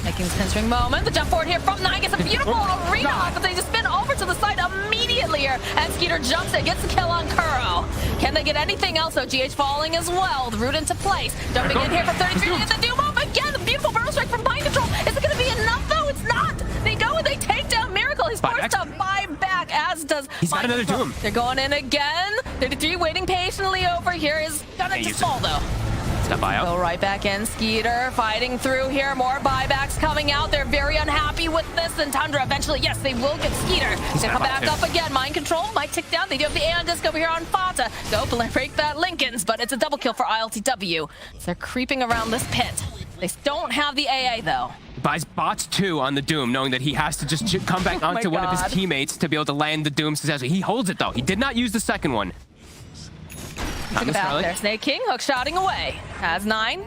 S5: Making this pinstring moment. The jump forward here from 9 gets a beautiful arena, but they just spin over to the side immediately here. And Skeeter jumps it, gets the kill on Kuro. Can they get anything else? So GH falling as well. The root into place. Jumping in here from 33 to get the Doom up again. The beautiful Burrow strike from Mind Control. Is it going to be enough though? It's not. They go and they take down Miracle. He's forced to buy back, as does
S6: He's got another Doom.
S5: They're going in again. 33 waiting patiently over here. Is gonna just fall though. Go right back in. Skeeter fighting through here. More buybacks coming out. They're very unhappy with this. And Tundra eventually, yes, they will get Skeeter. They come back up again. Mind Control might tick down. They do have the Aeon Disc over here on Fata. Go break that Lincoln's, but it's a double kill for ILTW. So they're creeping around this pit. They don't have the AA though.
S6: Buys bots 2 on the Doom, knowing that he has to just come back onto one of his teammates to be able to land the Doom successfully. He holds it though. He did not use the second one.
S5: Took it back there. Snake King hook shotting away. Has 9.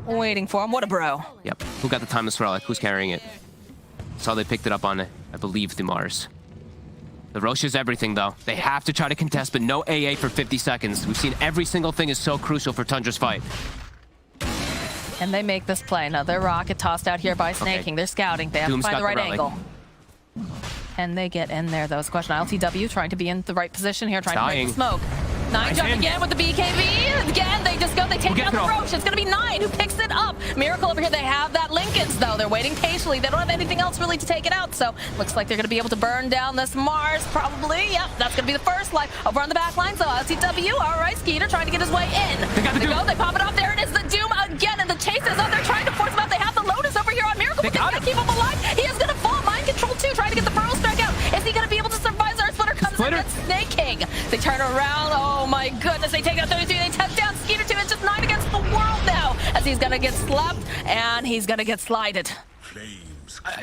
S5: Waiting for him. What a bro.
S6: Yep. Who got the Timeless Relic? Who's carrying it? Saw they picked it up on, I believe, the Mars. The Roche is everything, though. They have to try to contest, but no AA for 50 seconds. We've seen every single thing is so crucial for Tundra's fight.
S5: And they make this play. Another rocket tossed out here by Snaking. They're scouting. They have
S6: Doom's
S5: to find
S6: got
S5: the right
S6: the rally.
S5: angle. Can they get in there? That was a question. LTW trying to be in the right position here, trying to
S6: Dying.
S5: break the smoke. Nine jump again with the BKB. Again, they just go. They take down the Roche. It's going to be Nine who picks it up. Miracle over here. They have that Lincoln's, though. They're waiting patiently. They don't have anything else really to take it out. So looks like they're going to be able to burn down this Mars, probably. Yep, that's going to be the first life. Over on the back line, so LTW. All right, Skeeter trying to get his way in.
S6: They got the Doom.
S5: Go. They pop it off. There it is. The Doom again. And the chase is up. They're trying to force him out. They have the Lotus over here on Miracle.
S6: They got him.
S5: Keep him alive. He is going to fall. Mind control, too. Trying to get the Burrow strike out. Is he going to be able to survive? Our Splitter comes in against Snake King. They turn around. Oh, my goodness. They take out 33. They touch down Skeeter 2. It's just 9 against the world now as he's going to get slapped and he's going to get slided.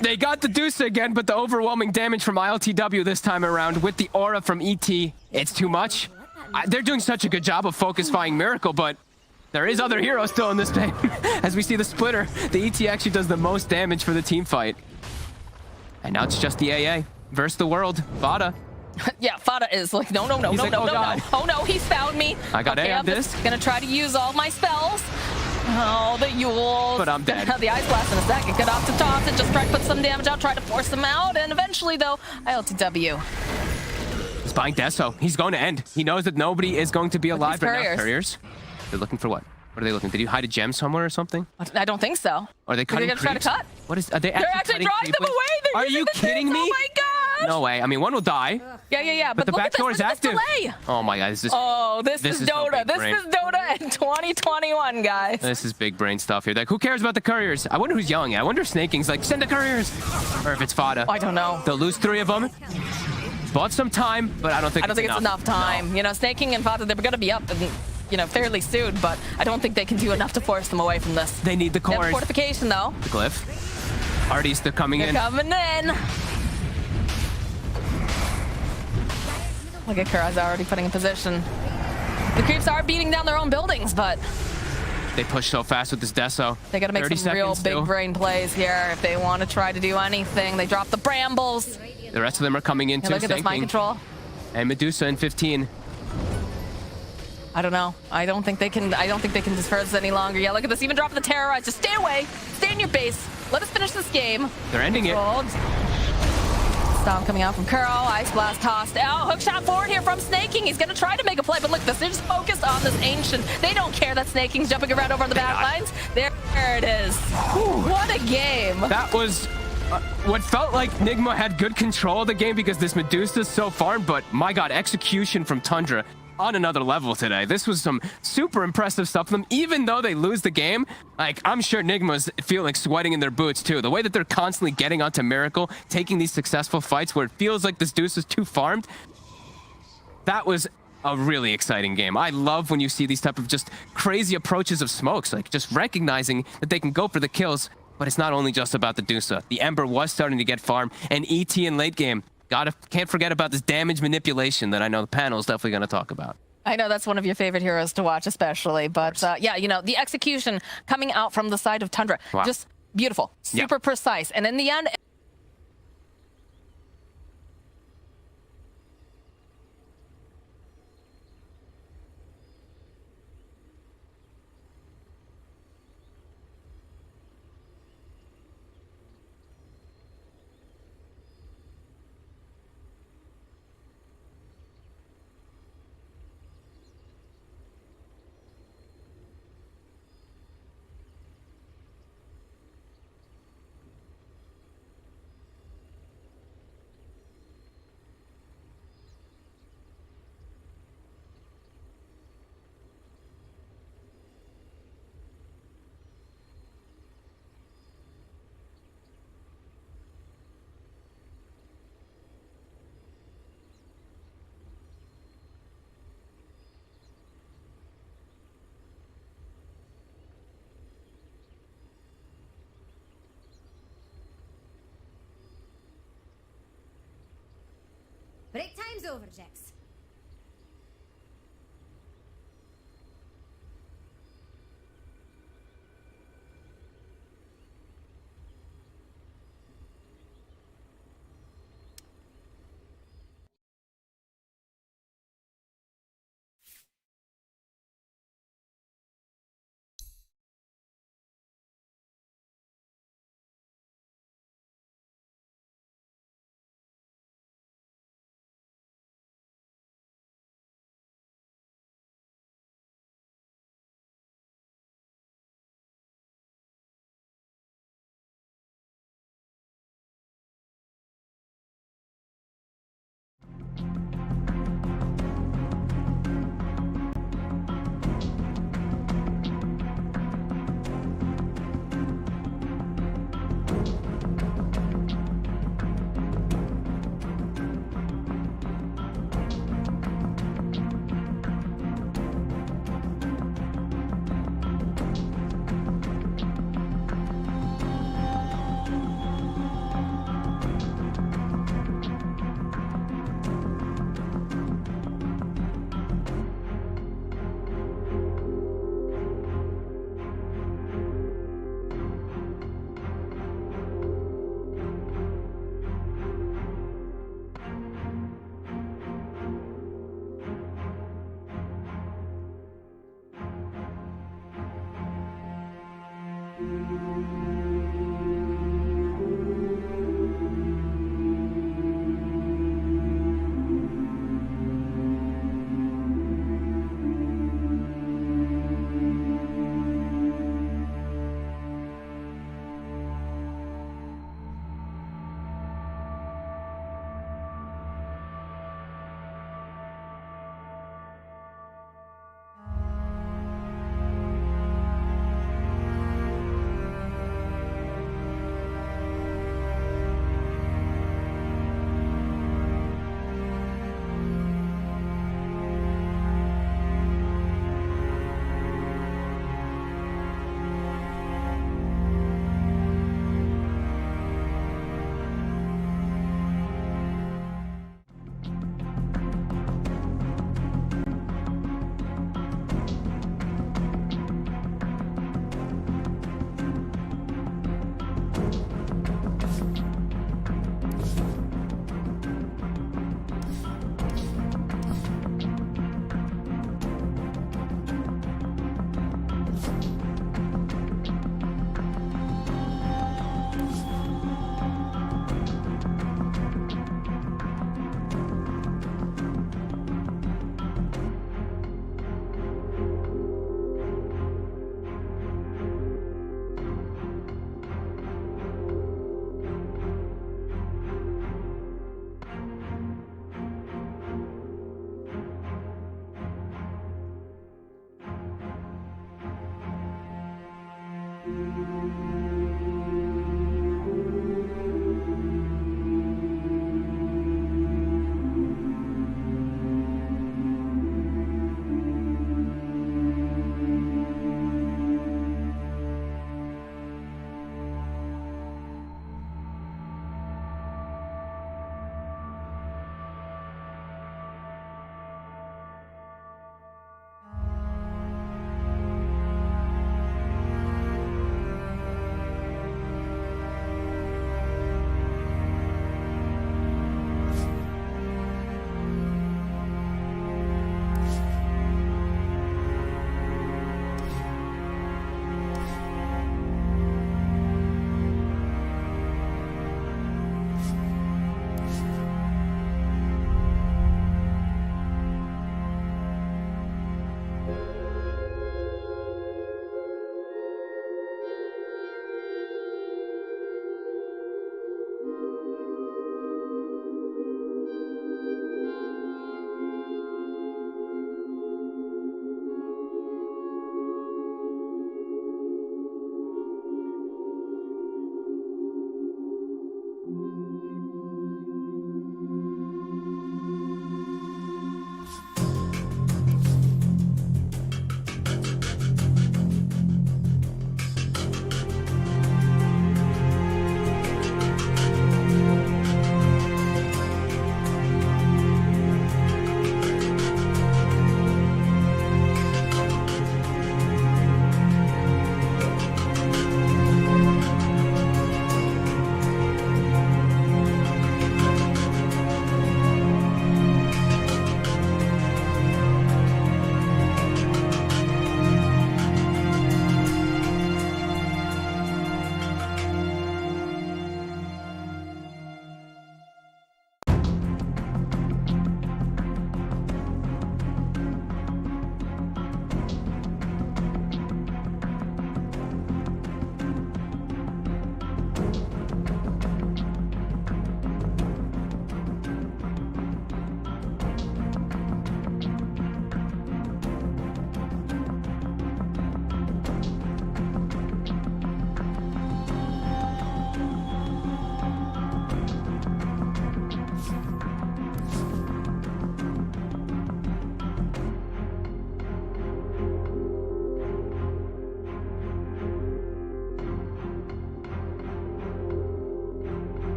S6: They got the Deuce again, but the overwhelming damage from ILTW this time around with the aura from ET, it's too much. They're doing such a good job of focus-fying Miracle, but there is other heroes still in this game. As we see the Splitter, the ET actually does the most damage for the team fight. And now it's just the AA versus the world. Vada.
S5: Yeah, Fada is like, no,
S6: He's like, oh, God.
S5: Oh, no, he's found me.
S6: I got A on
S5: I'm
S6: this.
S5: just gonna try to use all my spells. Oh, the Yules.
S6: But I'm dead.
S5: The Ice Blast in a second. Get off to toss it. Just try to put some damage out. Try to force them out. And eventually, though, ILTW.
S6: He's buying Deso. He's going to end. He knows that nobody is going to be alive right now.
S5: Couriers.
S6: They're looking for what? What are they looking? Did you hide a gem somewhere or something?
S5: I don't think so.
S6: Are they cutting
S5: They're gonna try to
S6: creeps?
S5: cut.
S6: What is? Are they
S5: They're actually drawing them away. They're
S6: Are
S5: using
S6: you
S5: the
S6: kidding
S5: things.
S6: me?
S5: Oh, my gosh.
S6: No way. I mean, one will die.
S5: Yeah.
S6: But the
S5: look
S6: back
S5: at this.
S6: door is
S5: Look at this
S6: active.
S5: delay.
S6: Oh my God, this is
S5: This is
S6: so
S5: Dota.
S6: big
S5: This
S6: brain.
S5: is Dota in 2021, guys.
S6: This is big brain stuff here. Like, who cares about the couriers? I wonder who's yelling at. I wonder if Snaking's like, send the couriers. Or if it's Fada.
S5: I don't know.
S6: They'll lose 3 of them. Bought some time, but I don't think
S5: it's enough time.
S6: No.
S5: You know, Snaking and Fata, they're going to be up, fairly soon, but I don't think they can do enough to force them away from this.
S6: They need the
S5: They have
S6: cores.
S5: fortification, though.
S6: The glyph. Arties, they're coming
S5: They're
S6: in.
S5: coming in. Look at Kura's already putting in position. The creeps are beating down their own buildings, but
S6: They push so fast with this Deso.
S5: they got to make
S6: 30
S5: some real
S6: seconds
S5: big
S6: still.
S5: brain plays here if they want to try to do anything. They drop the brambles.
S6: The rest of them are coming in
S5: Yeah,
S6: too.
S5: look at this mind
S6: Snaking.
S5: control.
S6: And Medusa in 15.
S5: I don't know. I don't think they can disperse this any longer. Yeah, look at this. Even dropping the terrorize. Just stay away. Stay in your base. Let us finish this game.
S6: They're ending it.
S5: Controlled. Stomp coming out from Kuro. Ice Blast tossed out. Hook shot forward here from Snaking. He's going to try to make a play, but look, they're just focused on this Ancient. They don't care that Snaking's jumping around over on the back lines. There it is. What a game.
S6: That was what felt like Nigma had good control of the game because this Medusa's so farmed, but my God, execution from Tundra on another level today. This was some super impressive stuff from them. Even though they lose the game, like, I'm sure Nigma's feeling sweating in their boots too. The way that they're constantly getting onto Miracle, taking these successful fights where it feels like this Deuce is too farmed, that was a really exciting game. I love when you see these type of just crazy approaches of smokes, like just recognizing that they can go for the kills, but it's not only just about the Deusa. The Ember was starting to get farmed, and ET in late game. Can't forget about this damage manipulation that I know the panel is definitely going to talk about.
S5: I know that's one of your favorite heroes to watch, especially. But yeah, you know, the execution coming out from the side of Tundra, just beautiful, super precise. And in the end,
S1: Break time's over, Jax.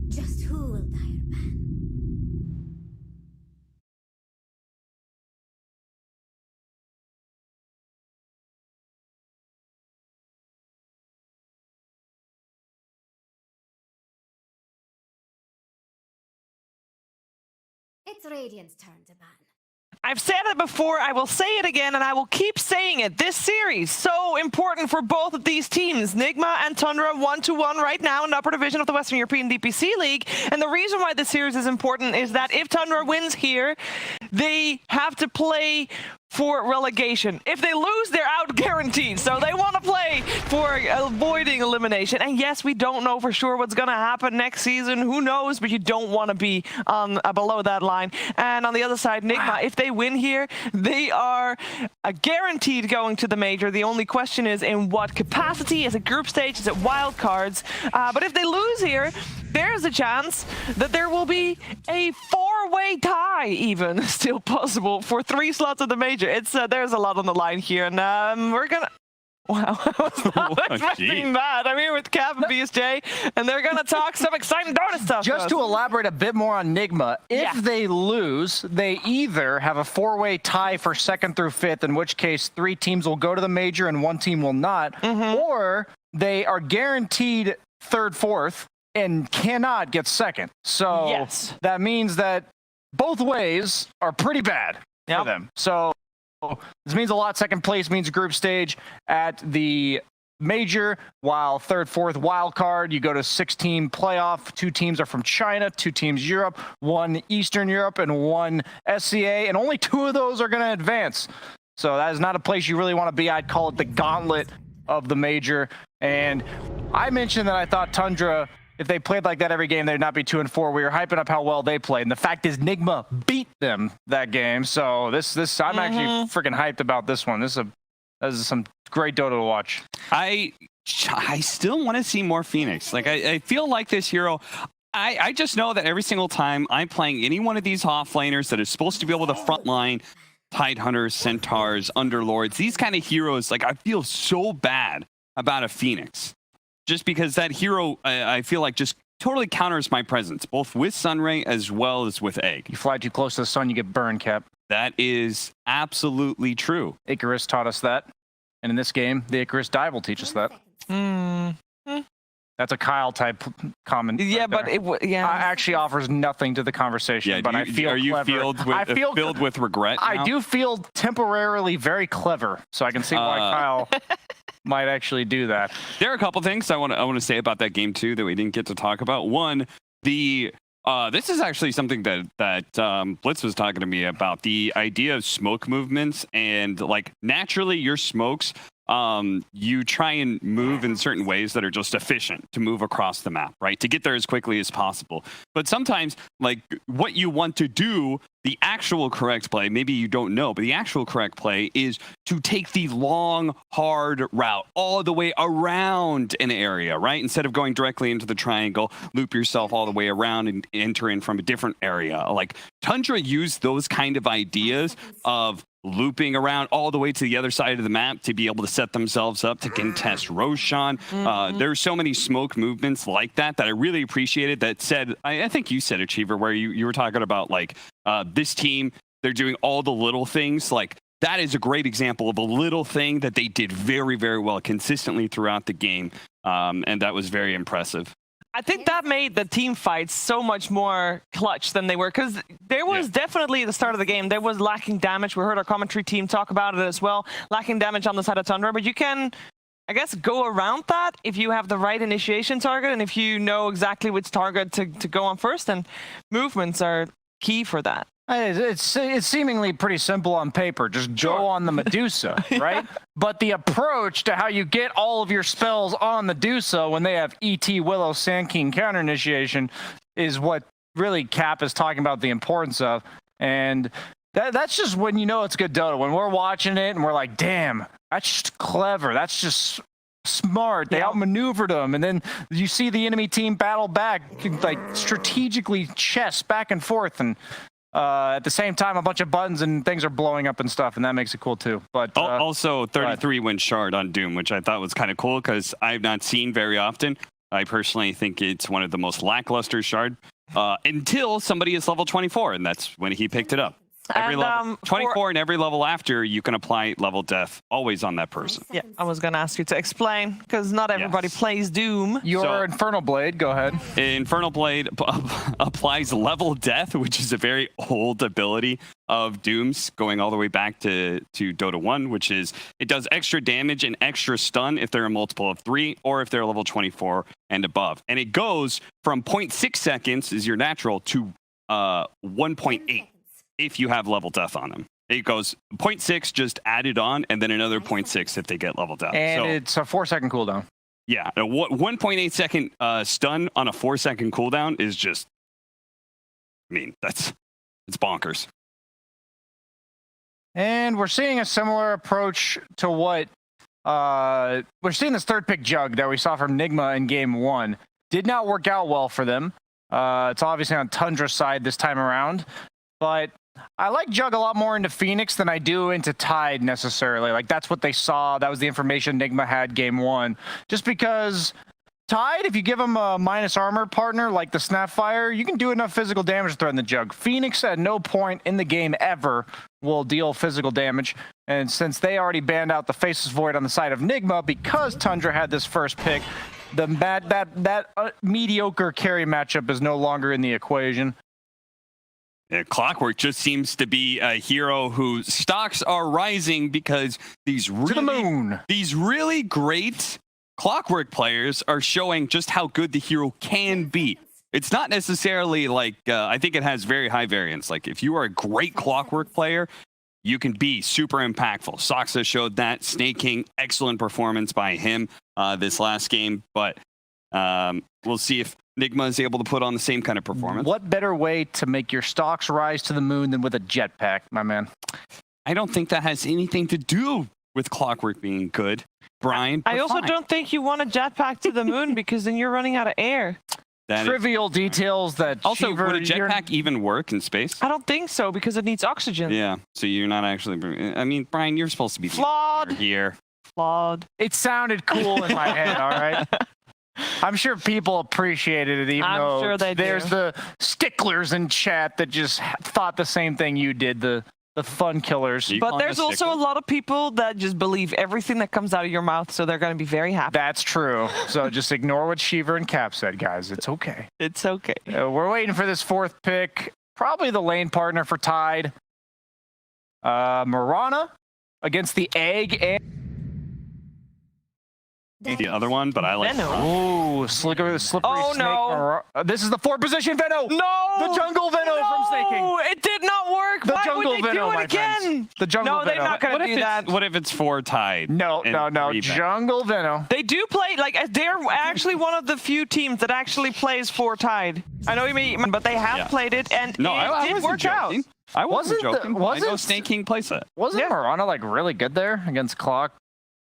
S1: Just who will tire ban? It's Radiant's turn to ban.
S2: I've said it before, I will say it again, and I will keep saying it. This series, so important for both of these teams. Nigma and Tundra 1-1 right now in the upper division of the Western European DPC League. And the reason why this series is important is that if Tundra wins here, they have to play for relegation. If they lose, they're out guaranteed. So they want to play for avoiding elimination. And yes, we don't know for sure what's going to happen next season. Who knows? But you don't want to be on below that line. And on the other side, Nigma, if they win here, they are guaranteed going to the major. The only question is in what capacity? Is it group stage? Is it wild cards? But if they lose here, there's a chance that there will be a four-way tie even still possible for 3 slots of the major. It's there's a lot on the line here, and we're gonna. Wow, I was not expecting that. I'm here with Cap and BSJ, and they're gonna talk some exciting Dota stuff.
S3: Just to elaborate a bit more on Nigma, if they lose, they either have a 4-way tie for 2nd through 5th, in which case 3 teams will go to the major and 1 team will not, or they are guaranteed 3rd, 4th, and cannot get 2nd. So that means that both ways are pretty bad for them. So this means a lot. 2nd place means group stage at the major, while 3rd, 4th wild card, you go to 6-team playoff. 2 teams are from China, 2 teams Europe, 1 Eastern Europe, and 1 SCA, and only 2 of those are going to advance. So that is not a place you really want to be. I'd call it the gauntlet of the major. And I mentioned that I thought Tundra, if they played like that every game, they'd not be 2-4. We were hyping up how well they played, and the fact is Nigma beat them that game. So this I'm actually freaking hyped about this one. This is some great Dota to watch.
S4: I still want to see more Phoenix. Like I feel like this hero. I just know that every single time I'm playing any one of these offlaners that is supposed to be able to frontline Tidehunters, Centaurs, Underlords, these kind of heroes, like I feel so bad about a Phoenix. Just because that hero, I feel like, just totally counters my presence, both with Sunray as well as with Egg.
S3: You fly too close to the sun, you get burned, Cap.
S4: That is absolutely true.
S3: Icarus taught us that. And in this game, the Icarus dive will teach us that. That's a Kyle type comment.
S2: Yeah,
S3: right
S2: but
S3: there.
S2: it
S3: actually offers nothing to the conversation.
S4: Yeah,
S3: but I feel
S4: are you
S3: clever.
S4: filled with regret now?
S3: I do feel temporarily very clever, so I can see why Kyle might actually do that.
S4: There are a couple things I want to say about that game too that we didn't get to talk about. One, this is actually something that Blitz was talking to me about, the idea of smoke movements, and like naturally your smokes, you try and move in certain ways that are just efficient to move across the map, right? To get there as quickly as possible. But sometimes, like, what you want to do, the actual correct play, maybe you don't know, but the actual correct play is to take the long, hard route all the way around an area, right? Instead of going directly into the triangle, loop yourself all the way around and enter in from a different area. Like, Tundra used those kind of ideas of looping around all the way to the other side of the map to be able to set themselves up to contest Roshan. There's so many smoke movements like that I really appreciated. That said, I think you said, Achiever, where you were talking about like this team, they're doing all the little things. Like, that is a great example of a little thing that they did very, very well consistently throughout the game. And that was very impressive.
S2: I think that made the team fights so much more clutch than they were, because there was definitely at the start of the game, there was lacking damage. We heard our commentary team talk about it as well, lacking damage on the side of Tundra, but you can, I guess, go around that if you have the right initiation target and if you know exactly which target to go on first, and movements are key for that.
S3: It's seemingly pretty simple on paper. Just go on the Medusa, right? But the approach to how you get all of your spells on Medusa when they have ET, Willow, Sand King counter initiation is what really Cap is talking about the importance of. And that's just when you know it's good Dota. When we're watching it and we're like, damn, that's just clever. That's just smart. They outmaneuvered them, and then you see the enemy team battle back, like strategically chess back and forth, and at the same time, a bunch of buttons and things are blowing up and stuff, and that makes it cool too. But
S4: also 33 win shard on Doom, which I thought was kind of cool because I've not seen very often. I personally think it's one of the most lackluster shard until somebody is level 24, and that's when he picked it up. Every level 24 and every level after, you can apply level death always on that person.
S2: Yeah, I was going to ask you to explain, because not everybody plays Doom.
S3: Your Infernal Blade, go ahead.
S4: Infernal Blade applies level death, which is a very old ability of Doom's, going all the way back to Dota 1, which is it does extra damage and extra stun if they're a multiple of 3 or if they're level 24 and above. And it goes from 0.6 seconds is your natural to 1.8. if you have level death on them. It goes 0.6 just added on, and then another 0.6 if they get level death.
S3: And it's a 4-second cooldown.
S4: Yeah, a 1.8 second stun on a 4-second cooldown is just, I mean, it's bonkers.
S3: And we're seeing a similar approach to what we're seeing this third pick Jug that we saw from Nigma in game 1. Did not work out well for them. It's obviously on Tundra's side this time around, but I like Jug a lot more into Phoenix than I do into Tide necessarily. Like, that's what they saw. That was the information Nigma had game 1. Just because Tide, if you give them a minus armor partner like the Snapfire, you can do enough physical damage to threaten the Jug. Phoenix at no point in the game ever will deal physical damage. And since they already banned out the Faceless Void on the side of Nigma because Tundra had this first pick, that mediocre carry matchup is no longer in the equation.
S4: Yeah, Clockwork just seems to be a hero whose stocks are rising because these really great Clockwork players are showing just how good the hero can be. It's not necessarily like, I think it has very high variance. Like, if you are a great Clockwork player, you can be super impactful. Soxa showed that. Snake King, excellent performance by him this last game. But we'll see if Nigma is able to put on the same kind of performance.
S3: What better way to make your stocks rise to the moon than with a jetpack, my man?
S4: I don't think that has anything to do with Clockwork being good, Brian.
S2: I also don't think you want a jetpack to the moon because then you're running out of air.
S3: Trivial details that
S4: also, would a jetpack even work in space?
S2: I don't think so, because it needs oxygen.
S4: Yeah, so you're not actually, I mean, Brian, you're supposed to be
S2: flawed
S4: here.
S2: Flawed.
S3: It sounded cool in my head, all right? I'm sure people appreciated it, even though
S2: sure they
S3: there's
S2: do.
S3: the sticklers in chat that just thought the same thing you did. The the fun killers.
S4: You
S2: But
S4: calling
S2: there's
S4: us
S2: also a
S4: sicko?
S2: lot of people that just believe everything that comes out of your mouth, so they're going to be very happy.
S3: That's true. So just ignore what Shiver and Cap said, guys. It's okay.
S2: It's okay.
S3: We're waiting for this fourth pick. Probably the lane partner for Tide. Mirana against the Egg and...
S4: The other one, but I like
S2: Venno.
S3: Ooh, slippery snake.
S2: Oh, no.
S3: This is the 4th position Venno.
S2: No!
S3: The jungle Venno from Snaking.
S2: No, it did not work.
S3: The
S2: Why
S3: jungle
S2: would they
S3: Venno,
S2: do
S3: my
S2: it again?
S3: friends. The jungle
S2: No, they're
S3: Venno.
S2: not going to do that.
S4: What if it's 4 Tide?
S3: No,
S4: and
S3: no.
S4: 3 Venno?
S3: Jungle Venno.
S2: They do play, like, they're actually one of the few teams that actually plays for Tide. I know you mean, but they have played it, and
S4: No, I
S2: it did
S4: wasn't
S2: work out.
S4: joking. I wasn't
S3: Wasn't the-
S4: joking. I know
S3: wasn't-
S4: Snake King plays it.
S3: Wasn't
S2: Yeah.
S3: Mirana like really good there against Clock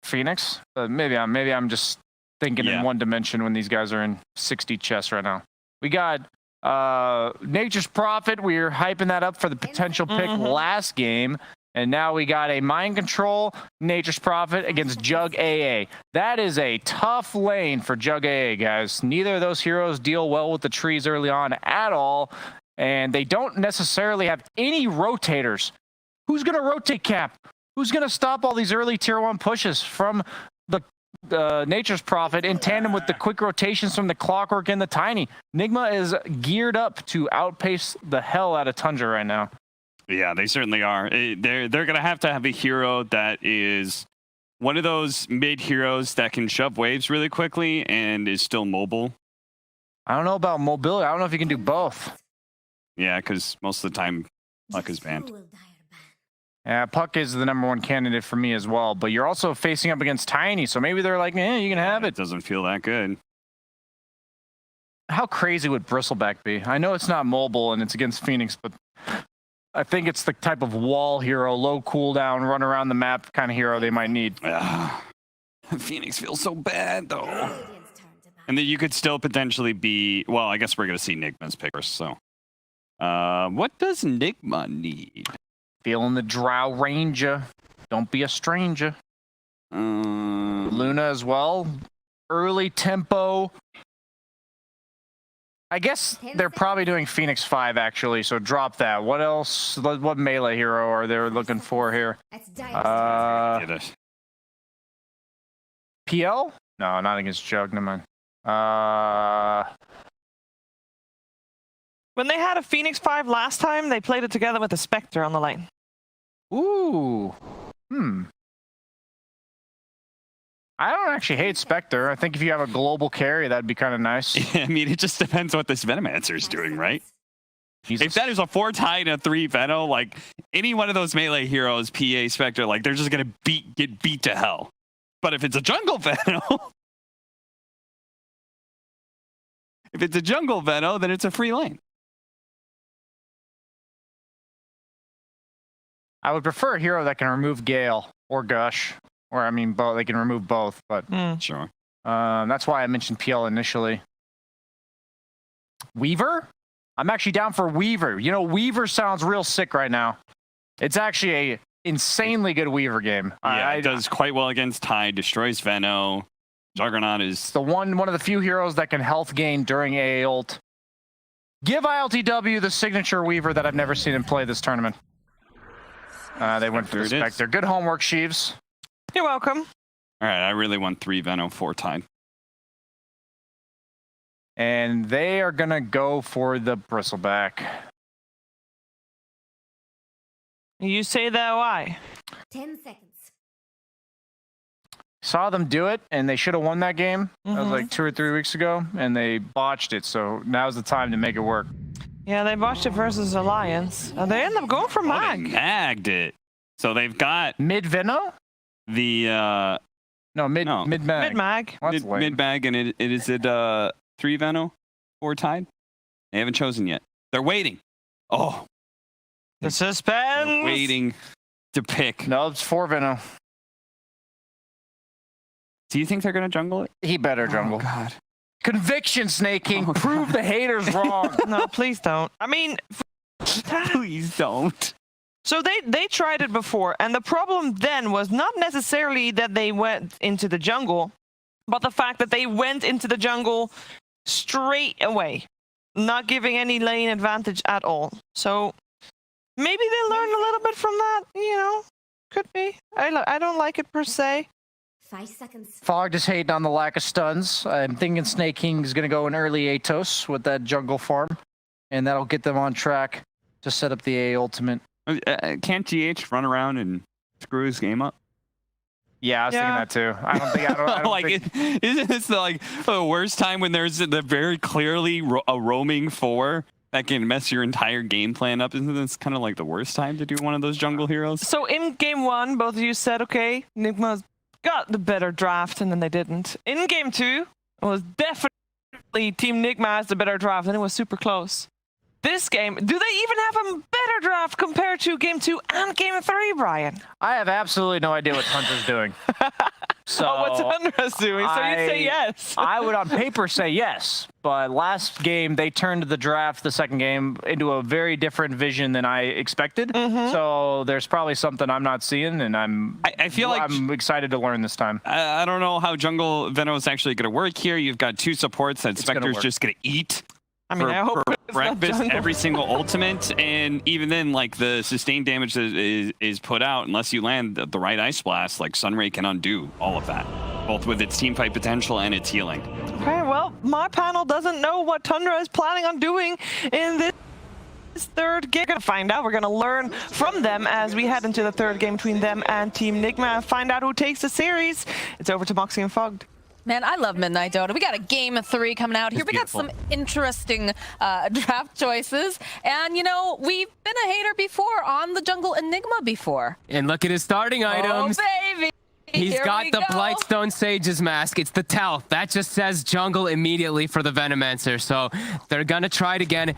S3: Phoenix? Maybe I'm just thinking in one dimension when these guys are in 60 chests right now. We got Nature's Prophet. We were hyping that up for the potential pick last game. And now we got a Mind Control Nature's Prophet against Jug AA. That is a tough lane for Jug AA, guys. Neither of those heroes deal well with the trees early on at all. And they don't necessarily have any rotators. Who's going to rotate Cap? Who's going to stop all these early tier 1 pushes from the Nature's Prophet in tandem with the quick rotations from the Clockwork and the Tiny? Nigma is geared up to outpace the hell out of Tundra right now.
S4: Yeah, they certainly are. They're going to have a hero that is one of those mid heroes that can shove waves really quickly and is still mobile.
S3: I don't know about mobility. I don't know if you can do both.
S4: Yeah, because most of the time, Puck is banned.
S3: Yeah, Puck is the #1 candidate for me as well, but you're also facing up against Tiny, so maybe they're like, you can have
S4: It
S3: it.
S4: doesn't feel that good.
S3: How crazy would Bristleback be? I know it's not mobile and it's against Phoenix, but I think it's the type of wall hero, low cooldown, run around the map kind of hero they might need.
S4: Phoenix feels so bad, though. And then you could still potentially be... Well, I guess we're going to see Nigma's pick first, so... what does Nigma need?
S3: Feeling the Drow Ranger. Don't be a stranger. Luna as well. Early tempo. I guess they're probably doing Phoenix 5, actually, so drop that. What else? What melee hero are they looking for here?
S4: Get it.
S3: PL? No, not against Jug. Never mind.
S2: When they had a Phoenix 5 last time, they played it together with a Spectre on the lane.
S3: Ooh. I don't actually hate Spectre. I think if you have a global carry, that'd be kind of nice.
S4: I mean, it just depends what this Venomancer is doing, right? If that is a 4 Tide and a 3 Veno, like, any one of those melee heroes, PA, Spectre, like, they're just going to get beat to hell. But if it's a jungle Veno... if it's a jungle Veno, then it's a free lane.
S3: I would prefer a hero that can remove Gale or Gush. Or, I mean, both. They can remove both, but
S4: Sure.
S3: that's why I mentioned PL initially. Weaver? I'm actually down for Weaver. You know, Weaver sounds real sick right now. It's actually a insanely good Weaver game.
S4: Yeah, it does quite well against Tide, destroys Veno. Juggernaut is...
S3: the one of the few heroes that can health gain during AA ult. Give ILTW the signature Weaver that I've never seen him play this tournament. They went for the Spectre. Good homework, Sheaves.
S2: You're welcome.
S4: All right, I really want 3 Veno, 4 Tide.
S3: And they are going to go for the Bristleback.
S2: You say that why?
S1: 10 seconds.
S3: Saw them do it, and they should have won that game. That was like 2 or 3 weeks ago, and they botched it, so now's the time to make it work.
S2: Yeah, they botched it versus Alliance. They end up going for
S4: They
S2: Mag.
S4: magged it. So they've got
S3: Mid-Veno?
S4: the...
S3: No, mid-mag.
S2: Mid-Mag.
S3: That's lame.
S4: mid-bag, and it is 3 Veno, 4 Tide? They haven't chosen yet. They're waiting. Oh,
S2: The suspense.
S4: they're waiting to pick.
S3: No, it's 4 Veno.
S4: Do you think they're going to jungle it?
S3: He better jungle.
S4: Oh, God.
S3: Conviction, Snake King.
S4: Oh,
S3: Prove the haters wrong.
S2: No, please don't. I mean,
S4: Please don't.
S2: so they tried it before, and the problem then was not necessarily that they went into the jungle, but the fact that they went into the jungle straight away, not giving any lane advantage at all. So Maybe they learned a little bit from that, you know. Could be. I don't like it per se.
S1: 5 seconds.
S3: Fog just hating on the lack of stuns. I'm thinking Snake King is going to go in early Atos with that jungle farm, and that'll get them on track to set up the A ultimate.
S4: Can't GH run around and screw his game up?
S3: Yeah, I was thinking that too. I don't
S4: like,
S3: think...
S4: isn't this like the worst time when there's the very clearly a roaming 4 that can mess your entire game plan up? Isn't this kind of like the worst time to do one of those jungle heroes?
S2: So in game 1, both of you said, okay, Nigma's got the better draft, and then they didn't. In game 2, it was definitely Team Nigma has the better draft, and it was super close. This game, do they even have a better draft compared to game 2 and game 3, Brian?
S3: I have absolutely no idea what Tundra's doing. So
S2: what Tundra's doing, so you'd say yes.
S3: I would on paper say yes, but last game they turned the draft, the second game, into a very different vision than I expected. So there's probably something I'm not seeing, and
S4: I feel like
S3: I'm excited to learn this time.
S4: I don't know how jungle Venom is actually going to work here. You've got 2 supports that Spectre's just going to eat.
S2: I mean, I hope
S4: for
S2: it's not
S4: breakfast
S2: jungle.
S4: every single ultimate, and even then, like the sustained damage that is put out, unless you land the right Ice Blast, like Sunray can undo all of that, both with its team fight potential and its healing.
S2: Okay, well, my panel doesn't know what Tundra is planning on doing in this third game. We're going to find out. We're going to learn from them as we head into the third game between them and Team Nigma. Find out who takes the series. It's over to Moxie and Fogged.
S5: Man, I love Midnight Dota. We got a game 3 coming out here. We got some interesting draft choices. And, you know, we've been a hater before on the Jungle Enigma before.
S6: And look at his starting items.
S5: Oh, baby.
S6: He's
S5: Here
S6: got
S5: we
S6: the
S5: go.
S6: Blightstone Sage's mask. It's the tell. That just says jungle immediately for the Venomancer. So they're going to try it again.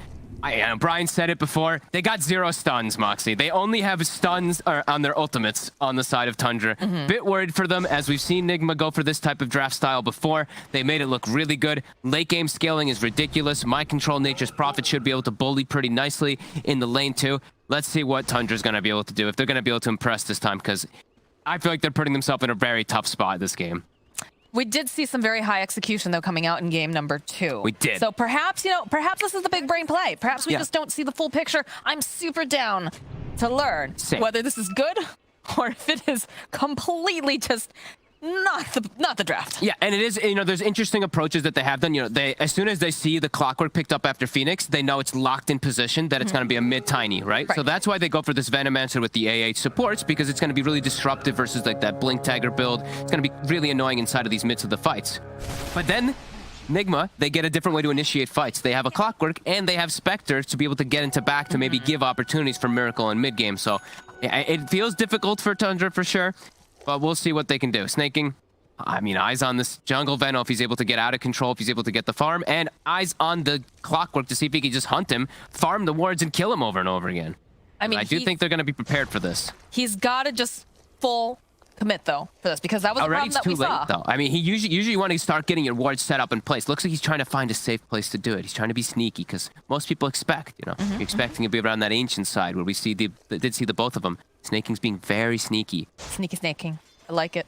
S6: Brian said it before. They got 0 stuns, Moxie. They only have stuns on their ultimates on the side of Tundra. Bit worried for them, as we've seen Nigma go for this type of draft style before. They made it look really good. Late game scaling is ridiculous. Mind Control Nature's Prophet should be able to bully pretty nicely in the lane too. Let's see what Tundra's going to be able to do, if they're going to be able to impress this time, because I feel like they're putting themselves in a very tough spot this game.
S5: We did see some very high execution, though, coming out in game number 2.
S6: We did.
S5: So perhaps, you know, perhaps this is the big brain play. Perhaps we just don't see the full picture. I'm super down to learn whether this is good or if it is completely just not the draft.
S6: Yeah, and it is, you know, there's interesting approaches that they have done. You know, as soon as they see the clockwork picked up after Phoenix, they know it's locked in position, that it's going to be a mid-tiny, right? So that's why they go for this Venomancer with the AH supports, because it's going to be really disruptive versus like that Blink Tagger build. It's going to be really annoying inside of these midst of the fights. But then Nigma, they get a different way to initiate fights. They have a clockwork and they have Spectre to be able to get into back to maybe give opportunities for Miracle in mid-game. So it feels difficult for Tundra for sure. But we'll see what they can do. Snaking, I mean, eyes on this jungle Veno if he's able to get out of control, if he's able to get the farm, and eyes on the clockwork to see if he can just hunt him, farm the wards, and kill him over and over again. I mean, I do think they're going to be prepared for this.
S5: He's got to just full commit, though, for this, because that was the problem that we saw.
S6: Already too late, though. I mean, he usually want to start getting your wards set up in place. Looks like he's trying to find a safe place to do it. He's trying to be sneaky, because most people expect, you know, you're expecting to be around that ancient side where we see did see the both of them. Snaking's being very sneaky.
S5: Sneaky snaking. I like it.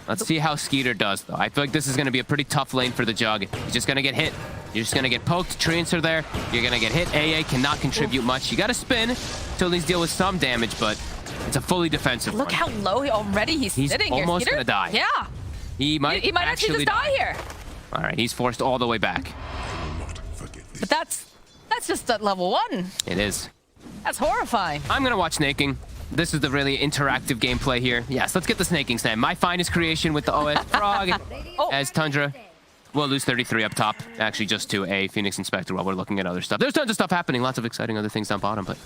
S6: Let's see how Skeeter does, though. I feel like this is going to be a pretty tough lane for the Jug. He's just going to get hit. You're just going to get poked. Treants are there. You're going to get hit. AA cannot contribute much. You got to spin to at least deal with some damage, but it's a fully defensive
S5: Look
S6: one.
S5: how low he's sitting here.
S6: Almost going to die.
S5: Yeah.
S6: He might
S5: actually just die here.
S6: All right, he's forced all the way back.
S5: But that's just at level 1.
S6: It is.
S5: That's horrifying.
S6: I'm going to watch Snaking. This is the really interactive gameplay here. Yes, let's get the Snaking stand. My finest creation with the OS Frog as Tundra. We'll lose 33 up top. Actually, just to a Phoenix and Spectre while we're looking at other stuff. There's tons of stuff happening. Lots of exciting other things down bottom, but...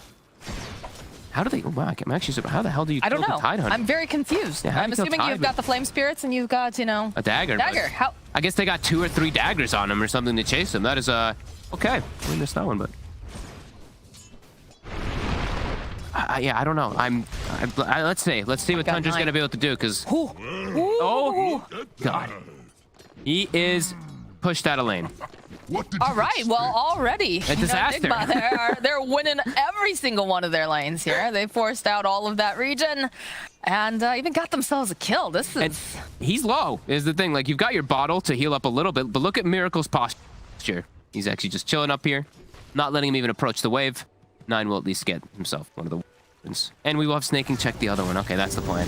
S6: How do they... Wow, I'm actually... How the hell do you kill the Tidehunter?
S5: I'm very confused.
S6: Yeah,
S5: I'm assuming you've got the Flame Spirits and you've got, you know...
S6: A dagger.
S5: How...
S6: I guess they got 2 or 3 daggers on them or something to chase them. That is, okay. We missed that one, but... yeah, I don't know. Let's see what Tundra's going to be able to do, because... Oh, God. He is pushed out of lane.
S5: All right, well, already,
S6: a disaster.
S5: Nigma, they're winning every single one of their lanes here. They forced out all of that region and even got themselves a kill. This is...
S6: And he's low, is the thing. Like, you've got your bottle to heal up a little bit, but look at Miracle's posture. He's actually just chilling up here, not letting him even approach the wave. 9 will at least get himself one of the wins. And we will have Snaking check the other one. Okay, that's the plan.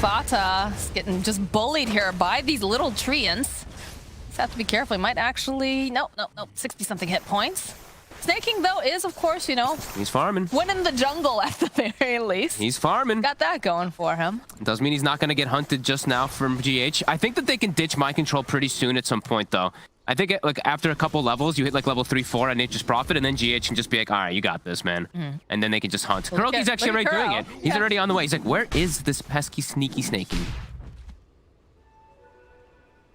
S5: Fata is getting just bullied here by these little treants. Just have to be careful. He might actually... Nope. 60-something hit points. Snaking, though, is, of course, you know...
S6: He's farming.
S5: Winning the jungle at the very least.
S6: He's farming.
S5: Got that going for him.
S6: Doesn't mean he's not going to get hunted just now from GH. I think that they can ditch mind control pretty soon at some point, though. I think like after a couple levels, you hit like level 3, 4 on Nature's Prophet, and then GH can just be like, all right, you got this, man. And then they can just hunt. Kuroki's actually already doing it. He's already on the way. He's like, where is this pesky, sneaky Snaking?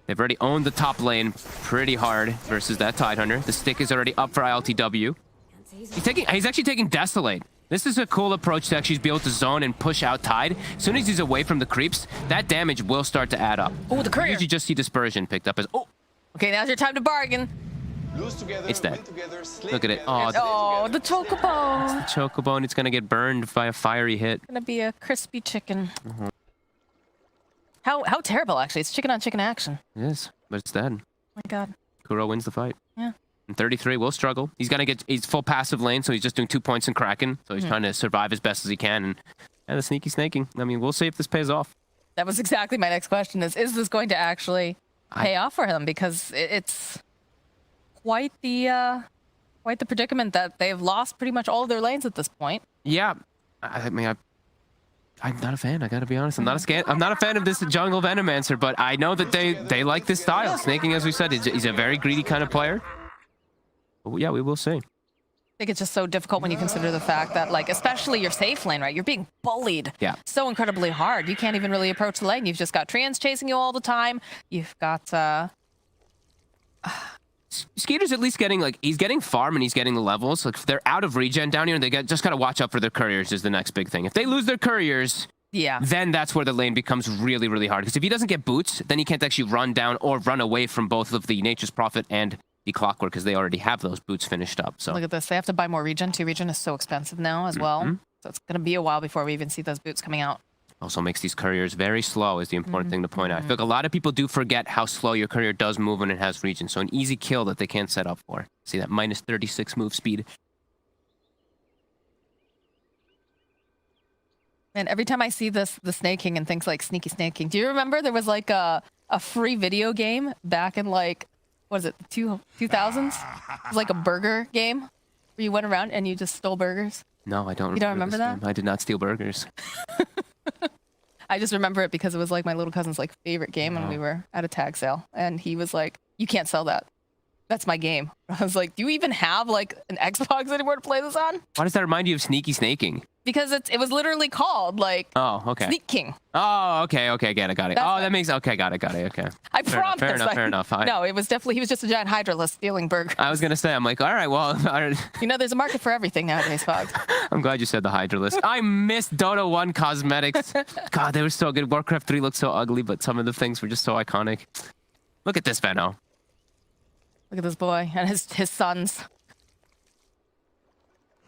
S6: They've already owned the top lane pretty hard versus that Tidehunter. The stick is already up for ILTW. He's actually taking Desolate. This is a cool approach to actually be able to zone and push out Tide. As soon as he's away from the creeps, that damage will start to add up.
S5: Oh, the courier.
S6: You usually just see Dispersion picked up as... Oh!
S5: Okay, now's your time to bargain.
S6: It's dead. Look at it.
S5: Oh, the chocobo.
S6: Chocobo, and it's going to get burned by a fiery hit.
S5: Gonna be a crispy chicken. How terrible, actually. It's chicken on chicken action.
S6: It is, but it's dead.
S5: Oh my god.
S6: Kuro wins the fight.
S5: Yeah.
S6: And 33 will struggle. He's full passive lane, so he's just doing 2 points in Kraken. So he's trying to survive as best as he can. And the sneaky snaking. I mean, we'll see if this pays off.
S5: That was exactly my next question is this going to actually pay off for him? Because it's quite the predicament that they've lost pretty much all of their lanes at this point.
S6: Yeah. I mean, I'm not a fan, I gotta be honest. I'm not a fan of this jungle Venomancer, but I know that they like this style. Snaking, as we said, he's a very greedy kind of player. But yeah, we will see.
S5: I think it's just so difficult when you consider the fact that, like, especially your safe lane, right? You're being bullied so incredibly hard. You can't even really approach the lane. You've just got treants chasing you all the time. You've got...
S6: Skeeter's at least getting, like, he's getting farm and he's getting the levels. Like, if they're out of regen down here, and just gotta watch out for their couriers is the next big thing. If they lose their couriers, then that's where the lane becomes really, really hard. Because if he doesn't get boots, then he can't actually run down or run away from both of the Nature's Prophet and the Clockwork, because they already have those boots finished up. So
S5: look at this. They have to buy more regen, too. Regen is so expensive now as well. So it's gonna be a while before we even see those boots coming out.
S6: Also makes these couriers very slow is the important thing to point out. I feel like a lot of people do forget how slow your courier does move when it has regen. So an easy kill that they can't set up for. See that minus 36 move speed.
S5: And every time I see the snaking and things like sneaky snaking, do you remember there was like a free video game back in like, what is it, the 2000s? It was like a burger game where you went around and you just stole burgers.
S6: No, I don't.
S5: You don't remember that?
S6: Game. I did not steal burgers.
S5: I just remember it because it was like my little cousin's like favorite game, and we were at a tag sale, and he was like, "You can't sell that. That's my game." I was like, "Do you even have like an Xbox anymore to play this on?"
S6: Why does that remind you of sneaky snaking?
S5: Because it was literally called like Sneak King.
S6: Oh, okay, got it.
S5: That's
S6: that makes got it. Okay.
S5: I promise.
S6: Fair enough.
S5: No, it was definitely he was just a giant hydralist stealing burgers.
S6: I was gonna say, I'm like, all right, well,
S5: you know, there's a market for everything nowadays, Fogs.
S6: I'm glad you said the hydralist. I missed Dota 1 cosmetics. God, they were so good. Warcraft 3 looked so ugly, but some of the things were just so iconic. Look at this, Veno.
S5: Look at this boy and his sons.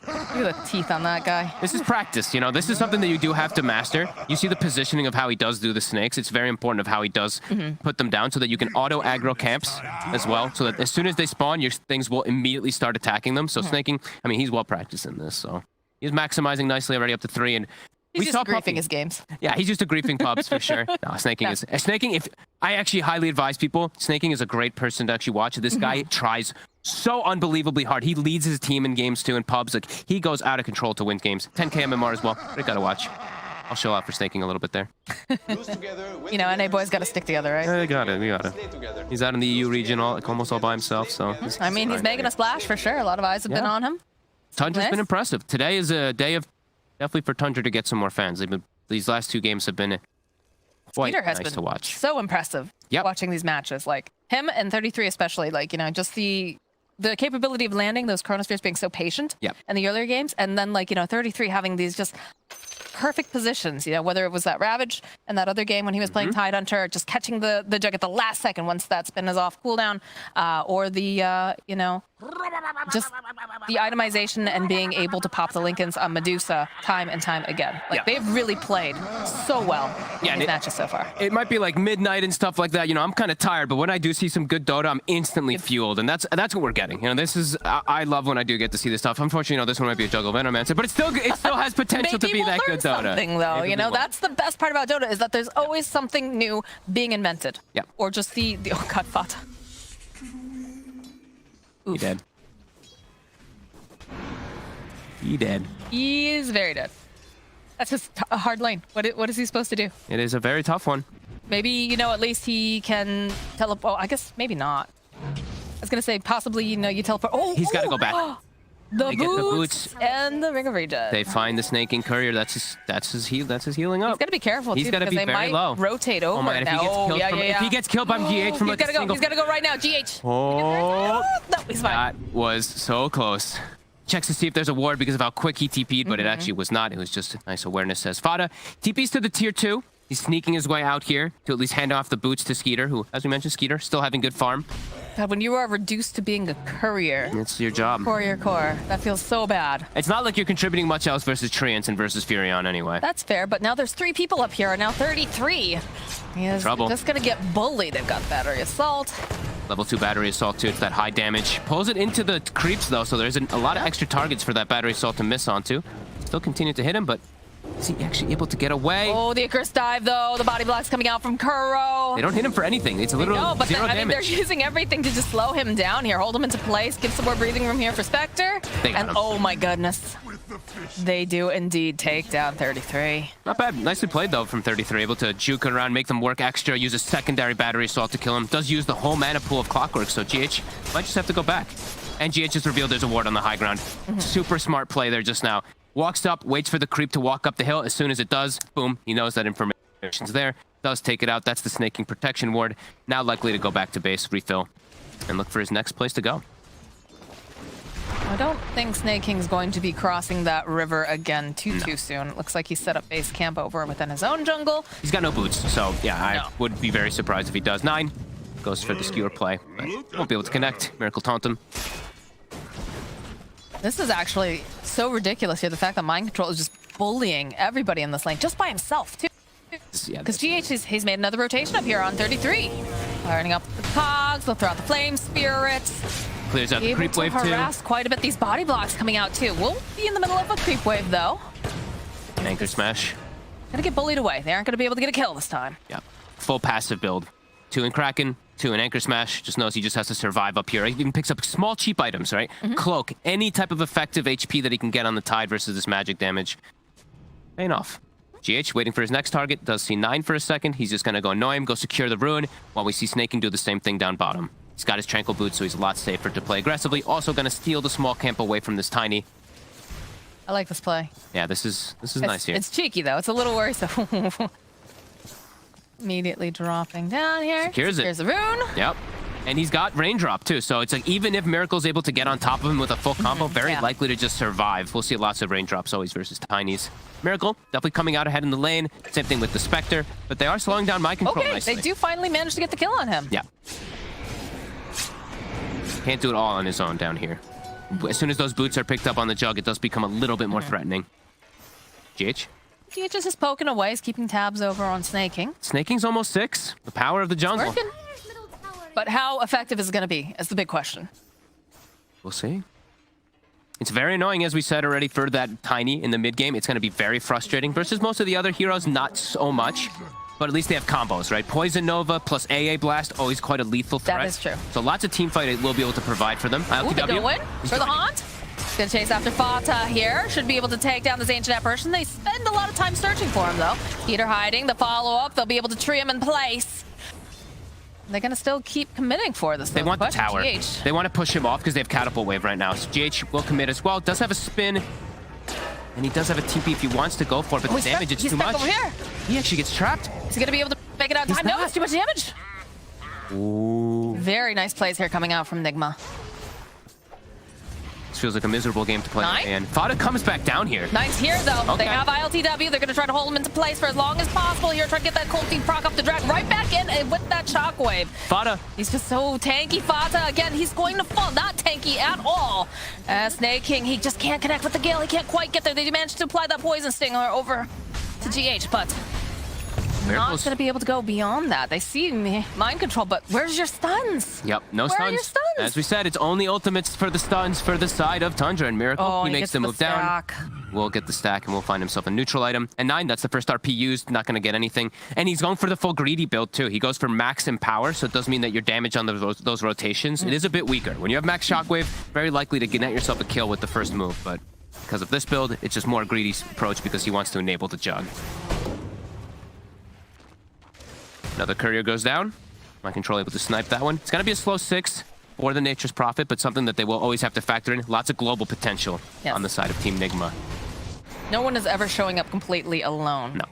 S5: Look at the teeth on that guy.
S6: This is practice, you know. This is something that you do have to master. You see the positioning of how he does do the snakes. It's very important of how he does put them down so that you can auto aggro camps as well. So that as soon as they spawn, your things will immediately start attacking them. So snaking, I mean, he's well practiced in this. So he's maximizing nicely already up to 3. And
S5: he's just griefing his games.
S6: Yeah, he's just a griefing pubs for sure. No, snaking is snaking. If I actually highly advise people, snaking is a great person to actually watch. This guy tries so unbelievably hard. He leads his team in games too in pubs. Like he goes out of control to win games. 10k MMR as well. We gotta watch. I'll show out for snaking a little bit there.
S5: You know, NA boys gotta stick together, right?
S6: We got it. He's out in the EU region almost all by himself. So
S5: I mean, he's making a splash for sure. A lot of eyes have been on him.
S6: Tundra's been impressive. Today is a day of definitely for Tundra to get some more fans. These last 2 games have been quite nice to watch.
S5: So impressive watching these matches. Like him and 33 especially, like, you know, just the capability of landing those chronospheres, being so patient in the earlier games, and then like, you know, 33 having these just perfect positions, you know, whether it was that Ravage and that other game when he was playing Tidehunter, just catching the jug at the last second once that spin is off cooldown, or the, you know, just the itemization and being able to pop the Lincolns on Medusa time and time again. Like, they've really played so well in these matches so far.
S6: It might be like midnight and stuff like that. You know, I'm kind of tired, but when I do see some good Dota, I'm instantly fueled, and that's what we're getting. You know, this is I love when I do get to see this stuff. Unfortunately, you know, this one might be a juggle Venomancer, but it still has potential to be that good Dota.
S5: Something though, you know, that's the best part about Dota is that there's always something new being invented.
S6: Yeah.
S5: Or just the oh god, Fata.
S6: He dead. He dead.
S5: He is very dead. That's just a hard lane. What is he supposed to do?
S6: It is a very tough one.
S5: Maybe, you know, at least he can teleport. Oh, I guess maybe not. I was gonna say possibly, you know, you teleport. Oh,
S6: He's got to go back.
S5: The
S6: They get the
S5: boots and the Ring of Regen.
S6: They find the Snaking Courier. That's his healing up.
S5: He's gotta be careful too,
S6: He's gotta
S5: because
S6: be
S5: they
S6: very
S5: might
S6: low.
S5: rotate over
S6: Oh my God,
S5: now.
S6: if he gets killed by GH from like a single...
S5: He's gotta go right now. GH.
S6: Oh,
S5: No, he's fine.
S6: that was so close. Checks to see if there's a ward because of how quick he TP'd, but it actually was not. It was just a nice awareness, says Fada. TP's to the tier 2. He's sneaking his way out here to at least hand off the boots to Skeeter, who, as we mentioned, Skeeter still having good farm.
S5: God, when you are reduced to being a courier,
S6: It's your job.
S5: courier core, that feels so bad.
S6: It's not like you're contributing much else versus Treants and versus Furion anyway.
S5: That's fair, but now there's 3 people up here, and now 33. He is
S6: Trouble.
S5: just gonna get bullied. They've got battery assault.
S6: Level 2 battery assault too. It's that high damage. Pulls it into the creeps though, so there's a lot of extra targets for that battery assault to miss onto. Still continue to hit him, but is he actually able to get away?
S5: Oh, the Icarus dive though. The body blocks coming out from Kuro.
S6: They don't hit him for anything. It's literally
S5: No, but
S6: zero
S5: I mean, they're
S6: damage.
S5: using everything to just slow him down here, hold him into place, give some more breathing room here for Spectre.
S6: They got
S5: And
S6: him.
S5: oh my goodness, they do indeed take down 33.
S6: Not bad. Nicely played though from 33. Able to juke it around, make them work extra, use a secondary battery assault to kill him. Does use the whole mana pool of Clockwork, so GH might just have to go back. And GH just revealed there's a ward on the high ground. Super smart play there just now. Walks up, waits for the creep to walk up the hill. As soon as it does, boom, he knows that information's there. Does take it out. That's the Snaking Protection ward. Now likely to go back to base, refill, and look for his next place to go.
S5: I don't think Snake King's going to be crossing that river again too soon. It looks like he set up base camp over within his own jungle.
S6: He's got no boots, so yeah, I would be very surprised if he does. 9 goes for the skewer play, but won't be able to connect. Miracle taunt him.
S5: This is actually so ridiculous here. The fact that Mind Control is just bullying everybody in this lane just by himself too.
S6: Yeah,
S5: Because GH he's made another rotation up here on 33. Firing up the cogs, they'll throw out the flame spirits.
S6: clears out the
S5: Able
S6: creep
S5: to
S6: wave too.
S5: harass quite a bit. These body blocks coming out too. We'll be in the middle of a creep wave though.
S6: Anchor smash.
S5: Gonna get bullied away. They aren't gonna be able to get a kill this time.
S6: Yeah, full passive build. 2 in Kraken, 2 in Anchor Smash. Just knows he just has to survive up here. He even picks up small, cheap items, right? Cloak, any type of effective HP that he can get on the Tide versus this magic damage. Paying off. GH waiting for his next target. Does see 9 for a second. He's just going to go annoy him, go secure the rune, while we see Snaking do the same thing down bottom. He's got his Tranquil Boots, so he's a lot safer to play aggressively. Also going to steal the small camp away from this Tiny.
S5: I like this play.
S6: Yeah, this is nice here.
S5: It's cheeky though. It's a little worrisome. Immediately dropping down here.
S6: Secures it.
S5: Here's the rune.
S6: Yep. And he's got raindrop too, so it's like even if Miracle's able to get on top of him with a full combo, very likely to just survive. We'll see lots of raindrops always versus Tinies. Miracle definitely coming out ahead in the lane. Same thing with the Spectre, but they are slowing down Mind Control
S5: Okay,
S6: nicely.
S5: they do finally manage to get the kill on him.
S6: Yeah. Can't do it all on his own down here. As soon as those boots are picked up on the jug, it does become a little bit more threatening. GH?
S5: GH is just poking away. He's keeping tabs over on Snaking.
S6: Snaking's almost 6. The power of the jungle.
S5: Working. But how effective is it going to be? Is the big question.
S6: We'll see. It's very annoying, as we said already, for that Tiny in the mid game. It's going to be very frustrating. Versus most of the other heroes, not so much. But at least they have combos, right? Poison Nova plus AA Blast, always quite a lethal threat.
S5: That is true.
S6: So lots of team fight it will be able to provide for them.
S5: Ooh, they
S6: LTW.
S5: go in for the haunt. Gonna chase after Fata here. Should be able to take down this ancient apparition. They spend a lot of time searching for him though. Peter hiding, the follow-up. They'll be able to tree him in place. They're gonna still keep committing for this.
S6: They want the tower.
S5: GH.
S6: They want to push him off because they have Catapult Wave right now. So GH will commit as well. Does have a spin. And he does have a TP if he wants to go for it, but the damage is
S5: he's
S6: too
S5: stuck
S6: much.
S5: over here.
S6: He actually gets trapped.
S5: Is he gonna be able to make it out in
S6: He's
S5: time? No,
S6: not.
S5: it's too much damage.
S6: Ooh.
S5: Very nice plays here coming out from Nigma.
S6: This feels like a miserable game to play.
S5: Nine?
S6: And Fada comes back down here.
S5: Nine's here, though.
S6: Okay.
S5: They have ILTW. They're going to try to hold him into place for as long as possible here. Try to get that cold feet proc up the drag right back in and with that shockwave.
S6: Fada.
S5: He's just so tanky, Fata. Again, he's going to fall. Not tanky at all. Snake King, he just can't connect with the Gale. He can't quite get there. They managed to apply that Poison Stinger over to GH, but not going to be able to go beyond that. They see me mind control, but where's your stuns?
S6: Yep, no
S5: Where
S6: stuns.
S5: are your stuns?
S6: As we said, it's only ultimates for the stuns for the side of Tundra, and Miracle,
S5: Oh,
S6: he makes
S5: gets
S6: the move down.
S5: stack.
S6: Will get the stack, and we'll find himself a neutral item. And 9, that's the first RP used, not going to get anything. And he's going for the full greedy build, too. He goes for max empower, so it does mean that your damage on those rotations, it is a bit weaker. When you have max shockwave, very likely to net yourself a kill with the first move, but because of this build, it's just more greedy approach because he wants to enable the jug. Another courier goes down. My control able to snipe that one. It's going to be a slow 6 for the Nature's Prophet, but something that they will always have to factor in. Lots of global potential on the side of Team Nigma.
S5: No one is ever showing up completely alone.
S6: No.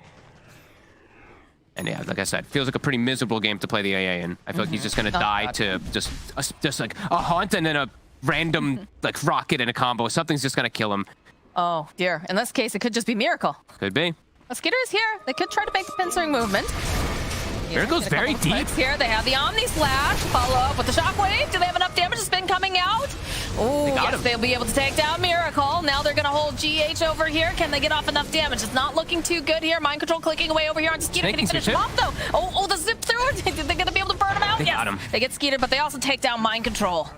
S6: And yeah, like I said, feels like a pretty miserable game to play the AA in. I feel like he's just going to die to just like a haunt and then a random like rocket and a combo. Something's just going to kill him.
S5: Oh, dear. In this case, it could just be Miracle.
S6: Could be.
S5: Mosquito is here. They could try to make the pincering movement.
S6: Miracle's very deep.
S5: Here, they have the Omni Slash. Follow up with the Shockwave. Do they have enough damage? Spin coming out. Oh, yes, they'll be able to take down Miracle. Now they're going to hold GH over here. Can they get off enough damage? It's not looking too good here. Mind control clicking away over here on Skeeter. Can he finish him off, though? Oh, the zip through it. They're going to be able to burn him out.
S6: They got him.
S5: They get Skeeter, but they also take down Mind Control.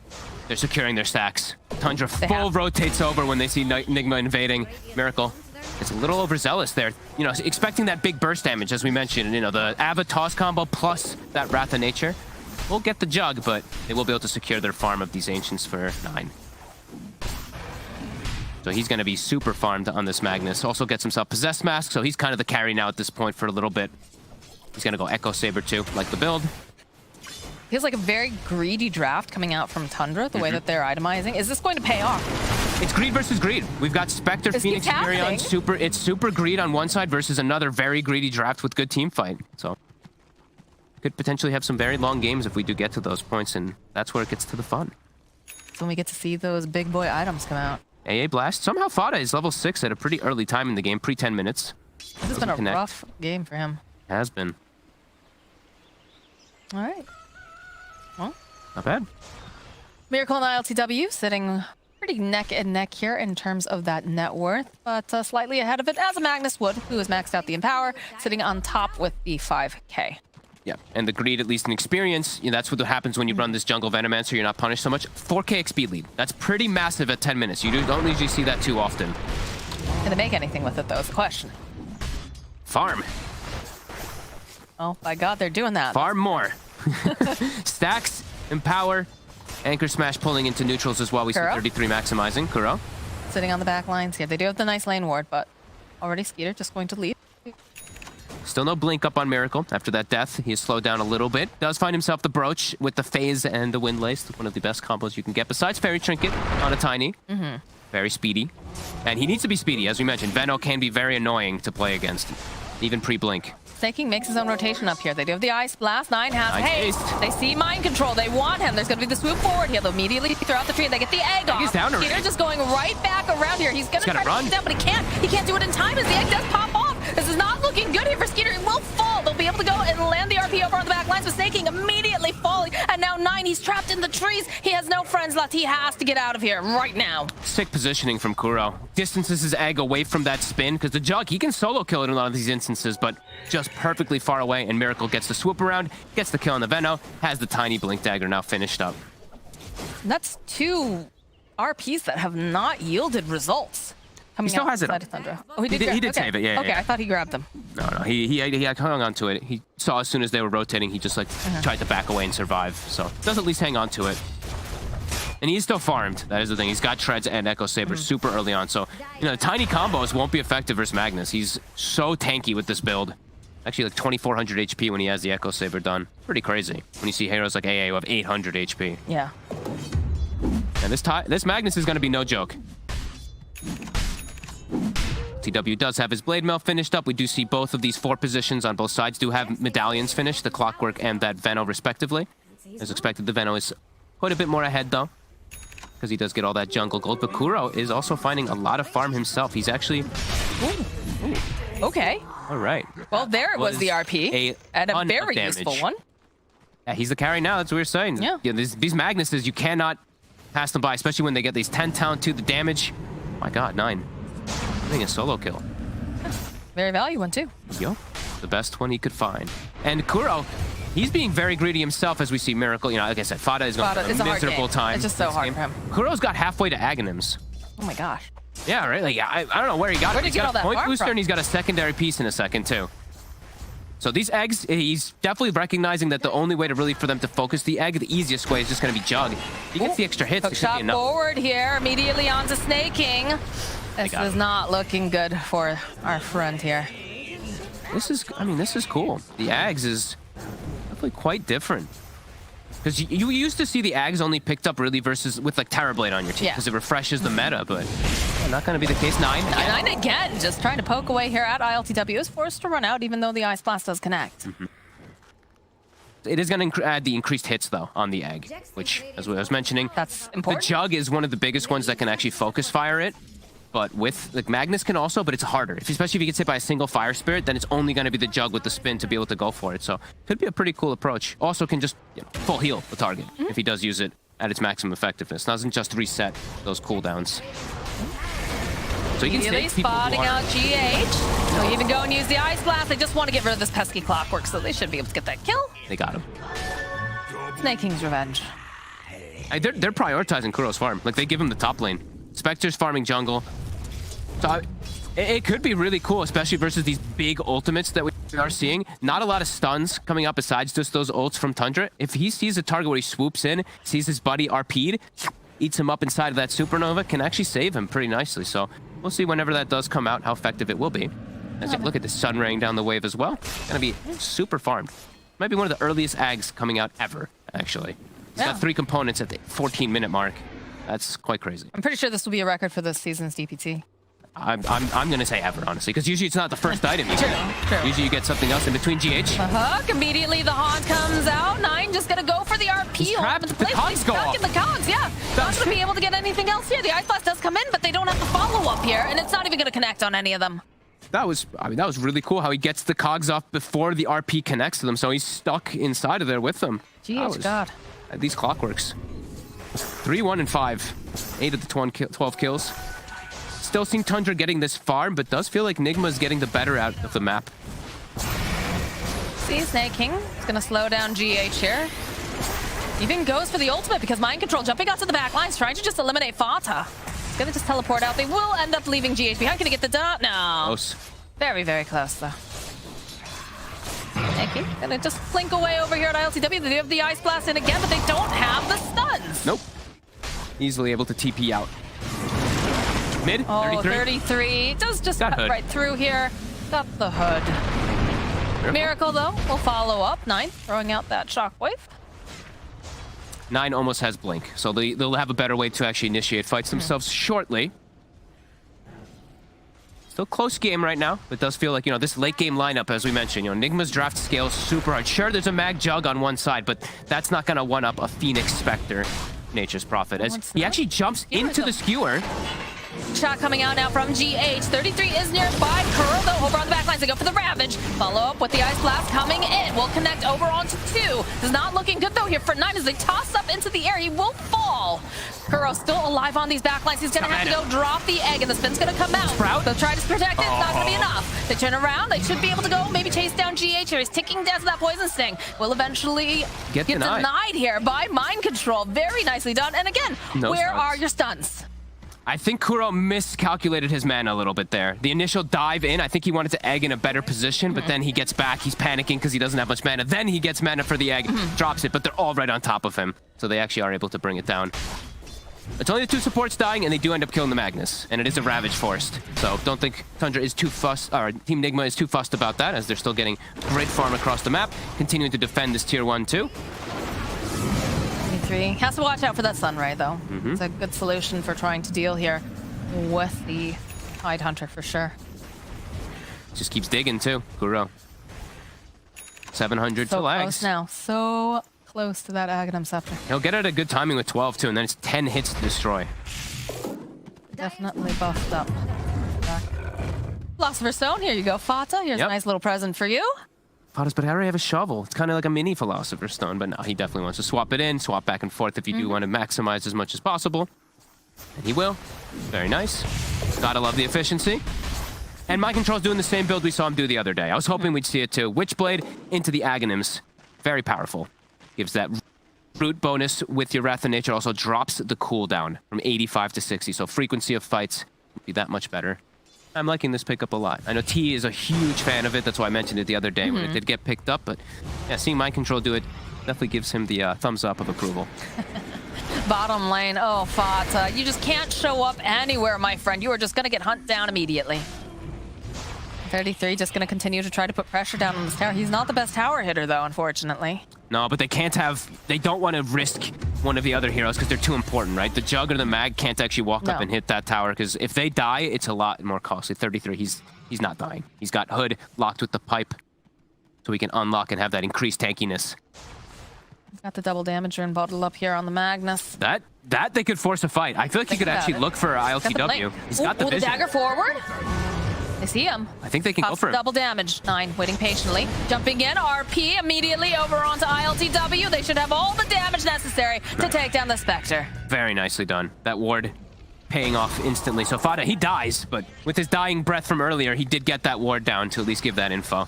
S6: They're securing their stacks. Tundra full rotates over when they see Nigma invading. Miracle. It's a little overzealous there. You know, expecting that big burst damage, as we mentioned. You know, the Ava toss combo plus that Wrath of Nature. We'll get the jug, but they will be able to secure their farm of these Ancients for 9. So he's going to be super farmed on this Magnus. Also gets himself Possessed Mask, so he's kind of the carry now at this point for a little bit. He's going to go Echo Saber too, like the build.
S5: Feels like a very greedy draft coming out from Tundra, the way that they're itemizing. Is this going to pay off?
S6: It's greed versus greed. We've got Spectre, Phoenix, Furion. It's super greed on one side versus another very greedy draft with good team fight. So could potentially have some very long games if we do get to those points, and that's where it gets to the fun.
S5: That's when we get to see those big boy items come out.
S6: AA Blast. Somehow Fada is level 6 at a pretty early time in the game, pre-10 minutes.
S5: This has been a rough game for him.
S6: Has been.
S5: All right. Well,
S6: not bad.
S5: Miracle and ILTW sitting pretty neck and neck here in terms of that net worth, but slightly ahead of it as a Magnus would, who has maxed out the Empower, sitting on top with the 5K.
S6: Yeah, and the greed, at least in experience, you know, that's what happens when you run this jungle Venomancer. You're not punished so much. 4K XP lead. That's pretty massive at 10 minutes. You don't usually see that too often.
S5: Can they make anything with it, though, is the question.
S6: Farm.
S5: Oh, by God, they're doing that.
S6: Farm more. Stacks, Empower, Anchor Smash pulling into neutrals as well. We see 33 maximizing. Kuro.
S5: Sitting on the back lines here. They do have the nice lane ward, but already Skeeter just going to leave.
S6: Still no blink up on Miracle after that death. He has slowed down a little bit. Does find himself the brooch with the phase and the wind lace. One of the best combos you can get besides Fairy Trinket on a Tiny. Very speedy. And he needs to be speedy, as we mentioned. Veno can be very annoying to play against, even pre-blink.
S5: Snaking makes his own rotation up here. They do have the Ice Blast. 9 has haste. They see Mind Control. They want him. There's going to be the swoop forward. He'll immediately throw out the tree. They get the egg off.
S6: He's down already.
S5: Skeeter just going right back around here. He's going to try to run down, but he can't. He can't do it in time as the egg does pop off. This is not looking good here for Skeeter. It will fall. They'll be able to go and land the RP over on the back lines, but Snaking immediately falling. And now 9, he's trapped in the trees. He has no friends left. He has to get out of here right now.
S6: Sick positioning from Kuro. Distances his egg away from that spin, because the Jug, he can solo kill it in a lot of these instances, but just perfectly far away, and Miracle gets the swoop around, gets the kill on the Veno, has the tiny Blink Dagger now finished up.
S5: That's 2 RPs that have not yielded results.
S6: He still has it.
S5: Oh, he did
S6: save it, yeah.
S5: Okay, I thought he grabbed them.
S6: No, he hung on to it. He saw as soon as they were rotating, he just like tried to back away and survive. So does at least hang on to it. And he's still farmed. That is the thing. He's got Treads and Echo Saber super early on. So, you know, the tiny combos won't be effective versus Magnus. He's so tanky with this build. Actually, like 2,400 HP when he has the Echo Saber done. Pretty crazy when you see heroes like AA who have 800 HP.
S5: Yeah.
S6: And this Magnus is going to be no joke. TW does have his Blade Mail finished up. We do see both of these 4 positions on both sides do have medallions finished, the Clockwork and that Veno respectively. As expected, the Veno is quite a bit more ahead though. because he does get all that jungle gold. But Kuro is also finding a lot of farm himself. He's actually...
S5: Okay.
S6: All right.
S5: Well, there it was the RP. And a
S6: ton of
S5: very
S6: damage.
S5: useful one.
S6: Yeah, he's the carry now. That's what we're saying.
S5: Yeah.
S6: These Magnuses, you cannot pass them by, especially when they get these 10 talent to the damage. Oh my god, 9. I think a solo kill.
S5: Very value one, too.
S6: Yo, the best one he could find. And Kuro, he's being very greedy himself, as we see Miracle. You know, like I said, Fada is going to have a miserable time.
S5: It's just so hard for him.
S6: Kuro's got halfway to Aghanims.
S5: Oh my gosh.
S6: Yeah, right? Like, I don't know where he got it.
S5: Where did
S6: He's
S5: he get
S6: got
S5: all
S6: a
S5: that
S6: point
S5: farm
S6: booster,
S5: from?
S6: and he's got a secondary piece in a second, too. So these eggs, he's definitely recognizing that the only way to really for them to focus the egg, the easiest way is just going to be Jug. If he gets the extra hits,
S5: Hook
S6: it should be
S5: shot
S6: enough.
S5: forward here, immediately onto Snaking. This is not looking good for our friend here.
S6: This is cool. The Ags is definitely quite different. Because you used to see the Ags only picked up really versus with like Terrorblade on your team because it refreshes the meta, but not going to be the case. 9 again.
S5: 9 again, just trying to poke away here at ILTW. Is forced to run out even though the Ice Blast does connect.
S6: It is going to add the increased hits though on the Egg, which as I was mentioning,
S5: That's important.
S6: the Jug is one of the biggest ones that can actually focus fire it. But with, like, Magnus can also, but it's harder. Especially if he gets hit by a single Fire Spirit, then it's only going to be the Jug with the spin to be able to go for it. So, could be a pretty cool approach. Also can just full heal the target if he does use it at its maximum effectiveness. Doesn't just reset those cooldowns. So you can
S5: Immediately
S6: stay
S5: spotting out GH. So even go and use the Ice Blast. They just want to get rid of this pesky Clockwork, so they should be able to get that kill.
S6: They got him.
S5: Snake King's revenge.
S6: They're prioritizing Kuro's farm. Like, they give him the top lane. Spectre's farming jungle. So it could be really cool, especially versus these big ultimates that we are seeing. Not a lot of stuns coming up besides just those ults from Tundra. If he sees a target where he swoops in, sees his buddy RP'd, eats him up inside of that supernova, can actually save him pretty nicely. So we'll see whenever that does come out how effective it will be. As you look at the sun raying down the wave as well. Gonna be super farmed. Might be one of the earliest Ags coming out ever, actually. It's got 3 components at the 14-minute mark. That's quite crazy.
S5: I'm pretty sure this will be a record for this season's DPT.
S6: I'm gonna say ever, honestly, because usually it's not the first item you get.
S5: True.
S6: Usually you get something else in between GH.
S5: The hook, immediately the haunt comes out. 9 just gonna go for the RP.
S6: He's trapped.
S5: The
S6: cogs go
S5: stuck
S6: off.
S5: in the cogs, yeah. Not gonna be able to get anything else here. The Ice Blast does come in, but they don't have the follow-up here, and it's not even gonna connect on any of them.
S6: That was really cool how he gets the cogs off before the RP connects to them, so he's stuck inside of there with them.
S5: GH, God.
S6: These Clockworks. 3, 1, and 5. 8 of the 12 kills. Still seeing Tundra getting this farm, but does feel like Nigma's getting the better out of the map.
S5: See, Snake King is gonna slow down GH here. Even goes for the ultimate because Mind Control jumping out to the back lines, trying to just eliminate Fata. He's gonna just teleport out. They will end up leaving GH behind. Gonna get the dot? No.
S6: Close.
S5: Very, very close, though. Snake King gonna just blink away over here at ILTW. They do have the Ice Blast in again, but they don't have the stuns.
S6: Nope. Easily able to TP out. Mid,
S5: Oh,
S6: 33.
S5: 33. Does just
S6: Got
S5: cut
S6: hood.
S5: right through here. Got the hood. Miracle, though, will follow up. 9, throwing out that shockwave.
S6: 9 almost has blink, so they'll have a better way to actually initiate fights themselves shortly. Still close game right now, but does feel like, this late game lineup, as we mentioned, Nigma's draft scales super hard. Sure, there's a Mag Jug on one side, but that's not going to one-up a Phoenix Spectre, Nature's Prophet, as he actually jumps into the skewer.
S5: Shot coming out now from GH. 33 is nearby. Kuro, though, over on the back lines. They go for the Ravage. Follow up with the Ice Blast coming in. Will connect over onto 2. Is not looking good, though, here for 9 as they toss up into the air. He will fall. Kuro still alive on these back lines. He's going to have to go drop the egg, and the spin's going to come out.
S6: Sprout?
S5: They'll try to protect it. It's not going to be enough. They turn around. They should be able to go maybe chase down GH here. He's ticking down to that Poison Sting. Will eventually get denied here by Mind Control. Very nicely done. And again, where are your stuns?
S6: I think Kuro miscalculated his mana a little bit there. The initial dive in, I think he wanted to egg in a better position, but then he gets back, he's panicking because he doesn't have much mana. Then he gets mana for the egg, drops it, but they're all right on top of him. So they actually are able to bring it down. It's only the 2 supports dying, and they do end up killing the Magnus. And it is a Ravage forced. So don't think Tundra is too fussed, or Team Nigma is too fussed about that, as they're still getting great farm across the map, continuing to defend this tier 1 too.
S5: 3 has to watch out for that Sunray, though. It's a good solution for trying to deal here with the Tide Hunter for sure.
S6: Just keeps digging too, Kuro. 700
S5: So
S6: to
S5: close
S6: lags.
S5: now. So close to that Aghanim Scepter.
S6: He'll get it at a good timing with 12 too, and then it's 10 hits to destroy.
S5: Definitely buffed up. Philosopher's Stone, here you go, Fata. Here's a nice little present for you.
S6: Fatas, but I already have a shovel. It's kind of like a mini Philosopher's Stone, but no, he definitely wants to swap it in, swap back and forth if you do want to maximize as much as possible. And he will. Very nice. Gotta love the efficiency. And Mind Control's doing the same build we saw him do the other day. I was hoping we'd see it too. Witchblade into the Aghanims. Very powerful. Gives that root bonus with your Wrath of Nature. Also drops the cooldown from 85 to 60. So frequency of fights will be that much better. I'm liking this pickup a lot. I know T is a huge fan of it. That's why I mentioned it the other day when it did get picked up. But yeah, seeing Mind Control do it definitely gives him the thumbs up of approval.
S5: Bottom lane, oh, Fata, you just can't show up anywhere, my friend. You are just going to get hunted down immediately. 33 just going to continue to try to put pressure down on this tower. He's not the best tower hitter, though, unfortunately.
S6: No, but they don't want to risk one of the other heroes because they're too important, right? The Jug or the Mag can't actually walk up and hit that tower because if they die, it's a lot more costly. 33, he's not dying. He's got Hood locked with the pipe so he can unlock and have that increased tankiness.
S5: He's got the double damager and bottled up here on the Magnus.
S6: That they could force a fight. I feel like he could actually look for ILTW. He's got the vision.
S5: The dagger forward. They see him.
S6: I think they can go for him.
S5: Double damage. 9 waiting patiently. Jumping in. RP immediately over onto ILTW. They should have all the damage necessary to take down the Spectre.
S6: Very nicely done. That ward paying off instantly. So Fata, he dies, but with his dying breath from earlier, he did get that ward down to at least give that info.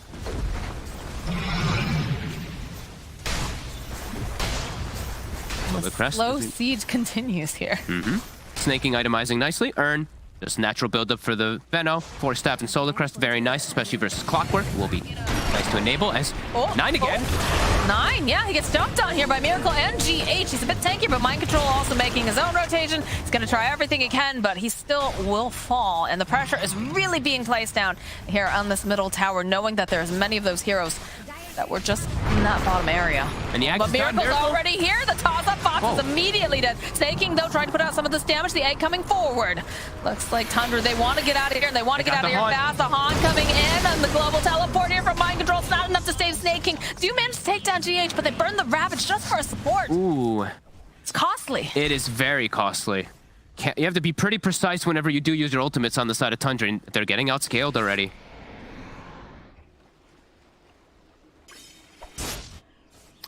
S5: The slow siege continues here.
S6: Snaking, itemizing nicely. Earn. Just natural build-up for the Veno. 4 Staff and Solar Crest. Very nice, especially versus Clockwork. Will be nice to enable as 9 again.
S5: 9, yeah, he gets dumped on here by Miracle and GH. He's a bit tanky, but Mind Control also making his own rotation. He's going to try everything he can, but he still will fall. And the pressure is really being placed down here on this middle tower, knowing that there's many of those heroes that were just in that bottom area.
S6: And the
S5: but Miracle's already here. The toss-up Fox is immediately dead. Snaking, though, trying to put out some of this damage. The egg coming forward. Looks like Tundra, they want to get out of here, and they want to get out of here fast. The Han coming in, and the global teleport here from Mind Control. It's not enough to save Snaking. Do manage to take down GH, but they burn the Ravage just for a support.
S6: Ooh.
S5: It's costly.
S6: It is very costly. You have to be pretty precise whenever you do use your ultimates on the side of Tundra, and they're getting outscaled already.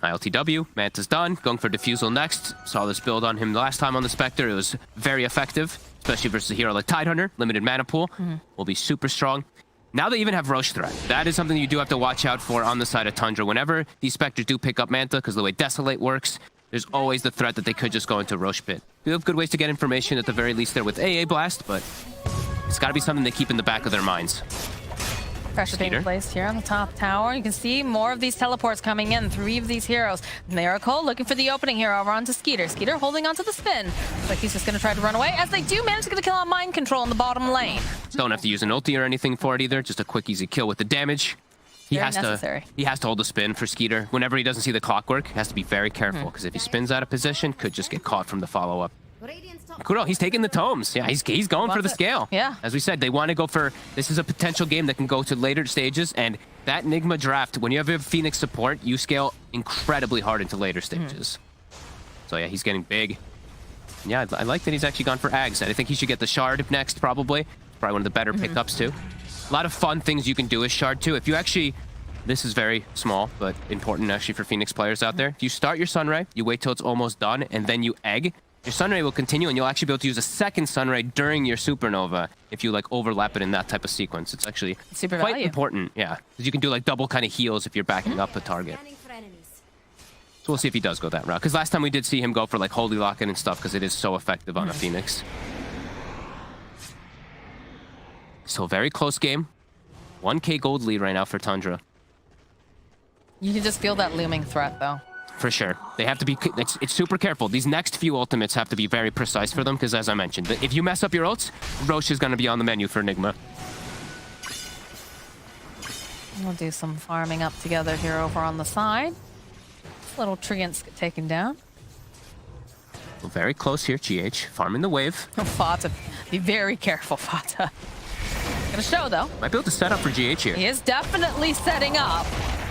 S6: ILTW, Manta's done. Going for Diffusal next. Saw this build on him last time on the Spectre. It was very effective, especially versus a hero like Tidehunter. Limited mana pool. Will be super strong. Now they even have Roche threat. That is something you do have to watch out for on the side of Tundra. Whenever these Spectres do pick up Manta, because the way Desolate works, there's always the threat that they could just go into Roche Pit. We have good ways to get information at the very least there with AA Blast, but it's got to be something they keep in the back of their minds.
S5: Pressure being placed here on the top tower. You can see more of these teleports coming in. 3 of these heroes. Miracle looking for the opening here over onto Skeeter. Skeeter holding onto the spin. Looks like he's just going to try to run away, as they do manage to get a kill on Mind Control in the bottom lane.
S6: Don't have to use an ulti or anything for it either. Just a quick, easy kill with the damage. He has to hold the spin for Skeeter. Whenever he doesn't see the Clockwork, he has to be very careful, because if he spins out of position, could just get caught from the follow-up. Kuro, he's taking the tomes. Yeah, he's going for the scale.
S5: Yeah.
S6: As we said, they want to go for... This is a potential game that can go to later stages, and that Nigma draft, when you have a Phoenix support, you scale incredibly hard into later stages. So yeah, he's getting big. Yeah, I like that he's actually gone for Ags. I think he should get the Shard next, probably. Probably one of the better pickups, too. A lot of fun things you can do with Shard, too. If you actually... This is very small, but important, actually, for Phoenix players out there. If you start your Sunray, you wait till it's almost done, and then you egg, your Sunray will continue, and you'll actually be able to use a second Sunray during your Supernova if you, like, overlap it in that type of sequence. It's actually quite important, yeah. Because you can do, like, double kind of heals if you're backing up a target. So we'll see if he does go that route. Because last time we did see him go for, like, Holy Locket and stuff, because it is so effective on a Phoenix. So, very close game. 1k gold lead right now for Tundra.
S5: You can just feel that looming threat, though.
S6: For sure. They have to be... It's super careful. These next few ultimates have to be very precise for them, because as I mentioned, if you mess up your ults, Roche is going to be on the menu for Nigma.
S5: We'll do some farming up together here over on the side. Little treants get taken down.
S6: Well, very close here, GH. Farming the wave.
S5: Fata. Be very careful, Fata. Gonna show, though.
S6: Might be able to set up for GH here.
S5: He is definitely setting up.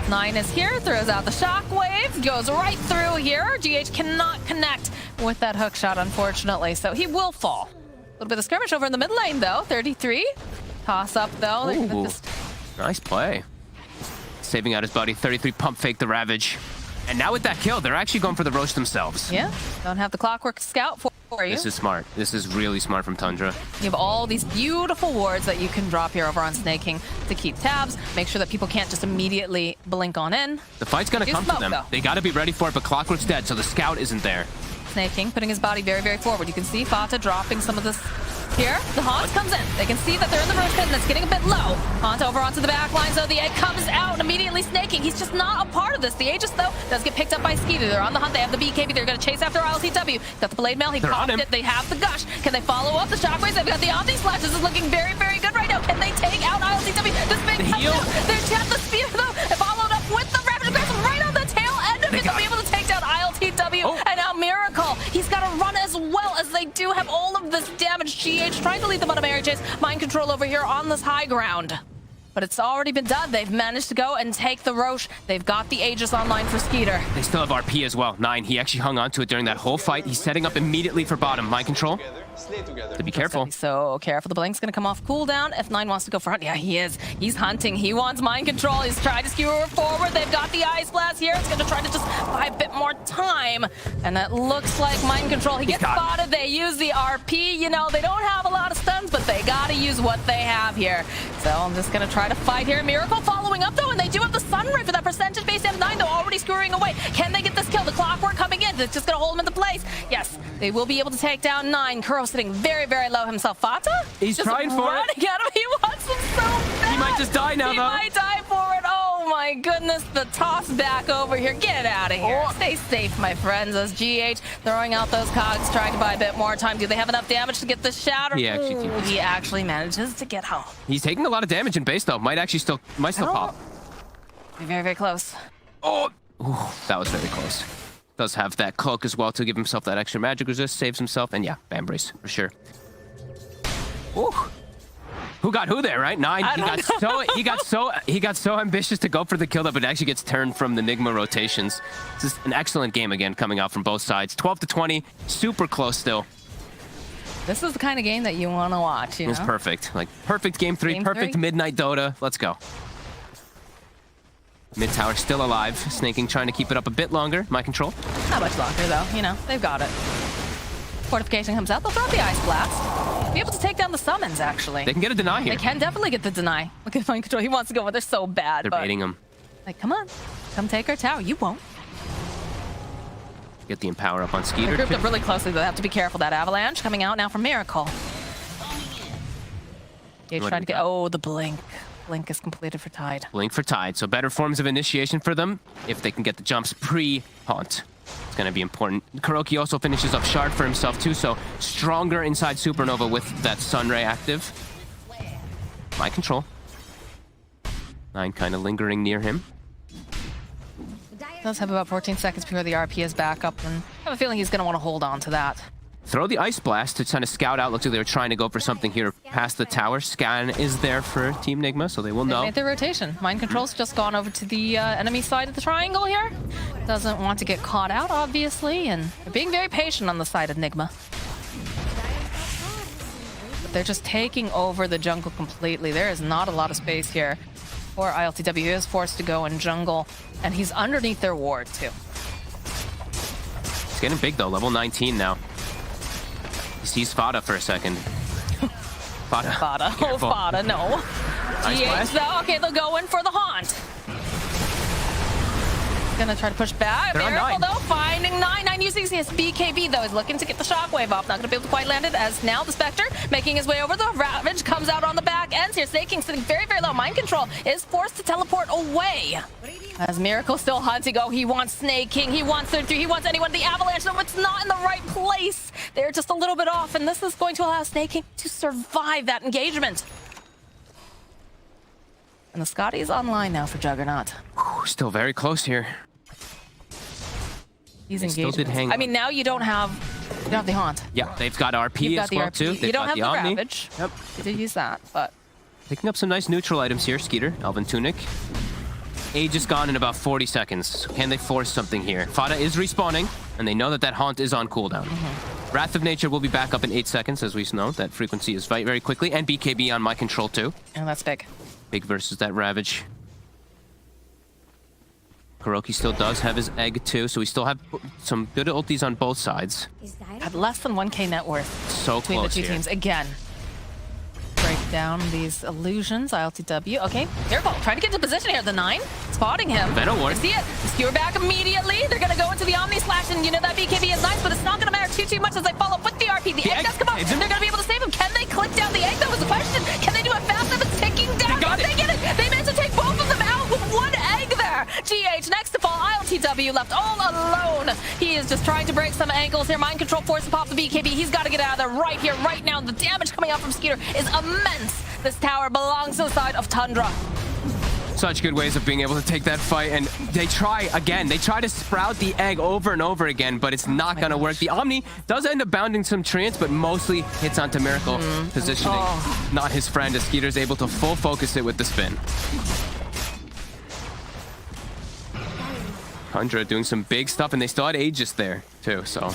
S5: F9 is here, throws out the shockwave, goes right through here. GH cannot connect with that hook shot, unfortunately, so he will fall. A little bit of skirmish over in the mid lane, though. 33. Toss up, though. They're gonna
S6: Ooh,
S5: just...
S6: nice play. Saving out his buddy. 33 pump fake the Ravage. And now with that kill, they're actually going for the roast themselves.
S5: Yeah, don't have the Clockwork Scout for you.
S6: This is smart. This is really smart from Tundra.
S5: You have all these beautiful wards that you can drop here over on Snaking to keep tabs, make sure that people can't just immediately blink on in.
S6: The fight's gonna
S5: Do
S6: come
S5: smoke,
S6: to them.
S5: though.
S6: They gotta be ready for it, but Clockwork's dead, so the scout isn't there.
S5: Snaking, putting his body very, very forward. You can see Fata dropping some of this here. The Haunt comes in. They can see that they're in the roast pit and it's getting a bit low. Haunt over onto the back line, so the egg comes out immediately. Snaking, he's just not a part of this. The Aegis, though, does get picked up by Skeeter. They're on the hunt. They have the BKB. They're going to chase after ILTW. Got the Blade Mail. He
S6: They're on
S5: popped
S6: him.
S5: it. They have the Gush. Can they follow up the Shockwaves? They've got the Omni Splash. This is looking very, very good right now. Can they take out ILTW? This big
S6: heal.
S5: They've got the spear, though. Followed up with the Ravage Aggressive right on the tail end of it. They'll be able to take down ILTW.
S6: Oh.
S5: And now Miracle. He's got to run as well as they do have all of this damage. GH trying to lead them on a Mary Chase. Mind control over here on this high ground. But it's already been done. They've managed to go and take the Roche. They've got the Aegis online for Skeeter.
S6: They still have RP as well. 9, he actually hung on to it during that whole fight. He's setting up immediately for bottom. Mind control. To be careful.
S5: Be so careful. The blink's gonna come off cooldown. F9 wants to go front. Yeah, he is. He's hunting. He wants mind control. He's trying to skewer forward. They've got the Ice Blast here. It's gonna try to just buy a bit more time. And that looks like mind control. He gets spotted. They use the RP. You know, they don't have a lot of stuns, but they gotta use what they have here. So I'm just gonna try to fight here. Miracle following up, though, and they do have the Sunray for that percentage-based F9, though, already skewering away. Can they get this kill? The Clockwork coming in. It's just gonna hold him into place. Yes, they will be able to take down 9. Kuro sitting very, very low himself. Fata?
S6: He's
S5: just
S6: trying for it.
S5: running at him. He wants him so bad.
S6: He might just die now,
S5: He
S6: though.
S5: might die for it. Oh my goodness, the toss back over here. Get out of here.
S6: Oh.
S5: Stay safe, my friends, as GH throwing out those cogs, trying to buy a bit more time. Do they have enough damage to get the shatter?
S6: He actually
S5: Ooh, he actually manages to get home.
S6: He's taking a lot of damage in base, though. Might still pop.
S5: Be very, very close.
S6: Oh, ooh, that was very close. Does have that cloak as well to give himself that extra magic resist, saves himself, and yeah, Bam Brace for sure. Ooh. Who got who there, right? 9. He got so ambitious to go for the kill that it actually gets turned from the Nigma rotations. This is an excellent game again coming out from both sides. 12-20, super close still.
S5: This is the kind of game that you want to watch, you know?
S6: It was perfect. Like perfect game 3,
S5: Game
S6: perfect
S5: 3?
S6: midnight Dota. Let's go. Mid tower still alive. Snaking trying to keep it up a bit longer. My control.
S5: Not much longer, though. You know, they've got it. Fortification comes out. They'll throw out the Ice Blast. Be able to take down the summons, actually.
S6: They can get a deny here.
S5: They can definitely get the deny. Look at mind control. He wants to go, but they're so bad.
S6: They're
S5: but,
S6: baiting him.
S5: like, come on. Come take our tower. You won't.
S6: Get the empower up on
S5: They're
S6: Skeeter.
S5: grouped up really closely. They'll have to be careful. That avalanche coming out now from Miracle. Gage
S6: What
S5: trying
S6: do
S5: to
S6: we
S5: get...
S6: got?
S5: Oh, the blink. Blink is completed for Tide.
S6: Blink for Tide. So better forms of initiation for them if they can get the jumps pre-haunt. It's going to be important. Kuroki also finishes up Shard for himself too, so stronger inside Supernova with that Sunray active. My control. 9 kind of lingering near him.
S5: Does have about 14 seconds before the RP is back up, and I have a feeling he's going to want to hold on to that.
S6: Throw the Ice Blast to kind of scout out. Looks like they were trying to go for something here past the tower. Scan is there for Team Nigma, so they will
S5: They
S6: know.
S5: made their rotation. Mind control's just gone over to the enemy side of the triangle here. Doesn't want to get caught out, obviously, and they're being very patient on the side of Nigma. But they're just taking over the jungle completely. There is not a lot of space here for ILTW. He is forced to go in jungle, and he's underneath their ward, too.
S6: It's getting big, though. Level 19 now. He sees Fada for a second. Fada.
S5: Fada. Oh,
S6: Careful.
S5: Fada, no.
S6: Ice
S5: GH,
S6: Blast.
S5: though. Okay, they'll go in for the haunt. Gonna try to push back.
S6: They're on
S5: Miracle,
S6: 9.
S5: though, finding 9. 9 using his BKB, though. He's looking to get the shockwave off. Not gonna be able to quite land it, as now the Spectre making his way over. The Ravage comes out on the back ends here. Snaking sitting very, very low. Mind control is forced to teleport away. As Miracle still hunting. Oh, he wants Snaking. He wants 33. He wants anyone. The Avalanche, though, it's not in the right place. They're just a little bit off, and this is going to allow Snaking to survive that engagement. And the Scotty's online now for Juggernaut.
S6: Whew, still very close here.
S5: He's
S6: They still
S5: engaged.
S6: did hang
S5: I mean, now you don't have the haunt.
S6: Yeah, they've got RP
S5: You've got
S6: as
S5: the
S6: well,
S5: RP.
S6: too. They've
S5: You don't
S6: got
S5: have the
S6: Omni.
S5: Ravage.
S6: Yep.
S5: You did use that, but
S6: Picking up some nice neutral items here, Skeeter. Elven Tunic. Age is gone in about 40 seconds. Can they force something here? Fada is respawning, and they know that that Haunt is on cooldown. Wrath of Nature will be back up in 8 seconds, as we know. That frequency is fight very quickly, and BKB on my control too.
S5: And that's big.
S6: Big versus that Ravage. Kuroki still does have his egg too, so we still have some good ultis on both sides.
S5: Had less than 1k net worth
S6: So
S5: between
S6: close
S5: the two
S6: here.
S5: teams. Again, break down these illusions. ILTW. Okay, careful. Trying to get into position here. The 9 spotting him.
S6: Venom ward.
S5: You see it. Skewer back immediately. They're gonna go into the Omni Slash, and you know that BKB is nice, but it's not gonna matter too much as they follow up with the RP. The egg does come up.
S6: It's him.
S5: They're gonna be able to save him. Can they click down the egg? That was the question. Can they do it fast enough? It's ticking down.
S6: They got
S5: They
S6: it.
S5: get it. They managed to take both of them out with one egg there. GH next to fall. ILTW left all alone. He is just trying to break some ankles here. Mind control force to pop the BKB. He's got to get out of there right here, right now. The damage coming out from Skeeter is immense. This tower belongs to the side of Tundra.
S6: Such good ways of being able to take that fight, and they try again. They try to sprout the egg over and over again, but it's not going to work. The Omni does end up bounding some treants, but mostly hits onto Miracle. Positioning not his friend, as Skeeter's able to full focus it with the spin. Tundra doing some big stuff, and they still had Aegis there too, so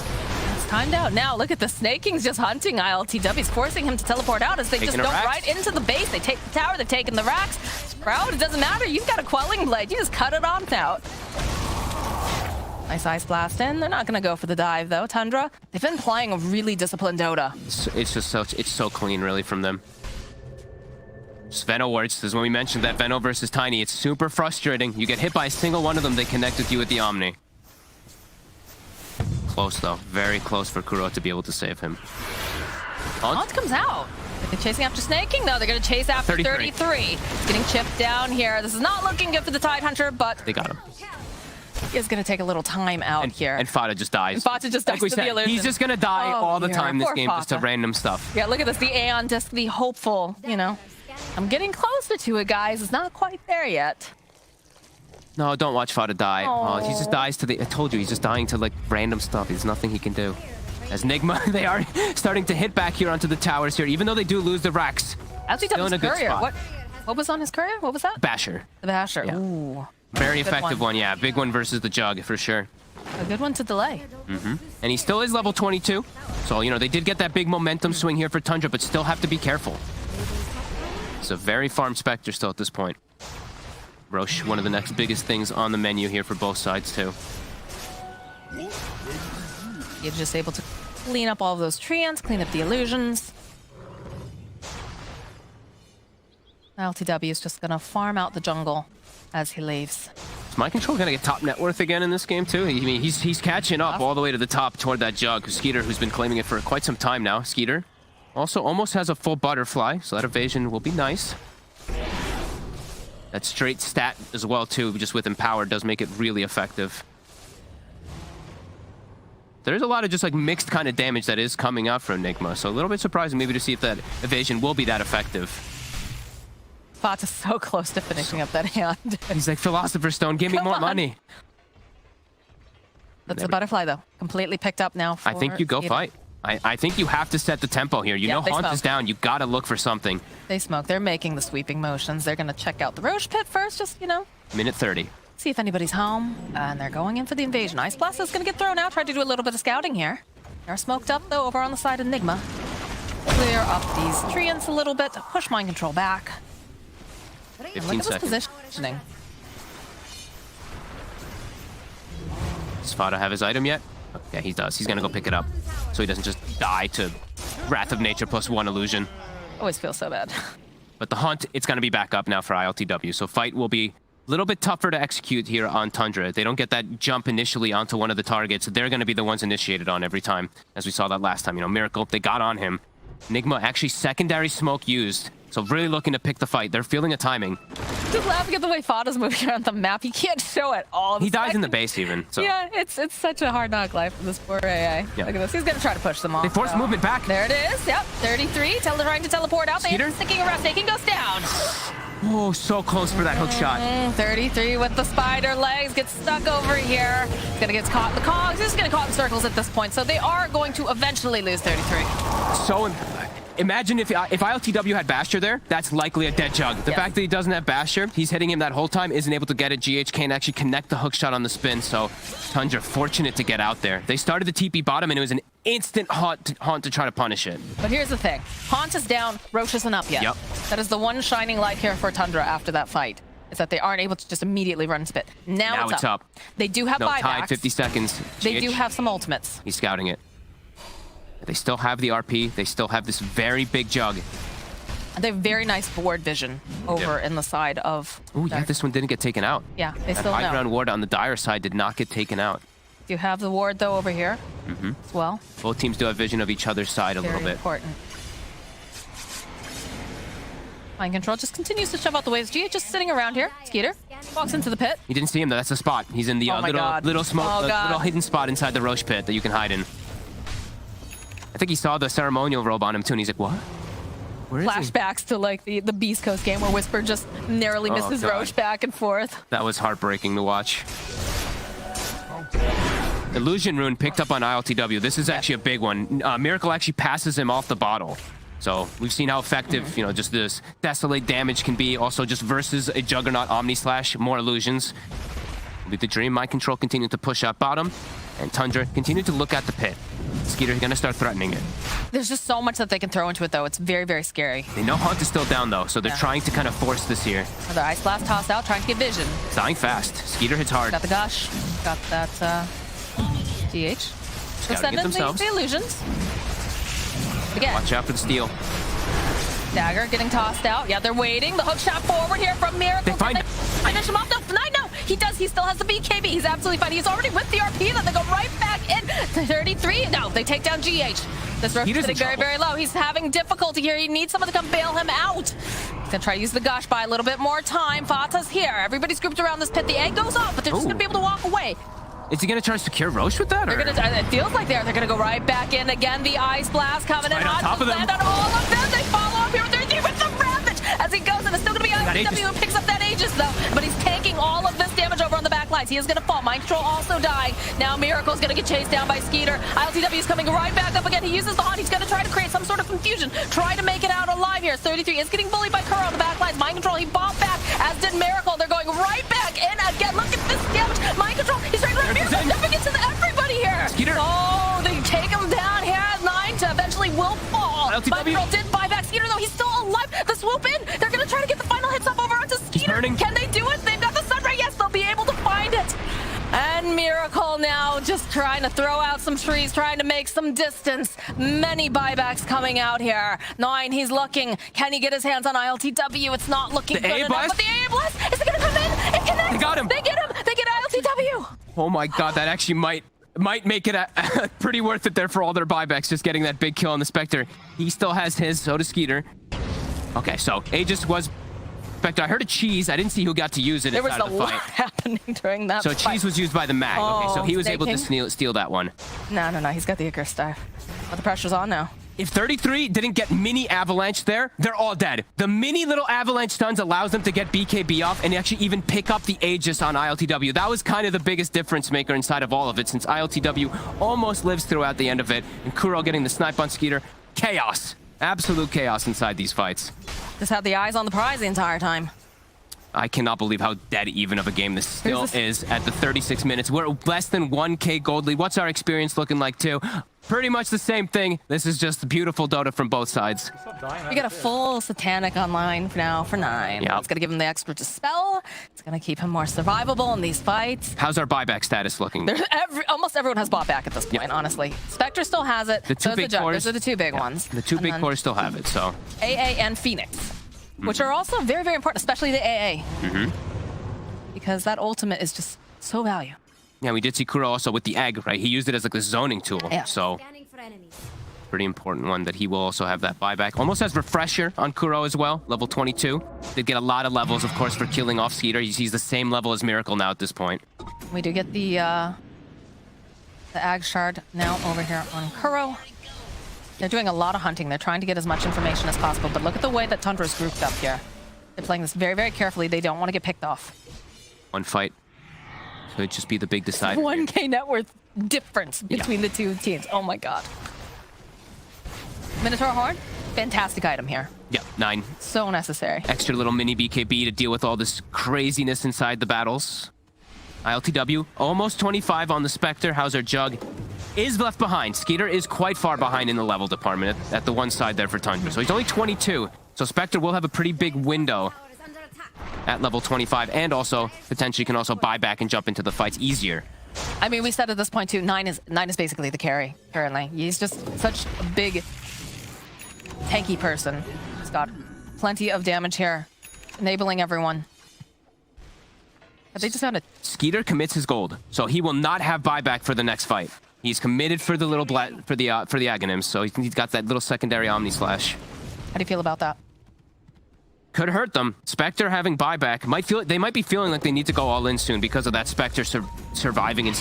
S5: It's timed out now. Look at the Snakings just hunting ILTW's, forcing him to teleport out as they
S6: Taking
S5: just
S6: a
S5: go
S6: Rax.
S5: right into the base. They take the tower, they've taken the racks. Sprout, it doesn't matter. You've got a Quelling Blade. You just cut it on out. Nice Ice Blast in. They're not going to go for the dive, though. Tundra, they've been playing a really disciplined Dota.
S6: it's so clean really from them. Veno wards. This is when we mentioned that Veno versus Tiny. It's super frustrating. You get hit by a single one of them, they connect with you with the Omni. Close though, very close for Kuro to be able to save him.
S5: Haunt comes out. Are they chasing after Snaking? No, they're going to chase after 33. It's getting chipped down here. This is not looking good for the Tidehunter, but
S6: They got him.
S5: he is going to take a little time out here.
S6: And Fada just dies.
S5: And Fata just dies
S6: Like we
S5: to the
S6: said,
S5: illusion.
S6: he's just gonna die
S5: Oh,
S6: all the
S5: yeah.
S6: time this
S5: Poor
S6: game, just to
S5: Fata.
S6: random stuff.
S5: Yeah, look at this. The Aeon Disc, the hopeful, you know. I'm getting closer to it, guys. It's not quite there yet.
S6: No, don't watch Fada die. Oh, he just
S5: Oh.
S6: dies to the... I told you, he's just dying to like random stuff. There's nothing he can do. As Nigma, they are starting to hit back here onto the towers here, even though they do lose the Racks.
S5: Actually,
S6: Still
S5: his
S6: in a good
S5: courier.
S6: spot.
S5: What was on his courier? What was that?
S6: Basher.
S5: The Basher.
S6: Yeah.
S5: Ooh.
S6: Very
S5: Good
S6: effective
S5: one.
S6: one, yeah. Big one versus the Jug, for sure.
S5: A good one to delay.
S6: And he still is level 22. So, you know, they did get that big momentum swing here for Tundra, but still have to be careful. It's a very farm Spectre still at this point. Roche, one of the next biggest things on the menu here for both sides, too.
S5: You're just able to clean up all of those treants, clean up the illusions. LTW is just going to farm out the jungle as he leaves.
S6: Is My Control gonna get top net worth again in this game, too? I mean, he's catching up all the way to the top toward that Jug. Skeeter, who's been claiming it for quite some time now. Skeeter also almost has a full butterfly, so that evasion will be nice. That straight stat as well, too, just with Empower, does make it really effective. There's a lot of just like mixed kind of damage that is coming out from Nigma, so a little bit surprising maybe to see if that evasion will be that effective.
S5: Fata's so close to finishing up that hand.
S6: He's like, Philosopher's Stone, give me
S5: Come
S6: more
S5: on.
S6: money.
S5: That's a butterfly, though. Completely picked up now.
S6: I think you go
S5: Skeeter.
S6: fight. I think you have to set the tempo here. You
S5: Yeah,
S6: know
S5: they
S6: Haunt is
S5: smoke.
S6: down. You gotta look for something.
S5: They smoke. They're making the sweeping motions. They're going to check out the Roche pit first, just, you know,
S6: Minute 30.
S5: see if anybody's home. And they're going in for the invasion. Ice Blast is going to get thrown out. Try to do a little bit of scouting here. They're smoked up, though, over on the side of Nigma. Clear up these treants a little bit. Push Mind Control back. And
S6: 15
S5: look at
S6: seconds.
S5: this positioning.
S6: Does Fada have his item yet? Yeah, he does. He's gonna go pick it up, so he doesn't just die to Wrath of Nature plus 1 illusion.
S5: Always feel so bad.
S6: But the Hunt, it's gonna be back up now for ILTW, so fight will be a little bit tougher to execute here on Tundra. They don't get that jump initially onto one of the targets. They're gonna be the ones initiated on every time, as we saw that last time. You know, Miracle, they got on him. Nigma, actually secondary smoke used, so really looking to pick the fight. They're feeling a timing.
S5: Just laughing at the way Fada's moving around the map. You can't show it all.
S6: He dies in the base even, so.
S5: Yeah, it's such a hard knock life for this poor AA.
S6: Yeah.
S5: Look at this. He's going to try to push them off.
S6: They force
S5: though.
S6: movement back.
S5: There it is. Yep. 33. Trying to teleport out.
S6: Skeeter?
S5: They're sticking around. Snaking goes down.
S6: Oh, so close for that hook shot.
S5: 33 with the spider legs. Gets stuck over here. He's going to get caught in the cogs. He's just going to caught in circles at this point. So they are going to eventually lose 33.
S6: So imagine if ILTW had Basher there, that's likely a dead jug. The fact that he doesn't have Basher, he's hitting him that whole time, isn't able to get it. GH can't actually connect the hook shot on the spin, so Tundra fortunate to get out there. They started the TP bottom, and it was an instant haunt to try to punish it.
S5: But here's the thing. Haunt is down, Roche isn't up yet.
S6: Yep.
S5: That is the one shining light here for Tundra after that fight, is that they aren't able to just immediately run spit. Now it's up. They do have buybacks.
S6: Tied 50 seconds.
S5: They
S6: GH,
S5: do have some ultimates.
S6: He's scouting it. They still have the RP. They still have this very big jug.
S5: They have very nice board vision over in the side of...
S6: Oh, yeah, this one didn't get taken out.
S5: Yeah, they
S6: That
S5: still
S6: high
S5: know.
S6: ground ward on the Dire side did not get taken out.
S5: You have the ward, though, over here as well.
S6: Both teams do have vision of each other's side a
S5: Very
S6: little bit.
S5: important. Mind control just continues to shove out the waves. GH just sitting around here. Skeeter walks into the pit.
S6: He didn't see him though. That's the spot. He's in the
S5: Oh my God.
S6: little smoke,
S5: Oh God.
S6: little hidden spot inside the Roche pit that you can hide in. I think he saw the ceremonial robe on him too, and he's like, "What? Where is he?"
S5: Flashbacks to like the Beast Coast game where Whisper just narrowly misses
S6: God.
S5: Roche back and forth.
S6: That was heartbreaking to watch. Illusion Rune picked up on ILTW. This is actually a big one. Miracle actually passes him off the bottle. So we've seen how effective, you know, just this desolate damage can be. Also just versus a Juggernaut Omni Slash, more illusions. With the Dream, Mind Control continued to push up bottom. And Tundra continued to look at the pit. Skeeter's gonna start threatening it.
S5: There's just so much that they can throw into it, though. It's very, very scary.
S6: They know Hunt is still down though, so they're trying to kind of force this here.
S5: Another Ice Blast tossed out, trying to get vision.
S6: It's dying fast. Skeeter hits hard.
S5: Got the gush. Got that GH.
S6: Gotta
S5: Send
S6: get
S5: in
S6: themselves.
S5: the illusions. Again,
S6: Watch out for the steal.
S5: Dagger getting tossed out. Yeah, they're waiting. The hook shot forward here from Miracle.
S6: They find-
S5: Can they finish him off? No, he does. He still has the BKB. He's absolutely fine. He's already with the RP. Then they go right back in. 33. No, they take down GH. This Roche is sitting very, very low. He's having difficulty here. He needs someone to come bail him out. He's gonna try to use the gush, buy a little bit more time. Fata's here. Everybody's grouped around this pit. The egg goes off, but they're just gonna be able to walk away.
S6: Is he gonna try to secure Roche with that?
S5: They're
S6: Or?
S5: gonna. It feels like they're gonna go right back in again. The Ice Blast coming in
S6: Right on
S5: hot.
S6: top of them.
S5: Land on all of them. They follow up here with their team with the Ravage as he goes, and it's still gonna be ILTW who picks up that Aegis though. But he's taking all of this damage over on the back lines. He is gonna fall. Mind Control also dying. Now Miracle's gonna get chased down by Skeeter. ILTW is coming right back up again. He uses the haunt. He's gonna try to create some sort of confusion. Try to make it out alive here. 33 is getting bullied by Kuro on the back lines. Mind Control. He bombed back, as did Miracle. They're going right back in again. Look at this damage. Mind Control. He's trying to let Miracle up against everybody here.
S6: Skeeter.
S5: Oh, they take him down here at 9 to eventually will fall.
S6: ILTW.
S5: Mind Control did buy back Skeeter though. He's still alive. The swoop in. They're gonna try to get the final hits up over onto Skeeter.
S6: burning.
S5: Can they do it? They've got the Sunray. Yes, they'll be able to find it. And Miracle now just trying to throw out some trees, trying to make some distance. Many buybacks coming out here. 9, he's looking. Can he get his hands on ILTW? It's not looking good enough.
S6: blast?
S5: But the A blast, is it gonna come in? It connects.
S6: They got him.
S5: They get him. They get ILTW.
S6: Oh my God, that actually might make it pretty worth it there for all their buybacks, just getting that big kill on the Spectre. He still has his, so does Skeeter. Okay, so Aegis was Spectre. I heard a cheese. I didn't see who got to use it
S5: There was
S6: inside
S5: a
S6: of the
S5: lot
S6: fight.
S5: happening during that
S6: So
S5: fight.
S6: cheese was used by the mag. Okay, so he was able to
S5: snaking.
S6: steal that one.
S5: No, he's got the Icarus dive. But the pressure's on now.
S6: If 33 didn't get mini avalanche there, they're all dead. The mini little avalanche stuns allows them to get BKB off and actually even pick up the Aegis on ILTW. That was kind of the biggest difference maker inside of all of it, since ILTW almost lives throughout the end of it. And Kuro getting the snipe on Skeeter. Chaos. Absolute chaos inside these fights.
S5: Just had the eyes on the prize the entire time.
S6: I cannot believe how dead even of a game this still is at the 36 minutes. We're less than 1K gold lead. What's our experience looking like too? Pretty much the same thing. This is just beautiful Dota from both sides.
S5: We got a full Satanic online now for 9.
S6: Yep.
S5: It's going to give him the extra dispel. It's going to keep him more survivable in these fights.
S6: How's our buyback status looking?
S5: Almost everyone has bought back at this point, honestly. Spectre still has it.
S6: The two
S5: so
S6: big
S5: does
S6: cores.
S5: Those are the two big ones.
S6: The two
S5: And
S6: big
S5: then
S6: cores still have it, so.
S5: AA and Phoenix, which are also very, very important, especially the AA. Because that ultimate is just so valuable.
S6: Yeah, we did see Kuro also with the egg, right? He used it as like a zoning tool.
S5: Yeah.
S6: So
S1: Scanning for enemies.
S6: pretty important one that he will also have that buyback. Almost has refresher on Kuro as well, level 22. Did get a lot of levels, of course, for killing off Skeeter. He's the same level as Miracle now at this point.
S5: We do get the Ag Shard now over here on Kuro. They're doing a lot of hunting. They're trying to get as much information as possible. But look at the way that Tundra's grouped up here. They're playing this very, very carefully. They don't want to get picked off.
S6: One fight could just be the big decider.
S5: 1K net worth difference between the two teams. Oh my god. Minotaur Horn Fantastic item here.
S6: Yeah, 9.
S5: So necessary.
S6: Extra little mini BKB to deal with all this craziness inside the battles. ILTW, almost 25 on the Spectre. How's our Jug? Is left behind. Skeeter is quite far behind in the level department at the one side there for Tundra. So he's only 22. So Spectre will have a pretty big window
S1: Tower is under attack.
S6: at level 25, and also potentially can also buy back and jump into the fights easier.
S5: I mean, we said at this point too, 9 is basically the carry currently. He's just such a big, tanky person. He's got plenty of damage here, enabling everyone. But they just found a
S6: Skeeter commits his gold, so he will not have buyback for the next fight. He's committed for the little for the Aghanims, so he's got that little secondary Omni Slash.
S5: How do you feel about that?
S6: Could hurt them. Spectre having buyback they might be feeling like they need to go all in soon because of that Spectre surviving and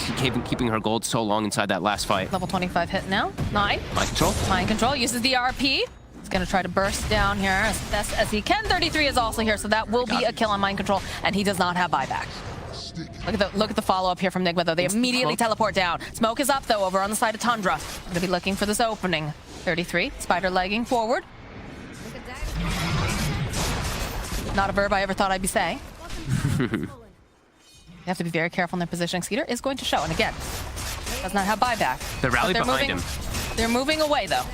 S6: keeping her gold so long inside that last fight.
S5: Level 25 hit now. 9.
S6: Mind control.
S5: Mind control uses the RP. He's gonna try to burst down here as best as he can. 33 is also here, so that will be a kill on mind control, and he does not have buyback. Look at the follow-up here from Nigma, though. They immediately teleport down. Smoke is up, though, over on the side of Tundra. Gonna be looking for this opening. 33, spider legging forward.
S1: Look at that.
S5: Not a verb I ever thought I'd be saying. You have to be very careful in their positioning. Skeeter is going to show, and again, does not have buyback.
S6: The rally
S5: But
S6: behind him.
S5: They're moving away, though.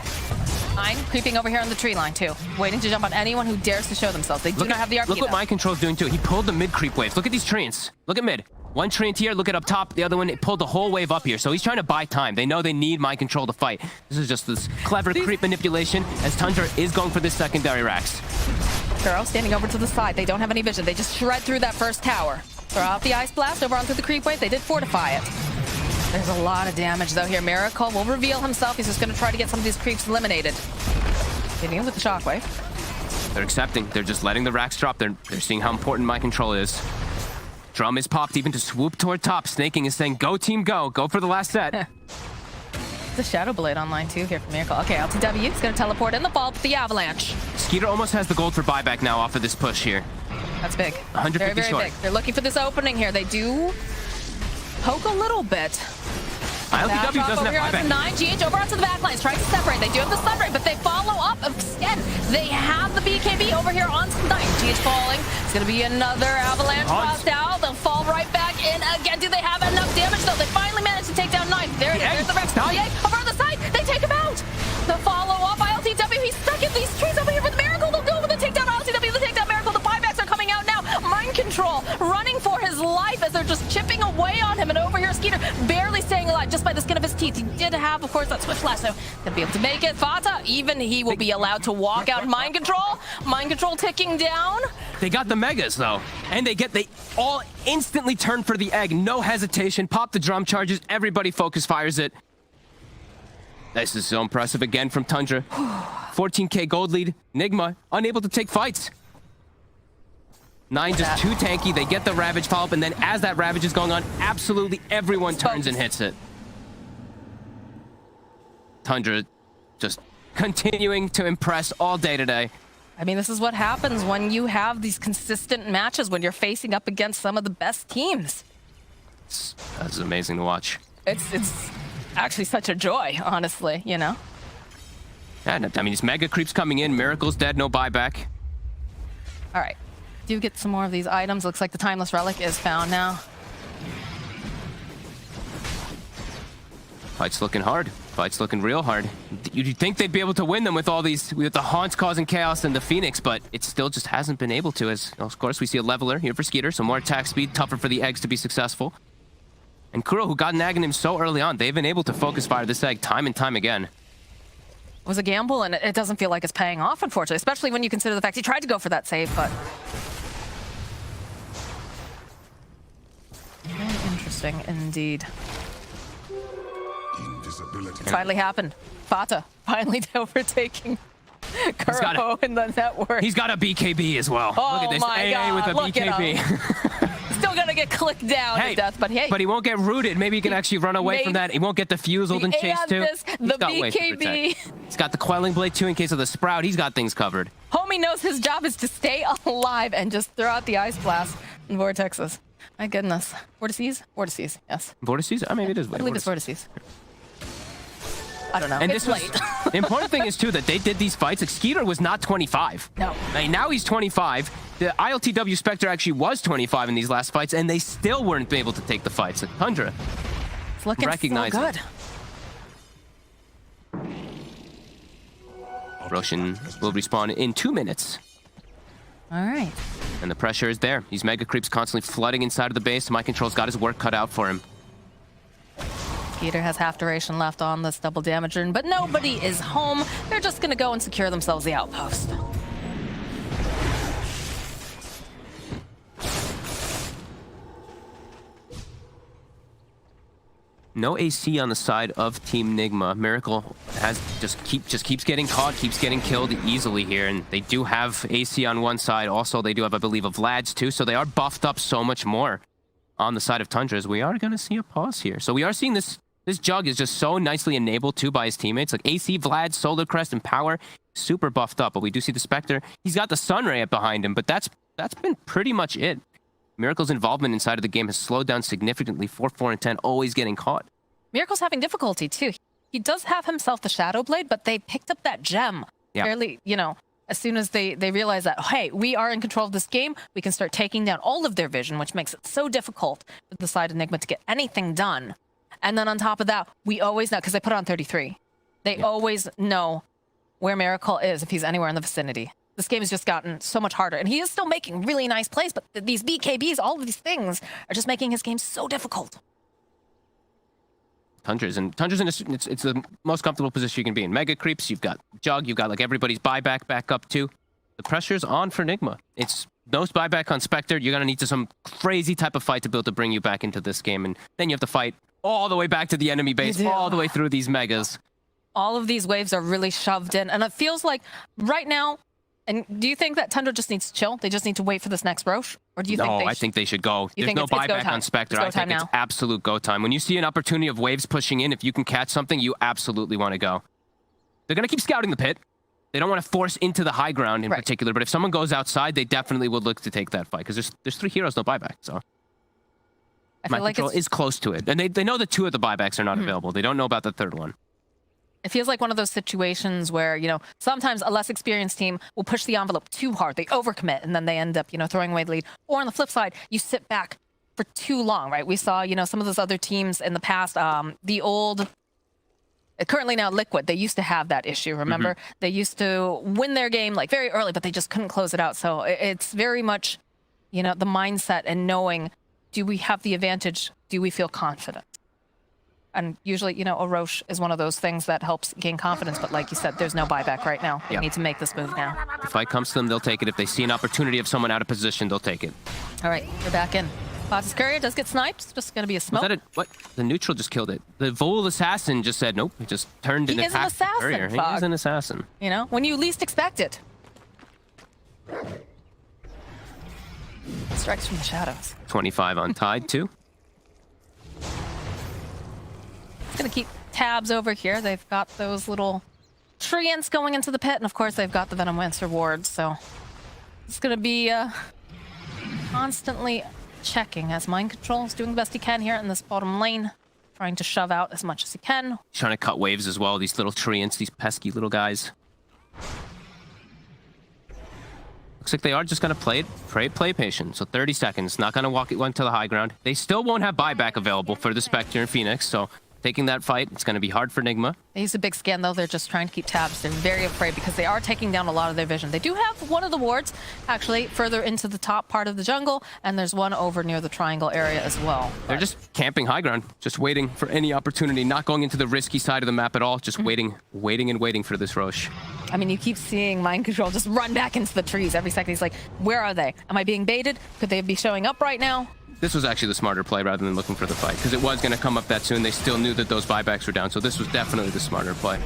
S5: 9 creeping over here on the tree line, too. Waiting to jump on anyone who dares to show themselves. They do not have the RP,
S6: Look what
S5: though.
S6: Mind Control's doing, too. He pulled the mid creep waves. Look at these treants. Look at mid. One treant here, look at up top. The other one, it pulled the whole wave up here. So he's trying to buy time. They know they need Mind Control to fight. This is just this clever creep manipulation as Tundra is going for this secondary Rax.
S5: Kuro standing over to the side. They don't have any vision. They just shred through that first tower. Throw out the Ice Blast over onto the creep wave. They did fortify it. There's a lot of damage, though, here. Miracle will reveal himself. He's just going to try to get some of these creeps eliminated. Hitting him with the shockwave.
S6: They're accepting. They're just letting the racks drop. They're seeing how important Mind Control is. Drum is popped even to swoop toward top. Snaking is saying, go team, go. Go for the last set.
S5: The Shadow Blade online, too, here from Miracle. Okay, LTW is going to teleport in the fall with the Avalanche.
S6: Skeeter almost has the gold for buyback now off of this push here.
S5: That's big.
S6: 150
S5: very, very
S6: short.
S5: big. They're looking for this opening here. They do poke a little bit.
S6: ILTW doesn't
S5: over here
S6: have
S5: onto
S6: buyback.
S5: 9, GH over onto the back lines, trying to separate. They do have the stun ray, but they follow up again. They have the BKB over here on 9. GH falling. It's going to be another avalanche tossed out. They'll fall right back in again. Do they have enough damage, though? They finally managed to take down 9. There it is. There's the Rex. The egg over on the side. They take him out. The follow-up. ILTW, he's stuck in these trees over here for the Miracle. They'll go with the takedown. ILTW, the takedown Miracle. The buybacks are coming out now. Mind Control running for his life as they're just chipping away on him. And over here, Skeeter barely staying alive just by the skin of his teeth. He did have, of course, that switch lasso to be able to make it. Fata, even he will be allowed to walk out. Mind Control. Mind Control ticking down.
S6: They got the megas though, and they all instantly turn for the egg, no hesitation. Pop the drum charges, everybody focus fires it. This is so impressive again from Tundra. 14k gold lead. Nigma unable to take fights. 9 just too tanky. They get the Ravage follow-up, and then as that Ravage is going on, absolutely everyone turns and hits it. Tundra just continuing to impress all day today.
S5: I mean, this is what happens when you have these consistent matches, when you're facing up against some of the best teams.
S6: That's amazing to watch.
S5: It's actually such a joy, honestly, you know?
S6: Yeah, I mean, these mega creeps coming in. Miracle's dead, no buyback.
S5: All right. Do get some more of these items. Looks like the Timeless Relic is found now.
S6: Fight's looking hard. Fight's looking real hard. You'd think they'd be able to win them with all these, with the Haunts causing chaos and the Phoenix, but it still just hasn't been able to. As of course we see a leveler here for Skeeter, so more attack speed, tougher for the eggs to be successful. And Kuro, who got an Aghanim so early on, they've been able to focus fire this egg time and time again.
S5: It was a gamble, and it doesn't feel like it's paying off, unfortunately, especially when you consider the fact he tried to go for that save, but... Very interesting indeed. It's finally happened. Fata finally overtaking Kuro in the network.
S6: He's got a BKB as well.
S5: Oh,
S6: look at this
S5: my
S6: AA
S5: God,
S6: with a
S5: look at
S6: BKB.
S5: Still gonna get clicked down to death, but hey.
S6: But he won't get rooted. Maybe he can actually run away from that. He won't get diffused and chased too.
S5: The BKB.
S6: He's got the Quelling Blade too in case of the Sprout. He's got things covered.
S5: Homie knows his job is to stay alive and just throw out the Ice Blast and Vortexes. My goodness. Vortices? Vortices, yes.
S6: Vortices? Oh, maybe it is.
S5: I believe it's Vortices. I don't know.
S6: And
S5: It's
S6: this was
S5: late.
S6: the important thing is too that they did these fights. Like Skeeter was not 25.
S5: No.
S6: Like, now he's 25. The ILTW Spectre actually was 25 in these last fights, and they still weren't able to take the fights. Like Tundra,
S5: It's looking
S6: recognize
S5: so
S6: it.
S5: good.
S6: Roshan will respawn in 2 minutes.
S5: All right.
S6: And the pressure is there. These mega creeps constantly flooding inside of the base. Mind Control's got his work cut out for him.
S5: Peter has half duration left on this double damage rune, but nobody is home. They're just going to go and secure themselves the outpost.
S6: No AC on the side of Team Nigma. Miracle has just keeps getting caught, keeps getting killed easily here, and they do have AC on one side. Also, they do have, I believe, a Vlad's too, so they are buffed up so much more on the side of Tundras. We are going to see a pause here. So we are seeing this Jug is just so nicely enabled too by his teammates. Like AC, Vlad, Solar Crest, and Power, super buffed up. But we do see the Spectre. He's got the Sunray up behind him, but that's been pretty much it. Miracle's involvement inside of the game has slowed down significantly. 4, 4, and 10, always getting caught.
S5: Miracle's having difficulty too. He does have himself the Shadow Blade, but they picked up that gem fairly, as soon as they realize that, hey, we are in control of this game, we can start taking down all of their vision, which makes it so difficult for the side of Nigma to get anything done. And then on top of that, we always know, because they put it on 33, they always know where Miracle is if he's anywhere in the vicinity. This game has just gotten so much harder. And he is still making really nice plays, but these BKBs, all of these things, are just making his game so difficult.
S6: Tundra's in it's the most comfortable position you can be in. Mega creeps, you've got Jug, you've got like everybody's buyback back up too. The pressure's on for Nigma. It's no buyback on Spectre. You're gonna need some crazy type of fight to be able to bring you back into this game, and then you have to fight all the way back to the enemy base, all the way through these megas.
S5: All of these waves are really shoved in, and it feels like right now. And do you think that Tundra just needs to chill? They just need to wait for this next Roche? Or do you think
S6: I think they should go. There's no
S5: it's go
S6: buyback
S5: time?
S6: on Spectre.
S5: It's go
S6: I think
S5: time
S6: it's
S5: now.
S6: absolute go time. When you see an opportunity of waves pushing in, if you can catch something, you absolutely want to go. They're going to keep scouting the pit. They don't want to force into the high ground in particular, but if someone goes outside, they definitely would look to take that fight, because there's 3 heroes, no buyback, so...
S5: I feel
S6: Mind
S5: like
S6: Control is close to it. And they know that 2 of the buybacks are not available. They don't know about the 3rd one.
S5: It feels like one of those situations where, sometimes a less experienced team will push the envelope too hard. They overcommit, and then they end up, throwing away the lead. Or on the flip side, you sit back for too long, right? We saw, some of those other teams in the past, the old... Currently now Liquid, they used to have that issue, remember? They used to win their game like very early, but they just couldn't close it out. So it's very much, the mindset and knowing, do we have the advantage? Do we feel confident? And usually, a Roche is one of those things that helps gain confidence. But like you said, there's no buyback right now. They need to make this move now.
S6: If the fight comes to them, they'll take it. If they see an opportunity of someone out of position, they'll take it.
S5: All right, we're back in. Bottas Courier does get sniped. It's just going to be a smoke.
S6: Was that what? The neutral just killed it. The Vol Assassin just said, nope. He just turned and attacked the Courier. He is an assassin.
S5: When you least expect it. Strikes from the shadows.
S6: 25 on Tide, too.
S5: Gonna keep tabs over here. They've got those little treants going into the pit, and of course they've got the Venom Lancer wards, so it's gonna be constantly checking as Mind Control is doing the best he can here in this bottom lane, trying to shove out as much as he can.
S6: Trying to cut waves as well, these little treants, these pesky little guys. Looks like they are just gonna play patient. So 30 seconds, not gonna walk it to the high ground. They still won't have buyback available for the Spectre and Phoenix, so taking that fight, it's going to be hard for Nigma.
S5: They use a big scan, though. They're just trying to keep tabs. They're very afraid because they are taking down a lot of their vision. They do have one of the wards, actually, further into the top part of the jungle, and there's one over near the triangle area as well.
S6: They're just camping high ground, just waiting for any opportunity, not going into the risky side of the map at all, just waiting for this Roche.
S5: I mean, you keep seeing Mind Control just run back into the trees every second. He's like, where are they? Am I being baited? Could they be showing up right now?
S6: This was actually the smarter play rather than looking for the fight, because it was going to come up that soon. They still knew that those buybacks were down, so this was definitely the smarter play.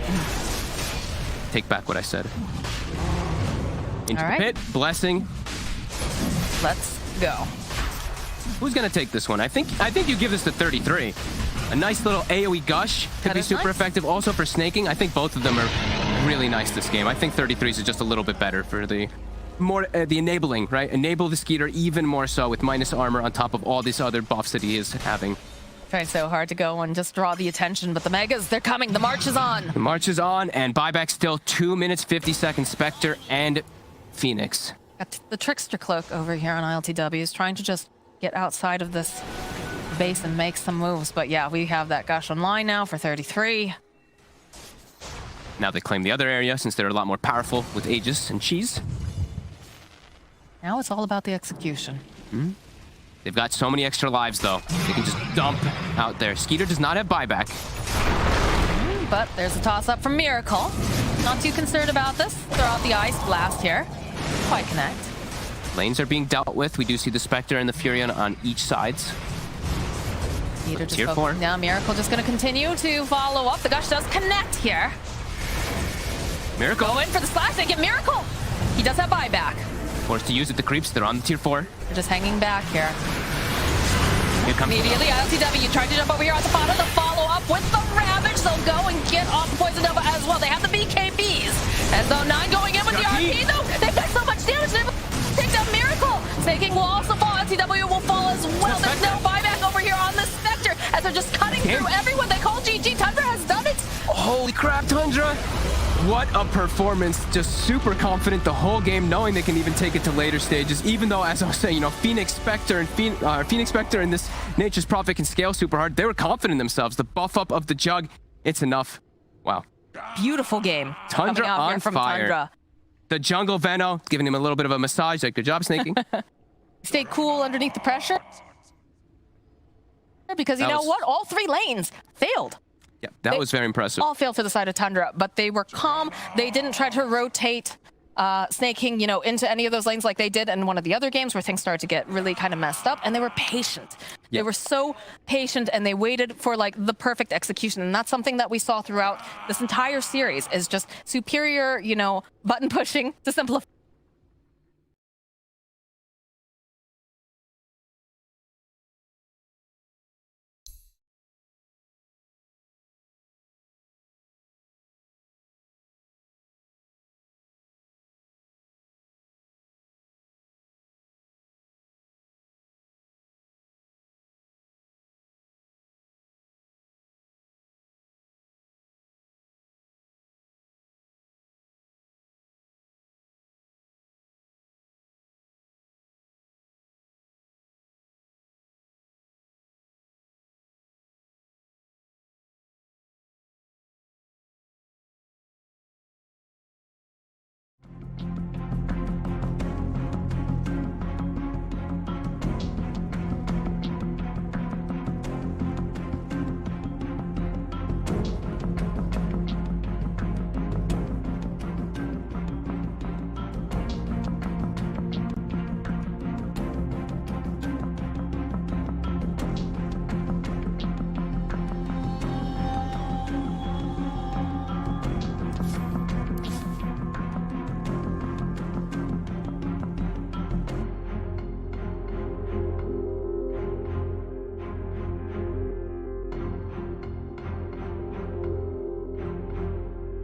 S6: Take back what I said. Into the pit, blessing.
S5: Let's go.
S6: Who's going to take this one? I think you give this to 33. A nice little AoE gush could be super effective. Also for snaking, I think both of them are really nice this game. I think 33's is just a little bit better for the the enabling, right? Enable the Skeeter even more so with minus armor on top of all these other buffs that he is having.
S5: Trying so hard to go and just draw the attention, but the Megas, they're coming. The march is on.
S6: The march is on, and buyback still 2 minutes 50 seconds. Spectre and Phoenix.
S5: Got the Trickster Cloak over here on ILTW is trying to just get outside of this base and make some moves. But yeah, we have that Gush online now for 33.
S6: Now they claim the other area since they're a lot more powerful with Aegis and Cheese.
S5: Now it's all about the execution.
S6: They've got so many extra lives, though. They can just dump out there. Skeeter does not have buyback.
S5: But there's a toss-up from Miracle. Not too concerned about this. Throw out the Ice Blast here. Quite connect.
S6: Lanes are being dealt with. We do see the Spectre and the Furion on each sides.
S5: Skeeter just
S6: Tier 4.
S5: focusing down. Miracle just going to continue to follow up. The Gush does connect here.
S6: Miracle.
S5: Go in for the slash. They get Miracle. He does have buyback.
S6: Forced to use it. The creeps. They're on the tier 4.
S5: They're just hanging back here.
S6: Here comes
S5: Immediately, ILTW trying to jump over here on the bottom. The follow-up with the Ravage. They'll go and get off Poison Nova as well. They have the BKBs. And so 9 going in with the RP, though. They've got so much damage. They're able to take down Miracle. Snaking will also fall. ILTW will fall as well. There's no buyback over here on the Spectre as they're just cutting through everyone. They call GG. Tundra has done it.
S6: Holy crap, Tundra! What a performance. Just super confident the whole game, knowing they can even take it to later stages. Even though, as I was saying, you know, Phoenix Spectre and this Nature's Prophet can scale super hard. They were confident in themselves. The buff up of the Jug, it's enough. Wow.
S5: Beautiful game.
S6: Tundra
S5: coming out here
S6: on
S5: from
S6: fire.
S5: Tundra.
S6: The jungle Veno, giving him a little bit of a massage. Like, good job, snaking.
S5: Stay cool underneath the pressure. Because you know what? All 3 lanes failed.
S6: Yeah, that was very impressive.
S5: All failed for the side of Tundra, but they were calm. They didn't try to rotate snaking, you know, into any of those lanes like they did in one of the other games where things started to get really kind of messed up, and they were patient. They were so patient, and they waited for like the perfect execution, and that's something that we saw throughout this entire series is just superior, you know, button pushing to simplify.